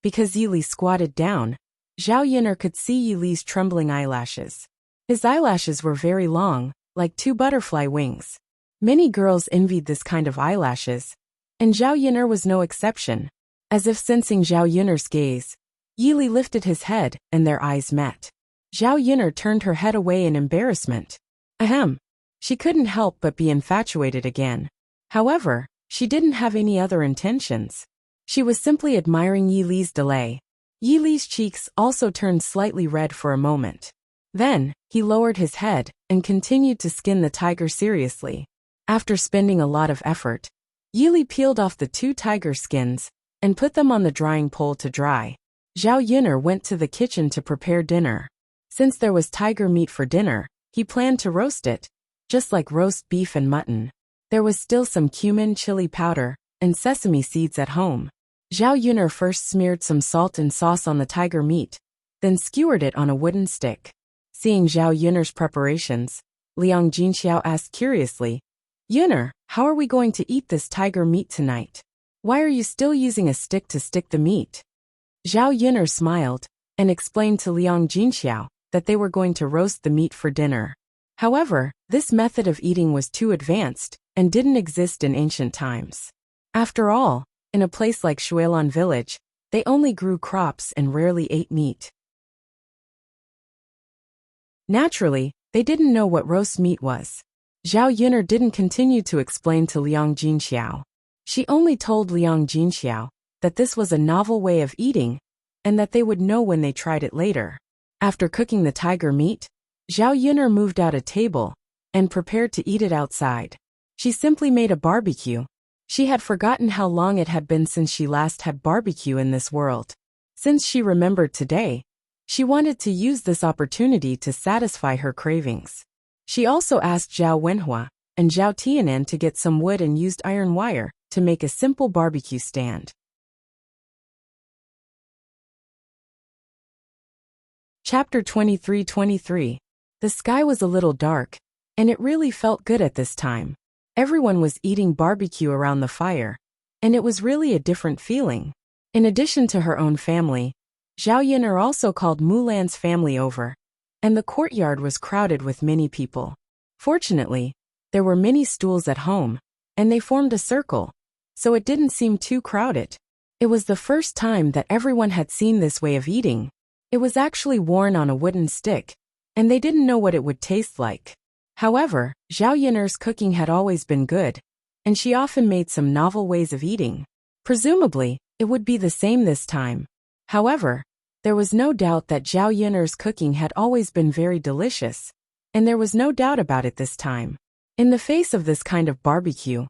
Because Yi Li squatted down, Zhao Yun'er could see Yi Li's trembling eyelashes. His eyelashes were very long, like 2 butterfly wings. Many girls envied this kind of eyelashes, and Zhao Yun'er was no exception. As if sensing Zhao Yun'er's gaze, Yi Li lifted his head and their eyes met. Zhao Yun'er turned her head away in embarrassment. Ahem. She couldn't help but be infatuated again. However, she didn't have any other intentions. She was simply admiring Yi Li's delay. Yili's cheeks also turned slightly red for a moment. Then, he lowered his head and continued to skin the tiger seriously. After spending a lot of effort, Yili peeled off the 2 tiger skins and put them on the drying pole to dry. Zhao Yun'er went to the kitchen to prepare dinner. Since there was tiger meat for dinner, he planned to roast it, just like roast beef and mutton. There was still some cumin chili powder and sesame seeds at home. Zhao Yun'er first smeared some salt and sauce on the tiger meat, then skewered it on a wooden stick. Seeing Zhao Yun'er's preparations, Liang Jinxiao asked curiously, "Yun'er, how are we going to eat this tiger meat tonight? Why are you still using a stick to stick the meat?" Zhao Yun'er smiled and explained to Liang Jinxiao that they were going to roast the meat for dinner. However, this method of eating was too advanced and didn't exist in ancient times. After all, in a place like Shuilan village, they only grew crops and rarely ate meat. Naturally, they didn't know what roast meat was. Zhao Yun'er didn't continue to explain to Liang Jinxiao. She only told Liang Jinxiao that this was a novel way of eating and that they would know when they tried it later. After cooking the tiger meat, Zhao Yun'er moved out a table and prepared to eat it outside. She simply made a barbecue. She had forgotten how long it had been since she last had barbecue in this world. Since she remembered today, she wanted to use this opportunity to satisfy her cravings. She also asked Zhao Wenhua and Zhao Tianan to get some wood and used iron wire to make a simple barbecue stand. Chapter 23-23. The sky was a little dark, and it really felt good at this time. Everyone was eating barbecue around the fire, and it was really a different feeling. In addition to her own family, Zhao Yun'er also called Mulan's family over, and the courtyard was crowded with many people. Fortunately, there were many stools at home, and they formed a circle, so it didn't seem too crowded. It was the first time that everyone had seen this way of eating. It was actually worn on a wooden stick, and they didn't know what it would taste like. However, Zhao Yun'er's cooking had always been good, and she often made some novel ways of eating. Presumably, it would be the same this time. However, there was no doubt that Zhao Yun'er's cooking had always been very delicious, and there was no doubt about it this time. In the face of this kind of barbecue,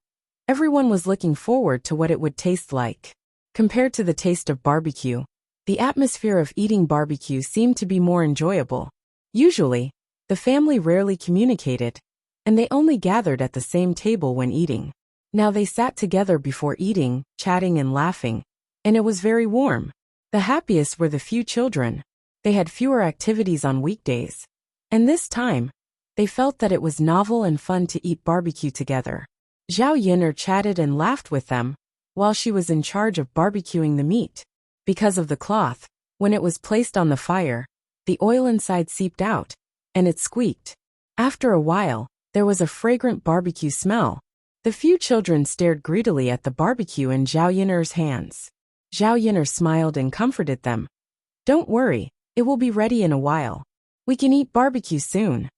everyone was looking forward to what it would taste like. Compared to the taste of barbecue, the atmosphere of eating barbecue seemed to be more enjoyable. Usually, the family rarely communicated, and they only gathered at the same table when eating. Now they sat together before eating, chatting and laughing, and it was very warm. The happiest were the few children. They had fewer activities on weekdays, and this time, they felt that it was novel and fun to eat barbecue together. Zhao Yun'er chatted and laughed with them, while she was in charge of barbecuing the meat. Because of the cloth, when it was placed on the fire, the oil inside seeped out, and it squeaked. After a while, there was a fragrant barbecue smell. The few children stared greedily at the barbecue in Zhao Yun'er's hands. Zhao Yun'er smiled and comforted them. "Don't worry, it will be ready in a while. We can eat barbecue soon."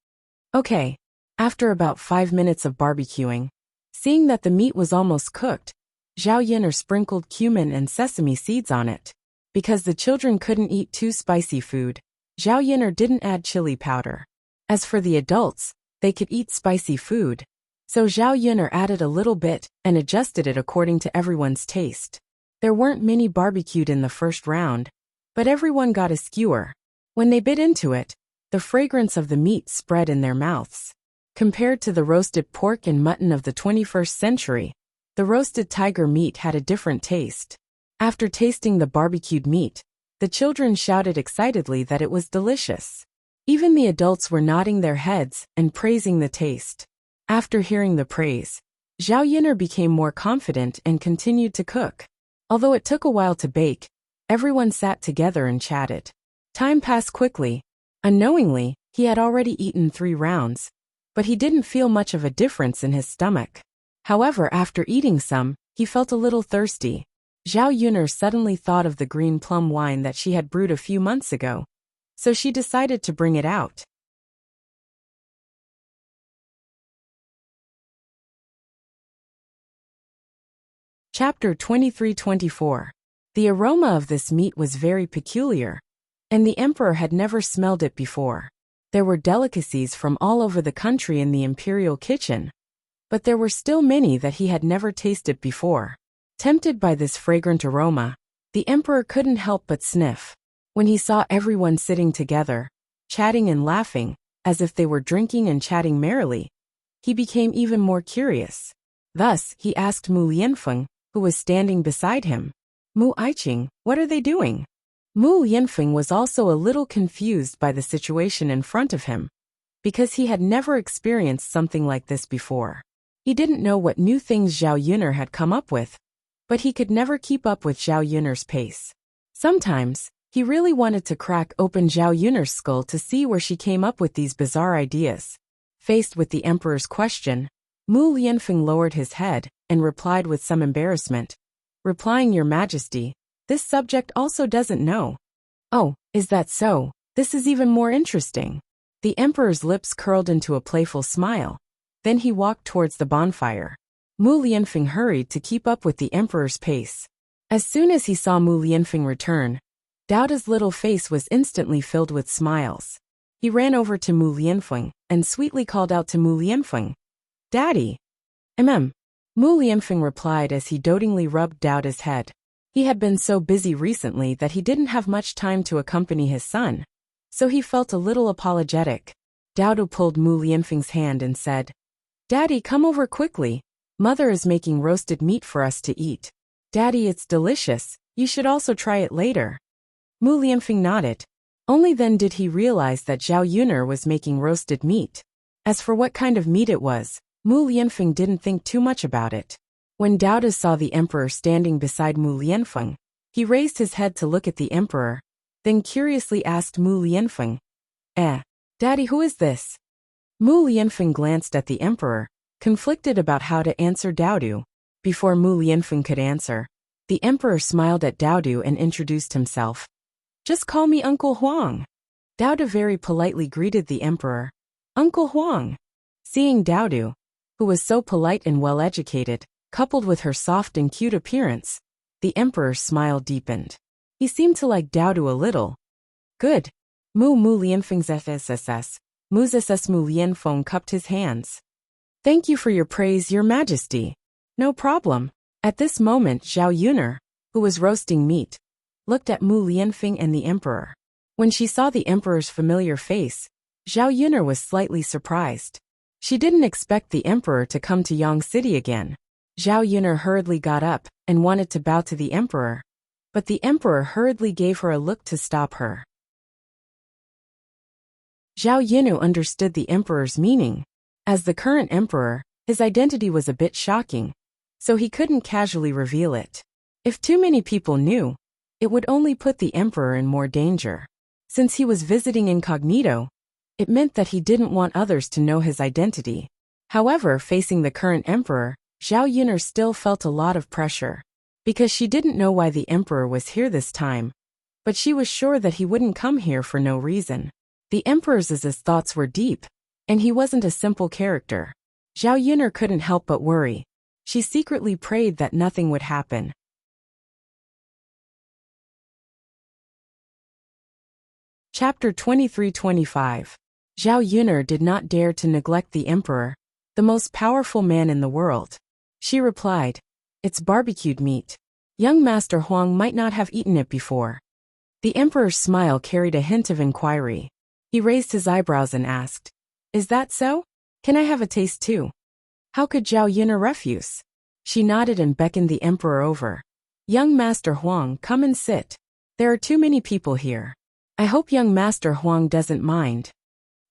Okay. After about 5 minutes of barbecuing, seeing that the meat was almost cooked, Zhao Yun'er sprinkled cumin and sesame seeds on it. Because the children couldn't eat too spicy food, Zhao Yun'er didn't add chili powder. As for the adults, they could eat spicy food, so Zhao Yun'er added a little bit and adjusted it according to everyone's taste. There weren't many barbecued in the first round, but everyone got a skewer. When they bit into it, the fragrance of the meat spread in their mouths. Compared to the roasted pork and mutton of the 21st century, the roasted tiger meat had a different taste. After tasting the barbecued meat, the children shouted excitedly that it was delicious. Even the adults were nodding their heads and praising the taste. After hearing the praise, Zhao Yun'er became more confident and continued to cook. Although it took a while to bake, everyone sat together and chatted. Time passed quickly. Unknowingly, he had already eaten 3 rounds, but he didn't feel much of a difference in his stomach. However, after eating some, he felt a little thirsty. Zhao Yun'er suddenly thought of the green plum wine that she had brewed a few months ago, so she decided to bring it out. Chapter 23-24. The aroma of this meat was very peculiar, and the emperor had never smelled it before. There were delicacies from all over the country in the imperial kitchen, but there were still many that he had never tasted before. Tempted by this fragrant aroma, the emperor couldn't help but sniff. When he saw everyone sitting together, chatting and laughing, as if they were drinking and chatting merrily, he became even more curious. Thus, he asked Mu Lianfeng, who was standing beside him, "Mu Aiqing, what are they doing?" Mu Lianfeng was also a little confused by the situation in front of him, because he had never experienced something like this before. He didn't know what new things Zhao Yuner had come up with, but he could never keep up with Zhao Yuner's pace. Sometimes, he really wanted to crack open Zhao Yuner's skull to see where she came up with these bizarre ideas. Faced with the emperor's question, Mu Lianfeng lowered his head and replied with some embarrassment, "Replying, Your Majesty, this subject also doesn't know." "Oh, is that so? This is even more interesting." The emperor's lips curled into a playful smile. Then he walked towards the bonfire. Mu Lianfeng hurried to keep up with the emperor's pace. As soon as he saw Mu Lianfeng return, Daoda's little face was instantly filled with smiles. He ran over to Mu Lianfeng and sweetly called out to Mu Lianfeng, "Daddy." Mu Lianfeng replied as he dotingly rubbed Daoda's head. He had been so busy recently that he didn't have much time to accompany his son, so he felt a little apologetic. Daoda pulled Mu Lianfeng's hand and said, "Daddy, come over quickly. Mother is making roasted meat for us to eat." "Daddy, it's delicious. You should also try it later." Mu Lianfeng nodded. Only then did he realize that Zhao Yuner was making roasted meat. As for what kind of meat it was, Mu Lianfeng didn't think too much about it. When Daoda saw the emperor standing beside Mu Lianfeng, he raised his head to look at the emperor, then curiously asked Mu Lianfeng, Daddy, who is this?" Mu Lianfeng glanced at the emperor, conflicted about how to answer Daodu. Before Mu Lianfeng could answer, the emperor smiled at Daodu and introduced himself. "Just call me Uncle Huang." Daoda very politely greeted the emperor, "Uncle Huang." Seeing Daodu, who was so polite and well-educated, coupled with her soft and cute appearance, the emperor's smile deepened. He seemed to like Daodu a little. "Good." Mu Lianfeng's FSSS. Mu Lianfeng cupped his hands. "Thank you for your praise, Your Majesty." "No problem." At this moment Zhao Yuner, who was roasting meat, looked at Mu Lianfeng and the emperor. When she saw the emperor's familiar face, Zhao Yuner was slightly surprised. She didn't expect the emperor to come to Yang City again. Zhao Yuner hurriedly got up and wanted to bow to the emperor, but the emperor hurriedly gave her a look to stop her. Zhao Yunu understood the emperor's meaning. As the current emperor, his identity was a bit shocking, so he couldn't casually reveal it. If too many people knew, it would only put the emperor in more danger. Since he was visiting incognito, it meant that he didn't want others to know his identity. However, facing the current emperor, Zhao Yuner still felt a lot of pressure. Because she didn't know why the emperor was here this time, but she was sure that he wouldn't come here for no reason. The emperor's thoughts were deep, and he wasn't a simple character. Zhao Yuner couldn't help but worry. She secretly prayed that nothing would happen. Chapter 23-25. Zhao Yuner did not dare to neglect the emperor, the most powerful man in the world. She replied, "It's barbecued meat. Young Master Huang might not have eaten it before." The emperor's smile carried a hint of inquiry. He raised his eyebrows and asked, "Is that so? Can I have a taste too?" How could Zhao Yuner refuse? She nodded and beckoned the emperor over. "Young Master Huang, come and sit. There are too many people here. I hope young Master Huang doesn't mind.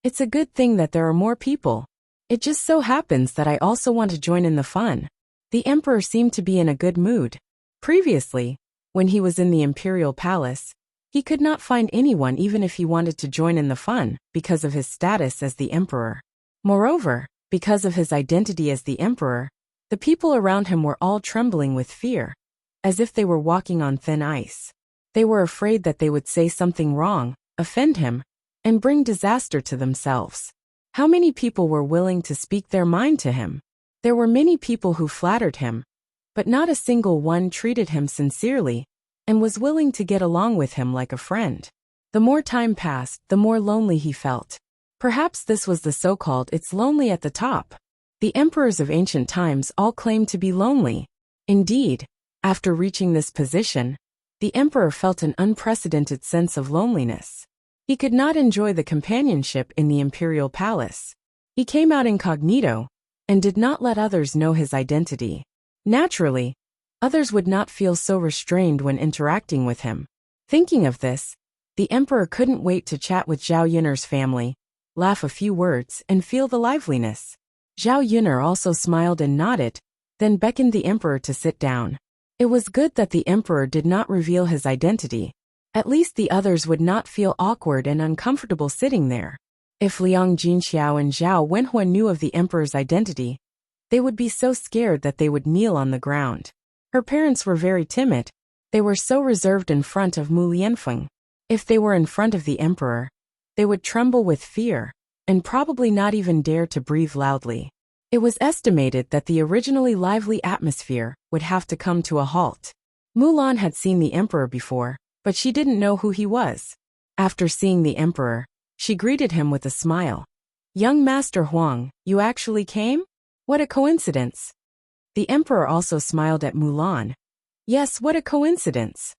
It's a good thing that there are more people. It just so happens that I also want to join in the fun." The emperor seemed to be in a good mood. Previously, when he was in the imperial palace, he could not find anyone even if he wanted to join in the fun because of his status as the emperor. Moreover, because of his identity as the emperor, the people around him were all trembling with fear, as if they were walking on thin ice. They were afraid that they would say something wrong, offend him, and bring disaster to themselves. How many people were willing to speak their mind to him? There were many people who flattered him, but not a single one treated him sincerely, and was willing to get along with him like a friend. The more time passed, the more lonely he felt. Perhaps this was the so-called "it's lonely at the top." The emperors of ancient times all claimed to be lonely. Indeed, after reaching this position, the emperor felt an unprecedented sense of loneliness. He could not enjoy the companionship in the imperial palace. He came out incognito and did not let others know his identity. Naturally, others would not feel so restrained when interacting with him. Thinking of this, the emperor couldn't wait to chat with Zhao Yun'er's family, laugh a few words, and feel the liveliness. Zhao Yun'er also smiled and nodded, then beckoned the emperor to sit down. It was good that the emperor did not reveal his identity. At least the others would not feel awkward and uncomfortable sitting there. If Liang Jinxiao and Zhao Wenhua knew of the emperor's identity, they would be so scared that they would kneel on the ground. Her parents were very timid. They were so reserved in front of Mu Lianfeng. If they were in front of the emperor, they would tremble with fear, and probably not even dare to breathe loudly. It was estimated that the originally lively atmosphere would have to come to a halt. Mulan had seen the emperor before, but she didn't know who he was. After seeing the emperor, she greeted him with a smile. "Young Master Huang, you actually came? What a coincidence." The emperor also smiled at Mulan. "Yes, what a coincidence."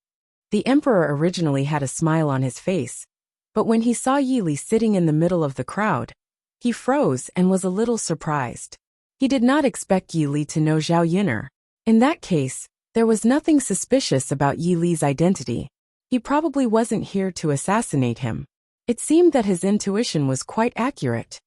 The emperor originally had a smile on his face, but when he saw Yi Li sitting in the middle of the crowd, he froze and was a little surprised. He did not expect Yi Li to know Zhao Yun'er. In that case, there was nothing suspicious about Yi Li's identity. He probably wasn't here to assassinate him. It seemed that his intuition was quite accurate.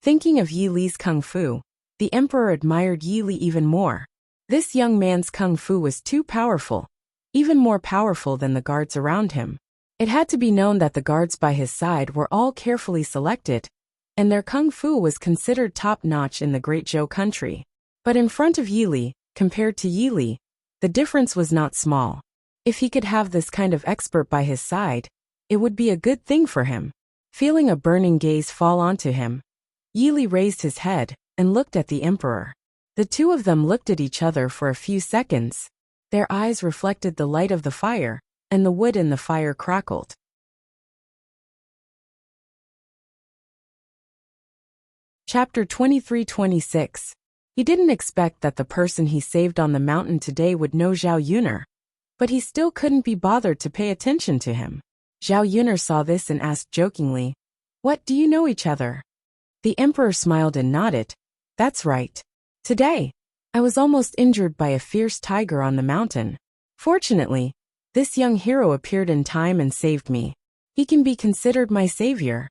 Thinking of Yi Li's kung fu, the emperor admired Yi Li even more. This young man's kung fu was too powerful, even more powerful than the guards around him. It had to be known that the guards by his side were all carefully selected, and their kung fu was considered top-notch in the Great Zhou country. But in front of Yi Li, compared to Yi Li, the difference was not small. If he could have this kind of expert by his side, it would be a good thing for him. Feeling a burning gaze fall onto him, Yi Li raised his head and looked at the emperor. The two of them looked at each other for a few seconds. Their eyes reflected the light of the fire, and the wood in the fire crackled. Chapter 23-26. He didn't expect that the person he saved on the mountain today would know Zhao Yun'er, but he still couldn't be bothered to pay attention to him. Zhao Yun'er saw this and asked jokingly, "What, do you know each other?" The emperor smiled and nodded. "That's right. Today, I was almost injured by a fierce tiger on the mountain. Fortunately, this young hero appeared in time and saved me. He can be considered my savior."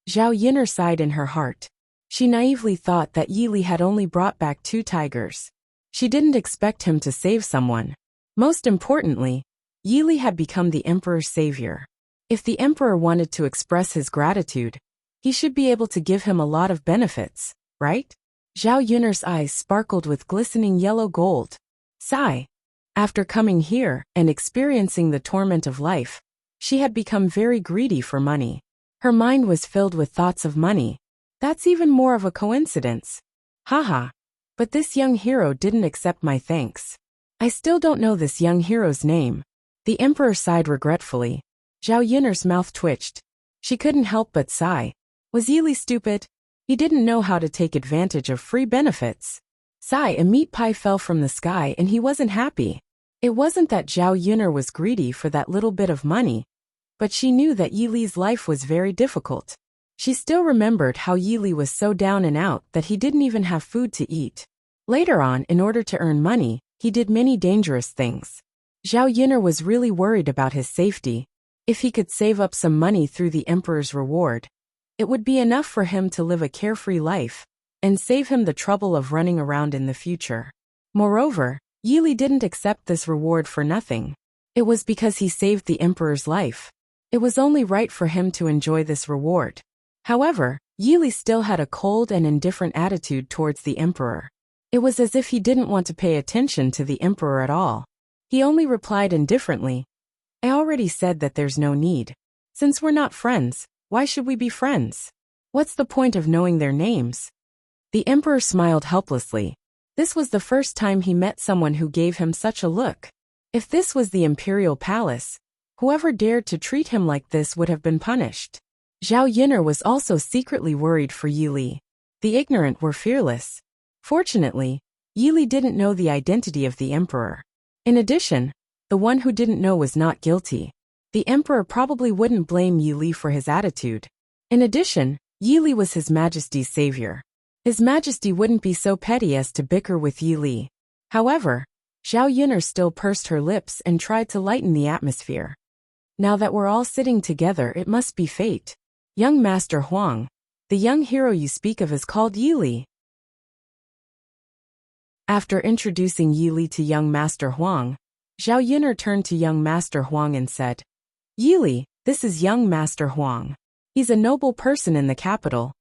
Zhao Yun'er sighed in her heart. She naively thought that Yi Li had only brought back 2 tigers. She didn't expect him to save someone. Most importantly, Yi Li had become the emperor's savior. If the emperor wanted to express his gratitude, he should be able to give him a lot of benefits, right? Zhao Yun'er's eyes sparkled with glistening yellow gold. Sigh. After coming here and experiencing the torment of life, she had become very greedy for money. Her mind was filled with thoughts of money. That's even more of a coincidence. Haha. But this young hero didn't accept my thanks. I still don't know this young hero's name. The emperor sighed regretfully. Zhao Yun'er's mouth twitched. She couldn't help but sigh. Was Yi Li stupid? He didn't know how to take advantage of free benefits. Sigh, a meat pie fell from the sky and he wasn't happy. It wasn't that Zhao Yun'er was greedy for that little bit of money, but she knew that Yi Li's life was very difficult. She still remembered how Yi Li was so down and out that he didn't even have food to eat. Later on, in order to earn money, he did many dangerous things. Zhao Yun'er was really worried about his safety. If he could save up some money through the emperor's reward, it would be enough for him to live a carefree life and save him the trouble of running around in the future. Moreover, Yi Li didn't accept this reward for nothing. It was because he saved the emperor's life. It was only right for him to enjoy this reward. However, Yi Li still had a cold and indifferent attitude towards the emperor. It was as if he didn't want to pay attention to the emperor at all. He only replied indifferently, "I already said that there's no need. Since we're not friends, why should we be friends? What's the point of knowing their names?" The emperor smiled helplessly. This was the first time he met someone who gave him such a look. If this was the imperial palace, whoever dared to treat him like this would have been punished. Zhao Yun'er was also secretly worried for Yi Li. The ignorant were fearless. Fortunately, Yi Li didn't know the identity of the emperor. In addition, the one who didn't know was not guilty. The emperor probably wouldn't blame Yi Li for his attitude. In addition, Yi Li was His Majesty's savior. His Majesty wouldn't be so petty as to bicker with Yi Li. However, Zhao Yun'er still pursed her lips and tried to lighten the atmosphere. Now that we're all sitting together, it must be fate. Young Master Huang, the young hero you speak of is called Yi Li. After introducing Yi Li to young Master Huang, Zhao Yun'er turned to young Master Huang and said, Yi Li, this is young Master Huang. He's a noble person in the capital.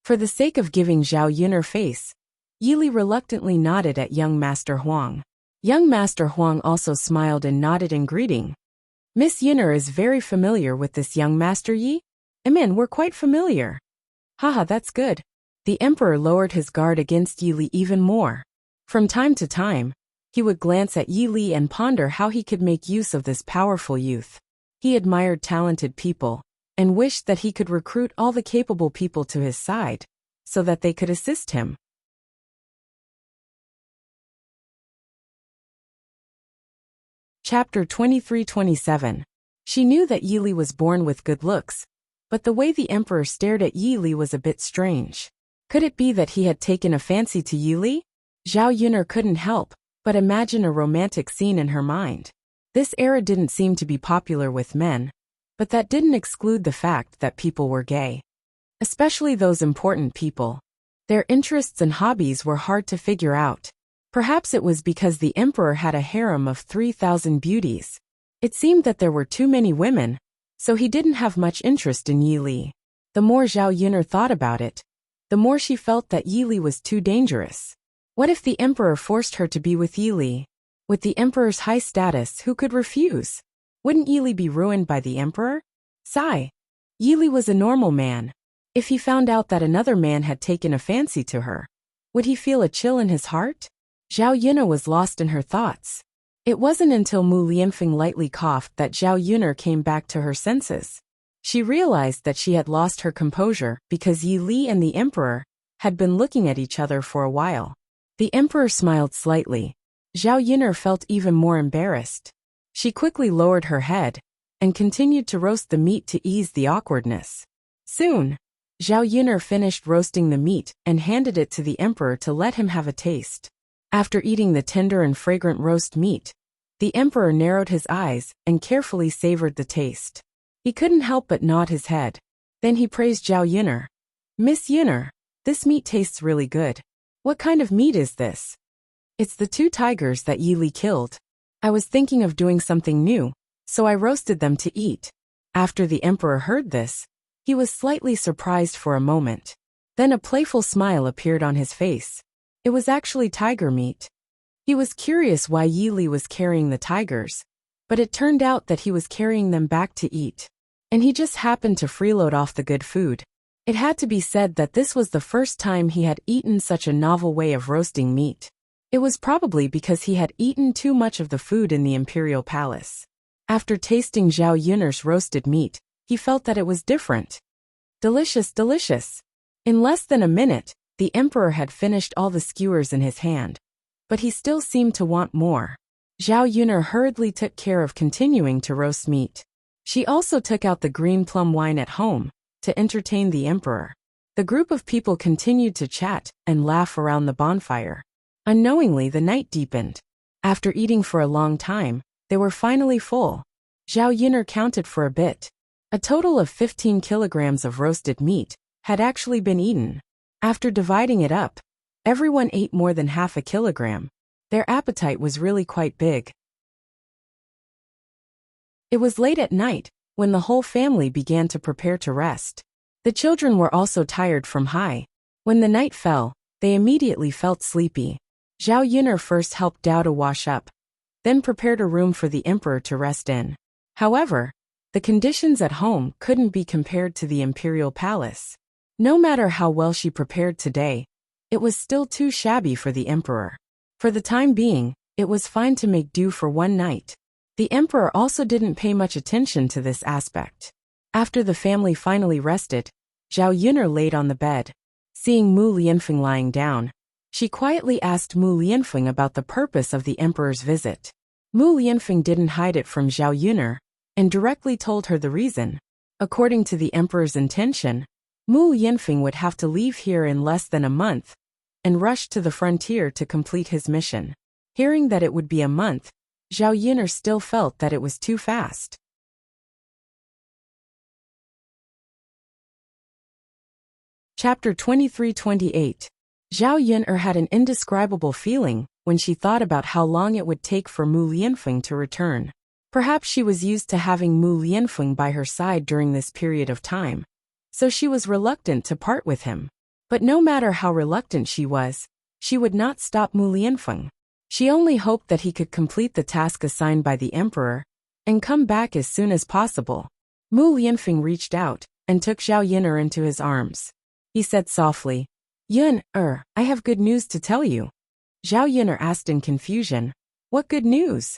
For the sake of giving Zhao Yun'er face, Yi Li reluctantly nodded at young Master Huang. Young Master Huang also smiled and nodded in greeting. Miss Yun'er is very familiar with this young Master Yi? We're quite familiar. Haha, that's good. The emperor lowered his guard against Yi Li even more. From time to time, he would glance at Yi Li and ponder how he could make use of this powerful youth. He admired talented people, and wished that he could recruit all the capable people to his side, so that they could assist him. Chapter 23-27. She knew that Yi Li was born with good looks, but the way the emperor stared at Yi Li was a bit strange. Could it be that he had taken a fancy to Yi Li? Zhao Yun'er couldn't help but imagine a romantic scene in her mind. This era didn't seem to be popular with men, but that didn't exclude the fact that people were gay. Especially those important people. Their interests and hobbies were hard to figure out. Perhaps it was because the emperor had a harem of 3,000 beauties. It seemed that there were too many women, so he didn't have much interest in Yi Li. The more Zhao Yun'er thought about it, the more she felt that Yi Li was too dangerous. What if the emperor forced her to be with Yi Li? With the emperor's high status, who could refuse? Wouldn't Yi Li be ruined by the emperor? Sigh. Yi Li was a normal man. If he found out that another man had taken a fancy to her, would he feel a chill in his heart? Zhao Yun'er was lost in her thoughts. It wasn't until Mu Lianfeng lightly coughed that Zhao Yun'er came back to her senses. She realized that she had lost her composure because Yi Li and the emperor had been looking at each other for a while. The emperor smiled slightly. Zhao Yun'er felt even more embarrassed. She quickly lowered her head and continued to roast the meat to ease the awkwardness. Soon, Zhao Yun'er finished roasting the meat and handed it to the emperor to let him have a taste. After eating the tender and fragrant roast meat, the emperor narrowed his eyes and carefully savored the taste. He couldn't help but nod his head. Then he praised Zhao Yun'er. Miss Yun'er, this meat tastes really good. What kind of meat is this? It's the 2 tigers that Yi Li killed. I was thinking of doing something new, so I roasted them to eat. After the emperor heard this, he was slightly surprised for a moment. Then a playful smile appeared on his face. It was actually tiger meat. He was curious why Yi Li was carrying the tigers, but it turned out that he was carrying them back to eat. And he just happened to freeload off the good food. It had to be said that this was the first time he had eaten such a novel way of roasting meat. It was probably because he had eaten too much of the food in the imperial palace. After tasting Zhao Yun'er's roasted meat, he felt that it was different. Delicious, delicious. In less than a minute, the emperor had finished all the skewers in his hand, but he still seemed to want more. Zhao Yun'er hurriedly took care of continuing to roast meat. She also took out the green plum wine at home to entertain the emperor. The group of people continued to chat and laugh around the bonfire. Unknowingly, the night deepened. After eating for a long time, they were finally full. Zhao Yun'er counted for a bit. A total of 15 kilograms of roasted meat had actually been eaten. After dividing it up, everyone ate more than half a kilogram. Their appetite was really quite big. It was late at night when the whole family began to prepare to rest. The children were also tired from high. When the night fell, they immediately felt sleepy. Zhao Yun'er first helped Dao to wash up, then prepared a room for the emperor to rest in. However, the conditions at home couldn't be compared to the imperial palace. No matter how well she prepared today, it was still too shabby for the emperor. For the time being, it was fine to make do for one night. The emperor also didn't pay much attention to this aspect. After the family finally rested, Zhao Yun'er laid on the bed. Seeing Mu Lianfeng lying down, she quietly asked Mu Lianfeng about the purpose of the emperor's visit. Mu Lianfeng didn't hide it from Zhao Yun'er, and directly told her the reason. According to the emperor's intention, Mu Lianfeng would have to leave here in less than a month, and rush to the frontier to complete his mission. Hearing that it would be a month, Zhao Yun'er still felt that it was too fast. Chapter 23-28. Zhao Yun'er had an indescribable feeling when she thought about how long it would take for Mu Lianfeng to return. Perhaps she was used to having Mu Lianfeng by her side during this period of time, so she was reluctant to part with him. But no matter how reluctant she was, she would not stop Mu Lianfeng. She only hoped that he could complete the task assigned by the emperor and come back as soon as possible. Mu Lianfeng reached out and took Zhao Yun'er into his arms. He said softly, "Yun'er, I have good news to tell you." Zhao Yun'er asked in confusion, "What good news?"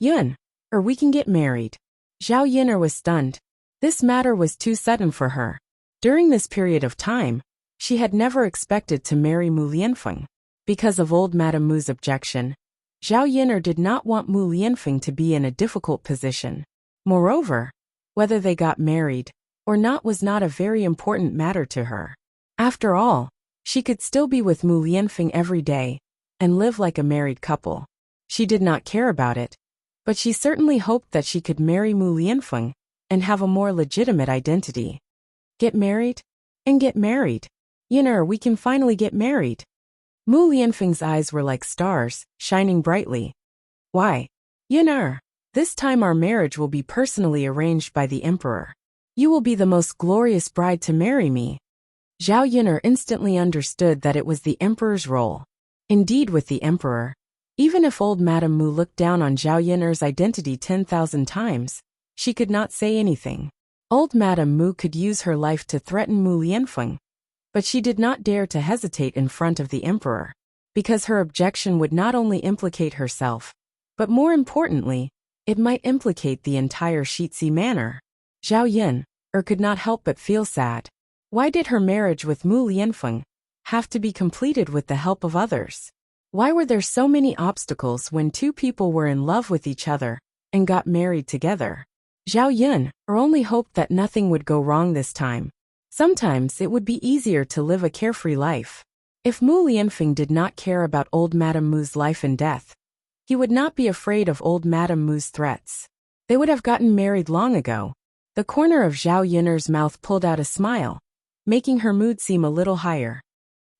"Yun'er, we can get married." Zhao Yun'er was stunned. This matter was too sudden for her. During this period of time, she had never expected to marry Mu Lianfeng. Because of old Madame Mu's objection, Zhao Yun'er did not want Mu Lianfeng to be in a difficult position. Moreover, whether they got married or not was not a very important matter to her. After all, she could still be with Mu Lianfeng every day and live like a married couple. She did not care about it, but she certainly hoped that she could marry Mu Lianfeng and have a more legitimate identity. Get married? And get married. Yun'er, we can finally get married. Mu Lianfeng's eyes were like stars, shining brightly. Why? Yun'er, this time our marriage will be personally arranged by the emperor. You will be the most glorious bride to marry me. Zhao Yun'er instantly understood that it was the emperor's role. Indeed, with the emperor, even if old Madame Mu looked down on Zhao Yun'er's identity 10,000 times, she could not say anything. Old Madame Mu could use her life to threaten Mu Lianfeng, but she did not dare to hesitate in front of the emperor, because her objection would not only implicate herself, but more importantly, it might implicate the entire Shitzi manor. Zhao Yun'er could not help but feel sad. Why did her marriage with Mu Lianfeng have to be completed with the help of others? Why were there so many obstacles when two people were in love with each other and got married together? Zhao Yun'er only hoped that nothing would go wrong this time. Sometimes it would be easier to live a carefree life. If Mu Lianfeng did not care about old Madame Mu's life and death, he would not be afraid of old Madame Mu's threats. They would have gotten married long ago. The corner of Zhao Yun'er's mouth pulled out a smile, making her mood seem a little higher.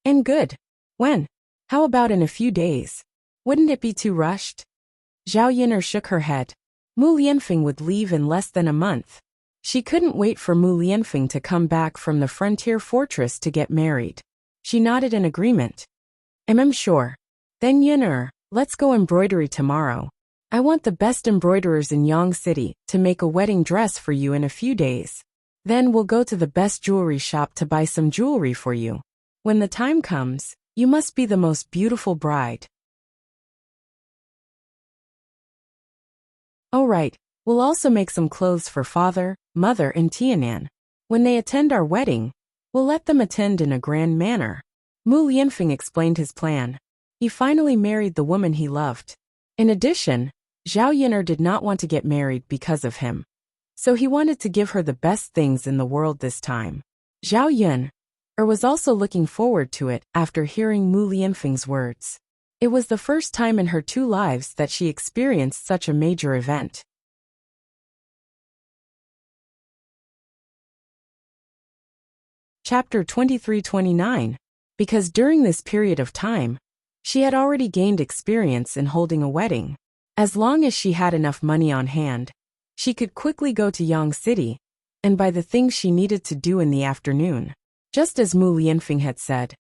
And good. When? How about in a few days? Wouldn't it be too rushed? Zhao Yun'er shook her head. Mu Lianfeng would leave in less than a month. She couldn't wait for Mu Lianfeng to come back from the frontier fortress to get married. She nodded in agreement. I'm sure. Then Yun'er, let's go embroidery tomorrow. I want the best embroiderers in Yang City to make a wedding dress for you in a few days. Then we'll go to the best jewelry shop to buy some jewelry for you. When the time comes, you must be the most beautiful bride. Oh right, we'll also make some clothes for father, mother and Tianan. When they attend our wedding, we'll let them attend in a grand manner. Mu Lianfeng explained his plan. He finally married the woman he loved. In addition, Zhao Yun'er did not want to get married because of him. So he wanted to give her the best things in the world this time. Zhao Yun'er was also looking forward to it after hearing Mu Lianfeng's words. It was the first time in her 2 lives that she experienced such a major event. Chapter 23-29. Because during this period of time, she had already gained experience in holding a wedding. As long as she had enough money on hand, she could quickly go to Yang City and buy the things she needed to do in the afternoon. Just as Mu Lianfeng had said,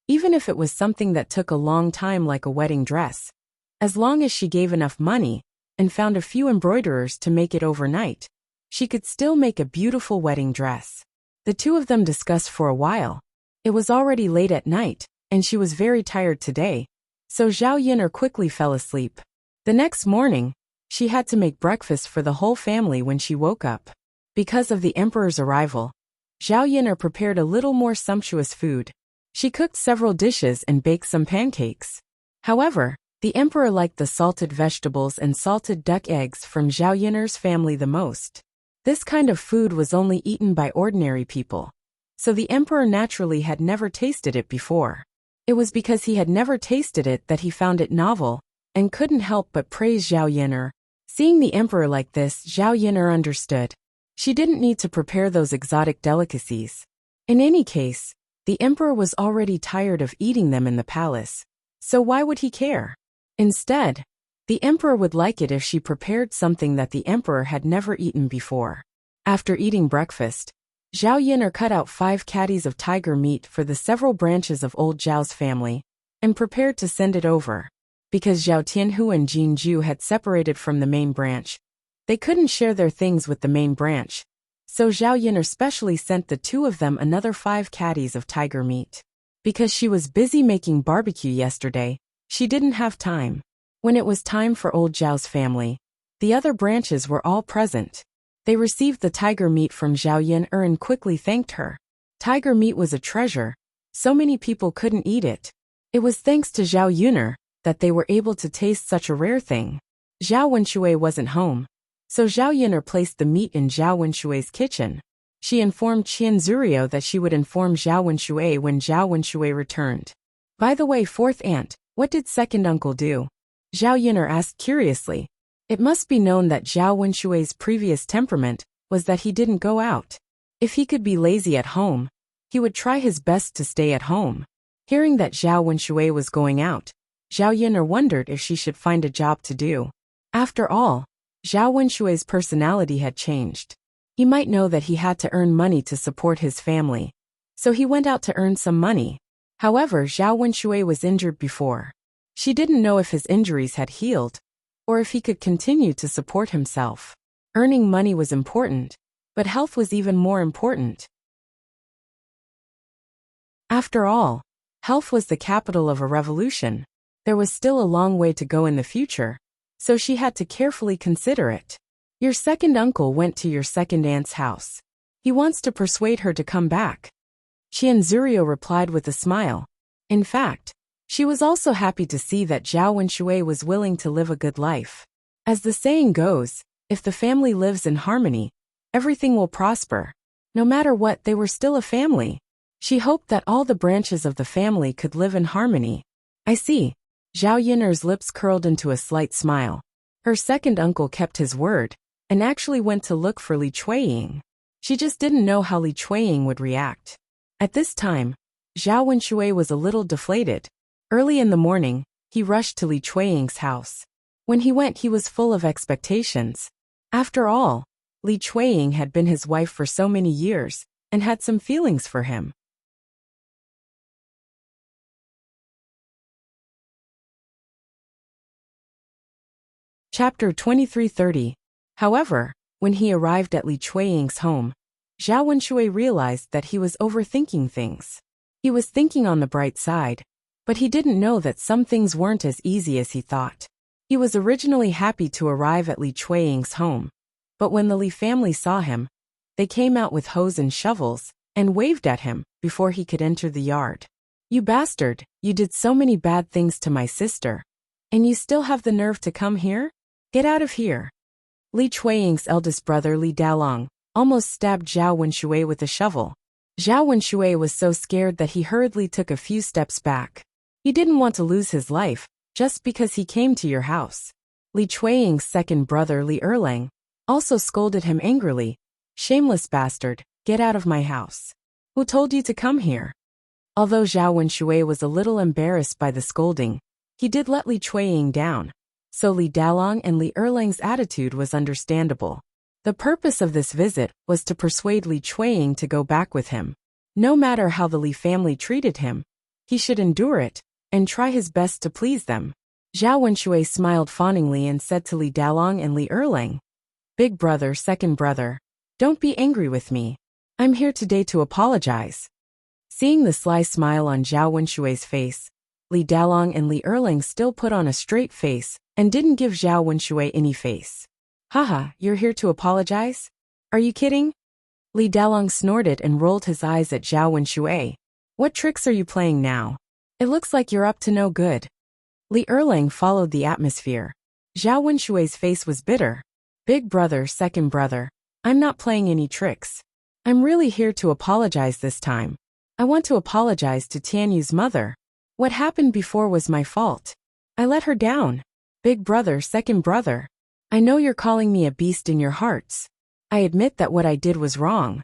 even if it was something that took a long time like a wedding dress, as long as she gave enough money and found a few embroiderers to make it overnight, she could still make a beautiful wedding dress. The two of them discussed for a while. It was already late at night, and she was very tired today, so Zhao Yinar quickly fell asleep. The next morning, she had to make breakfast for the whole family when she woke up. Because of the emperor's arrival, Zhao Yinar prepared a little more sumptuous food. She cooked several dishes and baked some pancakes. However, the emperor liked the salted vegetables and salted duck eggs from Zhao Yinar's family the most. This kind of food was only eaten by ordinary people, so the emperor naturally had never tasted it before. It was because he had never tasted it that he found it novel, and couldn't help but praise Zhao Yinar. Seeing the emperor like this, Zhao Yinar understood. She didn't need to prepare those exotic delicacies. In any case, the emperor was already tired of eating them in the palace, so why would he care? Instead, the emperor would like it if she prepared something that the emperor had never eaten before. After eating breakfast, Zhao Yinar cut out 5 caddies of tiger meat for the several branches of old Zhao's family, and prepared to send it over. Because Zhao Tianhu and Jin Ju had separated from the main branch, they couldn't share their things with the main branch, so Zhao Yinar specially sent the 2 of them another 5 caddies of tiger meat. Because she was busy making barbecue yesterday, she didn't have time. When it was time for old Zhao's family, the other branches were all present. They received the tiger meat from Zhao Yinar and quickly thanked her. Tiger meat was a treasure. So many people couldn't eat it. It was thanks to Zhao Yinar that they were able to taste such a rare thing. Zhao Wenshui wasn't home, so Zhao Yinar placed the meat in Zhao Wenshui's kitchen. She informed Qian Zurio that she would inform Zhao Wenshui when Zhao Wenshui returned. By the way, fourth aunt, what did second uncle do? Zhao Yinar asked curiously. It must be known that Zhao Wenshui's previous temperament was that he didn't go out. If he could be lazy at home, he would try his best to stay at home. Hearing that Zhao Wenshui was going out, Zhao Yinar wondered if she should find a job to do. After all, Zhao Wenshui's personality had changed. He might know that he had to earn money to support his family, so he went out to earn some money. However, Zhao Wenshui was injured before. She didn't know if his injuries had healed, or if he could continue to support himself. Earning money was important, but health was even more important. After all, health was the capital of a revolution. There was still a long way to go in the future, so she had to carefully consider it. Your second uncle went to your second aunt's house. He wants to persuade her to come back. Qian Zurio replied with a smile. In fact, she was also happy to see that Zhao Wenshui was willing to live a good life. As the saying goes, if the family lives in harmony, everything will prosper. No matter what, they were still a family. She hoped that all the branches of the family could live in harmony. I see. Zhao Yinar's lips curled into a slight smile. Her second uncle kept his word, and actually went to look for Li Chuiying. She just didn't know how Li Chuiying would react. At this time, Zhao Wenshui was a little deflated. Early in the morning, he rushed to Li Chuiying's house. When he went, he was full of expectations. After all, Li Chuiying had been his wife for so many years, and had some feelings for him. Chapter 2330. However, when he arrived at Li Chuiying's home, Zhao Wenshui realized that he was overthinking things. He was thinking on the bright side, but he didn't know that some things weren't as easy as he thought. He was originally happy to arrive at Li Chuiying's home, but when the Li family saw him, they came out with hoes and shovels, and waved at him before he could enter the yard. You bastard, you did so many bad things to my sister, and you still have the nerve to come here? Get out of here. Li Chuiying's eldest brother Li Dalong almost stabbed Zhao Wenshui with a shovel. Zhao Wenshui was so scared that he hurriedly took a few steps back. He didn't want to lose his life, just because he came to your house. Li Chuiying's second brother Li Erlang also scolded him angrily. Shameless bastard, get out of my house. Who told you to come here? Although Zhao Wenshui was a little embarrassed by the scolding, he did let Li Chuiying down, so Li Dalong and Li Erlang's attitude was understandable. The purpose of this visit was to persuade Li Chuiying to go back with him. No matter how the Li family treated him, he should endure it, and try his best to please them. Zhao Wenshui smiled fawningly and said to Li Dalong and Li Erlang, Big brother, second brother, don't be angry with me. I'm here today to apologize. Seeing the sly smile on Zhao Wenshui's face, Li Dalong and Li Erling still put on a straight face and didn't give Zhao Wenshui any face. Haha, you're here to apologize? Are you kidding? Li Dalong snorted and rolled his eyes at Zhao Wenshui. What tricks are you playing now? It looks like you're up to no good. Li Erling followed the atmosphere. Zhao Wenshui's face was bitter. Big brother, second brother, I'm not playing any tricks. I'm really here to apologize this time. I want to apologize to Tianyu's mother. What happened before was my fault. I let her down. Big brother, second brother, I know you're calling me a beast in your hearts. I admit that what I did was wrong.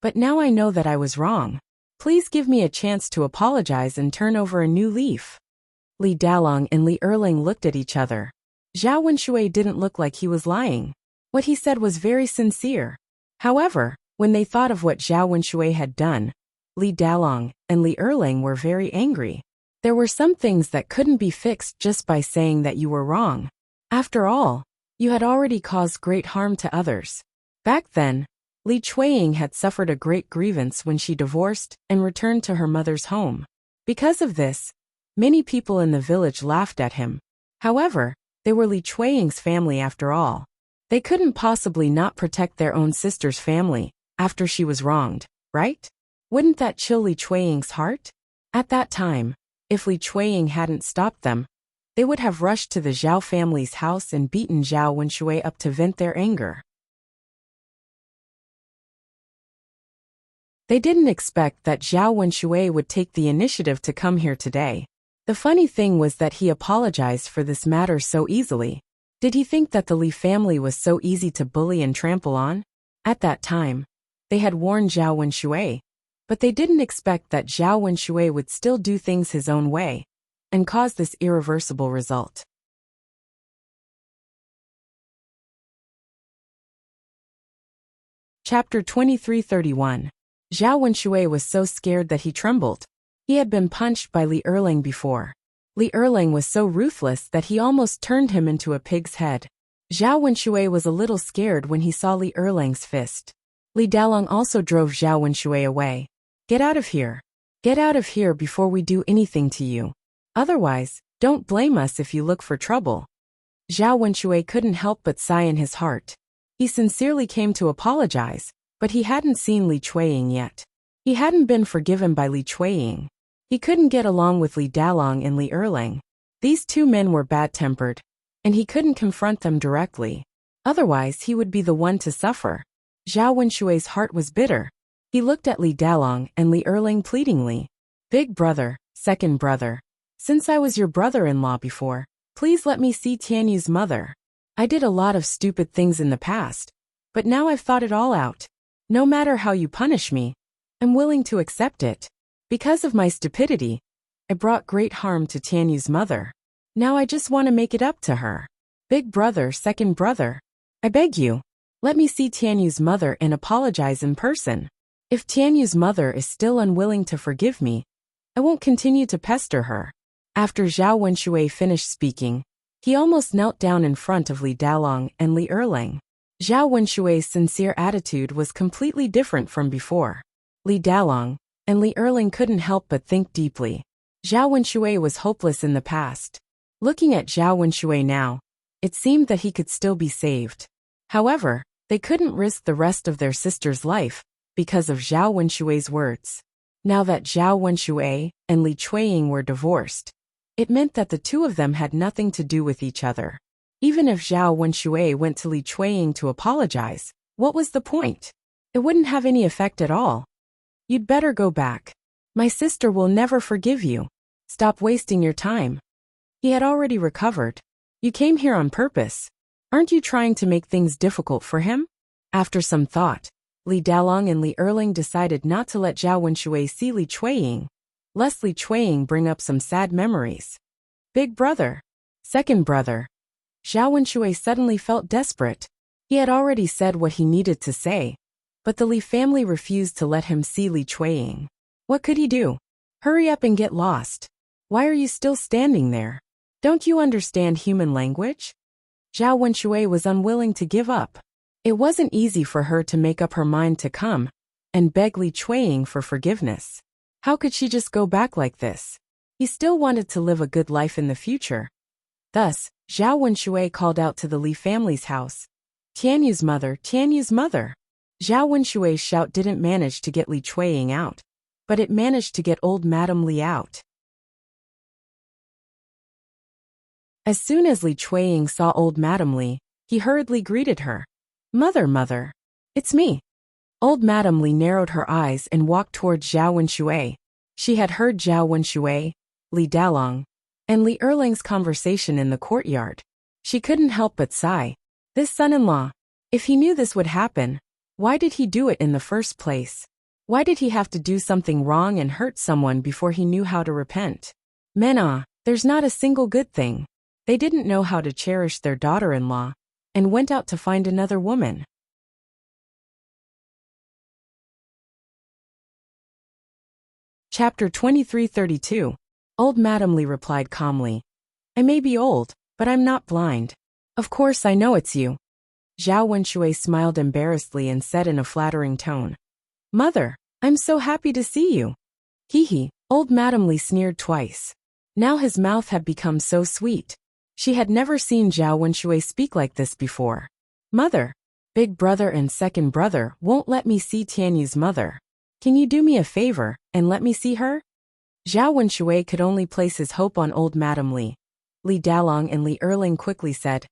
But now I know that I was wrong. Please give me a chance to apologize and turn over a new leaf. Li Dalong and Li Erling looked at each other. Zhao Wenshui didn't look like he was lying. What he said was very sincere. However, when they thought of what Zhao Wenshui had done, Li Dalong and Li Erling were very angry. There were some things that couldn't be fixed just by saying that you were wrong. After all, you had already caused great harm to others. Back then, Li Chuiying had suffered a great grievance when she divorced and returned to her mother's home. Because of this, many people in the village laughed at him. However, they were Li Chuiying's family after all. They couldn't possibly not protect their own sister's family after she was wronged, right? Wouldn't that chill Li Chuiying's heart? At that time, if Li Chuiying hadn't stopped them, they would have rushed to the Zhao family's house and beaten Zhao Wenshui up to vent their anger. They didn't expect that Zhao Wenshui would take the initiative to come here today. The funny thing was that he apologized for this matter so easily. Did he think that the Li family was so easy to bully and trample on? At that time, they had warned Zhao Wenshui, but they didn't expect that Zhao Wenshui would still do things his own way and cause this irreversible result. Chapter 2331. Zhao Wenshui was so scared that he trembled. He had been punched by Li Erling before. Li Erling was so ruthless that he almost turned him into a pig's head. Zhao Wenshui was a little scared when he saw Li Erling's fist. Li Dalong also drove Zhao Wenshui away. Get out of here. Get out of here before we do anything to you. Otherwise, don't blame us if you look for trouble. Zhao Wenshui couldn't help but sigh in his heart. He sincerely came to apologize, but he hadn't seen Li Chuiying yet. He hadn't been forgiven by Li Chuiying. He couldn't get along with Li Dalong and Li Erling. These two men were bad-tempered, and he couldn't confront them directly. Otherwise, he would be the one to suffer. Zhao Wenshui's heart was bitter. He looked at Li Dalong and Li Erling pleadingly. Big brother, second brother, since I was your brother-in-law before, please let me see Tianyu's mother. I did a lot of stupid things in the past, but now I've thought it all out. No matter how you punish me, I'm willing to accept it. Because of my stupidity, I brought great harm to Tianyu's mother. Now I just want to make it up to her. Big brother, second brother, I beg you, let me see Tianyu's mother and apologize in person. If Tianyu's mother is still unwilling to forgive me, I won't continue to pester her. After Zhao Wenshui finished speaking, he almost knelt down in front of Li Dalong and Li Erling. Zhao Wenshui's sincere attitude was completely different from before. Li Dalong and Li Erling couldn't help but think deeply. Zhao Wenshui was hopeless in the past. Looking at Zhao Wenshui now, it seemed that he could still be saved. However, they couldn't risk the rest of their sister's life because of Zhao Wenshui's words. Now that Zhao Wenshui and Li Chuiying were divorced, it meant that the two of them had nothing to do with each other. Even if Zhao Wenshui went to Li Chuiying to apologize, what was the point? It wouldn't have any effect at all. You'd better go back. My sister will never forgive you. Stop wasting your time. He had already recovered. You came here on purpose. Aren't you trying to make things difficult for him? After some thought, Li Dalong and Li Erling decided not to let Zhao Wenshui see Li Chuiying, lest Li Chuiying bring up some sad memories. Big brother, second brother. Zhao Wenshui suddenly felt desperate. He had already said what he needed to say, but the Li family refused to let him see Li Chuiying. What could he do? Hurry up and get lost. Why are you still standing there? Don't you understand human language? Zhao Wenshui was unwilling to give up. It wasn't easy for her to make up her mind to come and beg Li Chuiying for forgiveness. How could she just go back like this? He still wanted to live a good life in the future. Thus, Zhao Wenshui called out to the Li family's house. Tianyu's mother, Tianyu's mother. Zhao Wenshui's shout didn't manage to get Li Chuiying out, but it managed to get old Madame Li out. As soon as Li Chuiying saw old Madame Li, he hurriedly greeted her. Mother, mother. It's me. Old Madame Li narrowed her eyes and walked toward Zhao Wenshui. She had heard Zhao Wenshui, Li Dalong, and Li Erling's conversation in the courtyard. She couldn't help but sigh. This son-in-law. If he knew this would happen, why did he do it in the first place? Why did he have to do something wrong and hurt someone before he knew how to repent? Men, there's not a single good thing. They didn't know how to cherish their daughter-in-law, and went out to find another woman. Chapter 2332. Old Madame Li replied calmly. I may be old, but I'm not blind. Of course I know it's you. Zhao Wenshui smiled embarrassedly and said in a flattering tone. Mother, I'm so happy to see you. Hee. Old Madame Li sneered twice. Now his mouth had become so sweet. She had never seen Zhao Wenshui speak like this before. Mother, big brother and second brother won't let me see Tianyu's mother. Can you do me a favor and let me see her? Zhao Wenshui could only place his hope on old Madame Li. Li Dalong and Li Erling quickly said,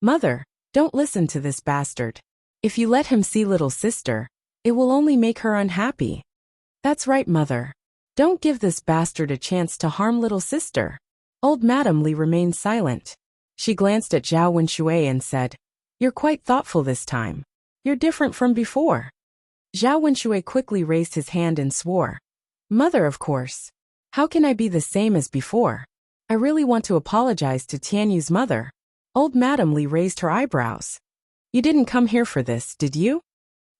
Mother, don't listen to this bastard. If you let him see little sister, it will only make her unhappy. That's right, mother. Don't give this bastard a chance to harm little sister. Old Madame Li remained silent. She glanced at Zhao Wenshui and said, You're quite thoughtful this time. You're different from before. Zhao Wenshui quickly raised his hand and swore. Mother, of course. How can I be the same as before? I really want to apologize to Tianyu's mother. Old Madame Li raised her eyebrows. You didn't come here for this, did you?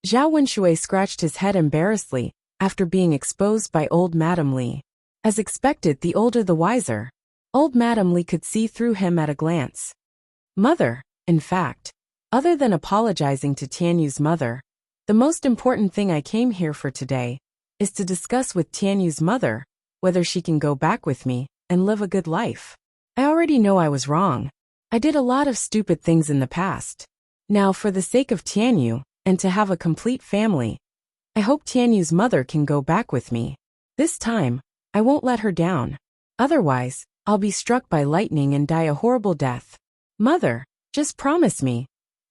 Zhao Wenshui scratched his head embarrassedly, after being exposed by old Madame Li. As expected, the older the wiser. Old Madame Li could see through him at a glance. Mother, in fact, other than apologizing to Tianyu's mother, the most important thing I came here for today is to discuss with Tianyu's mother whether she can go back with me and live a good life. I already know I was wrong. I did a lot of stupid things in the past. Now, for the sake of Tianyu, and to have a complete family, I hope Tianyu's mother can go back with me. This time, I won't let her down. Otherwise, I'll be struck by lightning and die a horrible death. Mother, just promise me.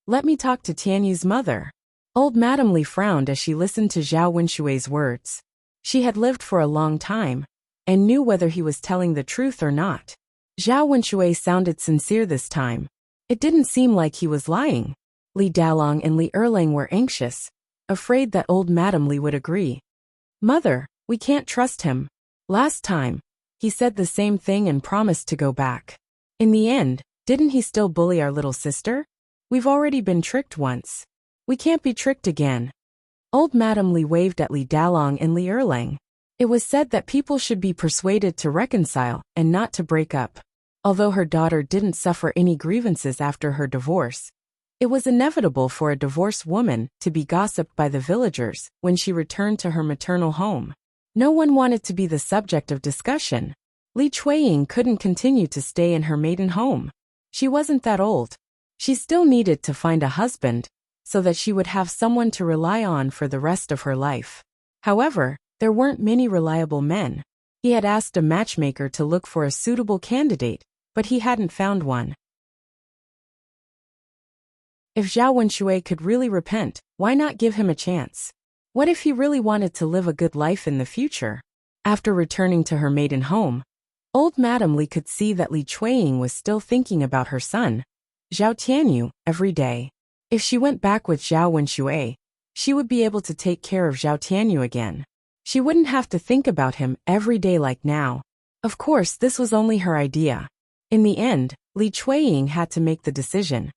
Let me talk to Tianyu's mother. Old Madame Li frowned as she listened to Zhao Wenshui's words. She had lived for a long time, and knew whether he was telling the truth or not. Zhao Wenshui sounded sincere this time. It didn't seem like he was lying. Li Dalong and Li Erling were anxious, afraid that old Madame Li would agree. Mother, we can't trust him. Last time, he said the same thing and promised to go back. In the end, didn't he still bully our little sister? We've already been tricked once. We can't be tricked again. Old Madame Li waved at Li Dalong and Li Erling. It was said that people should be persuaded to reconcile and not to break up. Although her daughter didn't suffer any grievances after her divorce, it was inevitable for a divorced woman to be gossiped by the villagers when she returned to her maternal home. No one wanted to be the subject of discussion. Li Chuiying couldn't continue to stay in her maiden home. She wasn't that old. She still needed to find a husband, so that she would have someone to rely on for the rest of her life. However, there weren't many reliable men. He had asked a matchmaker to look for a suitable candidate, but he hadn't found one. If Zhao Wenshui could really repent, why not give him a chance? What if he really wanted to live a good life in the future? After returning to her maiden home, old Madame Li could see that Li Chuiying was still thinking about her son, Zhao Tianyu, every day. If she went back with Zhao Wenshui, she would be able to take care of Zhao Tianyu again. She wouldn't have to think about him every day like now. Of course, this was only her idea. In the end, Li Chuiying had to make the decision.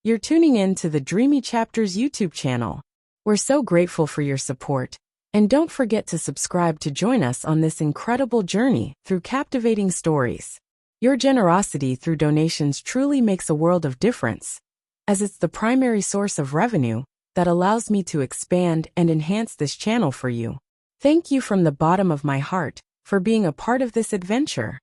You're tuning in to the Dreamy Chapters YouTube channel. We're so grateful for your support, and don't forget to subscribe to join us on this incredible journey through captivating stories. Your generosity through donations truly makes a world of difference, as it's the primary source of revenue that allows me to expand and enhance this channel for you. Thank you from the bottom of my heart for being a part of this adventure.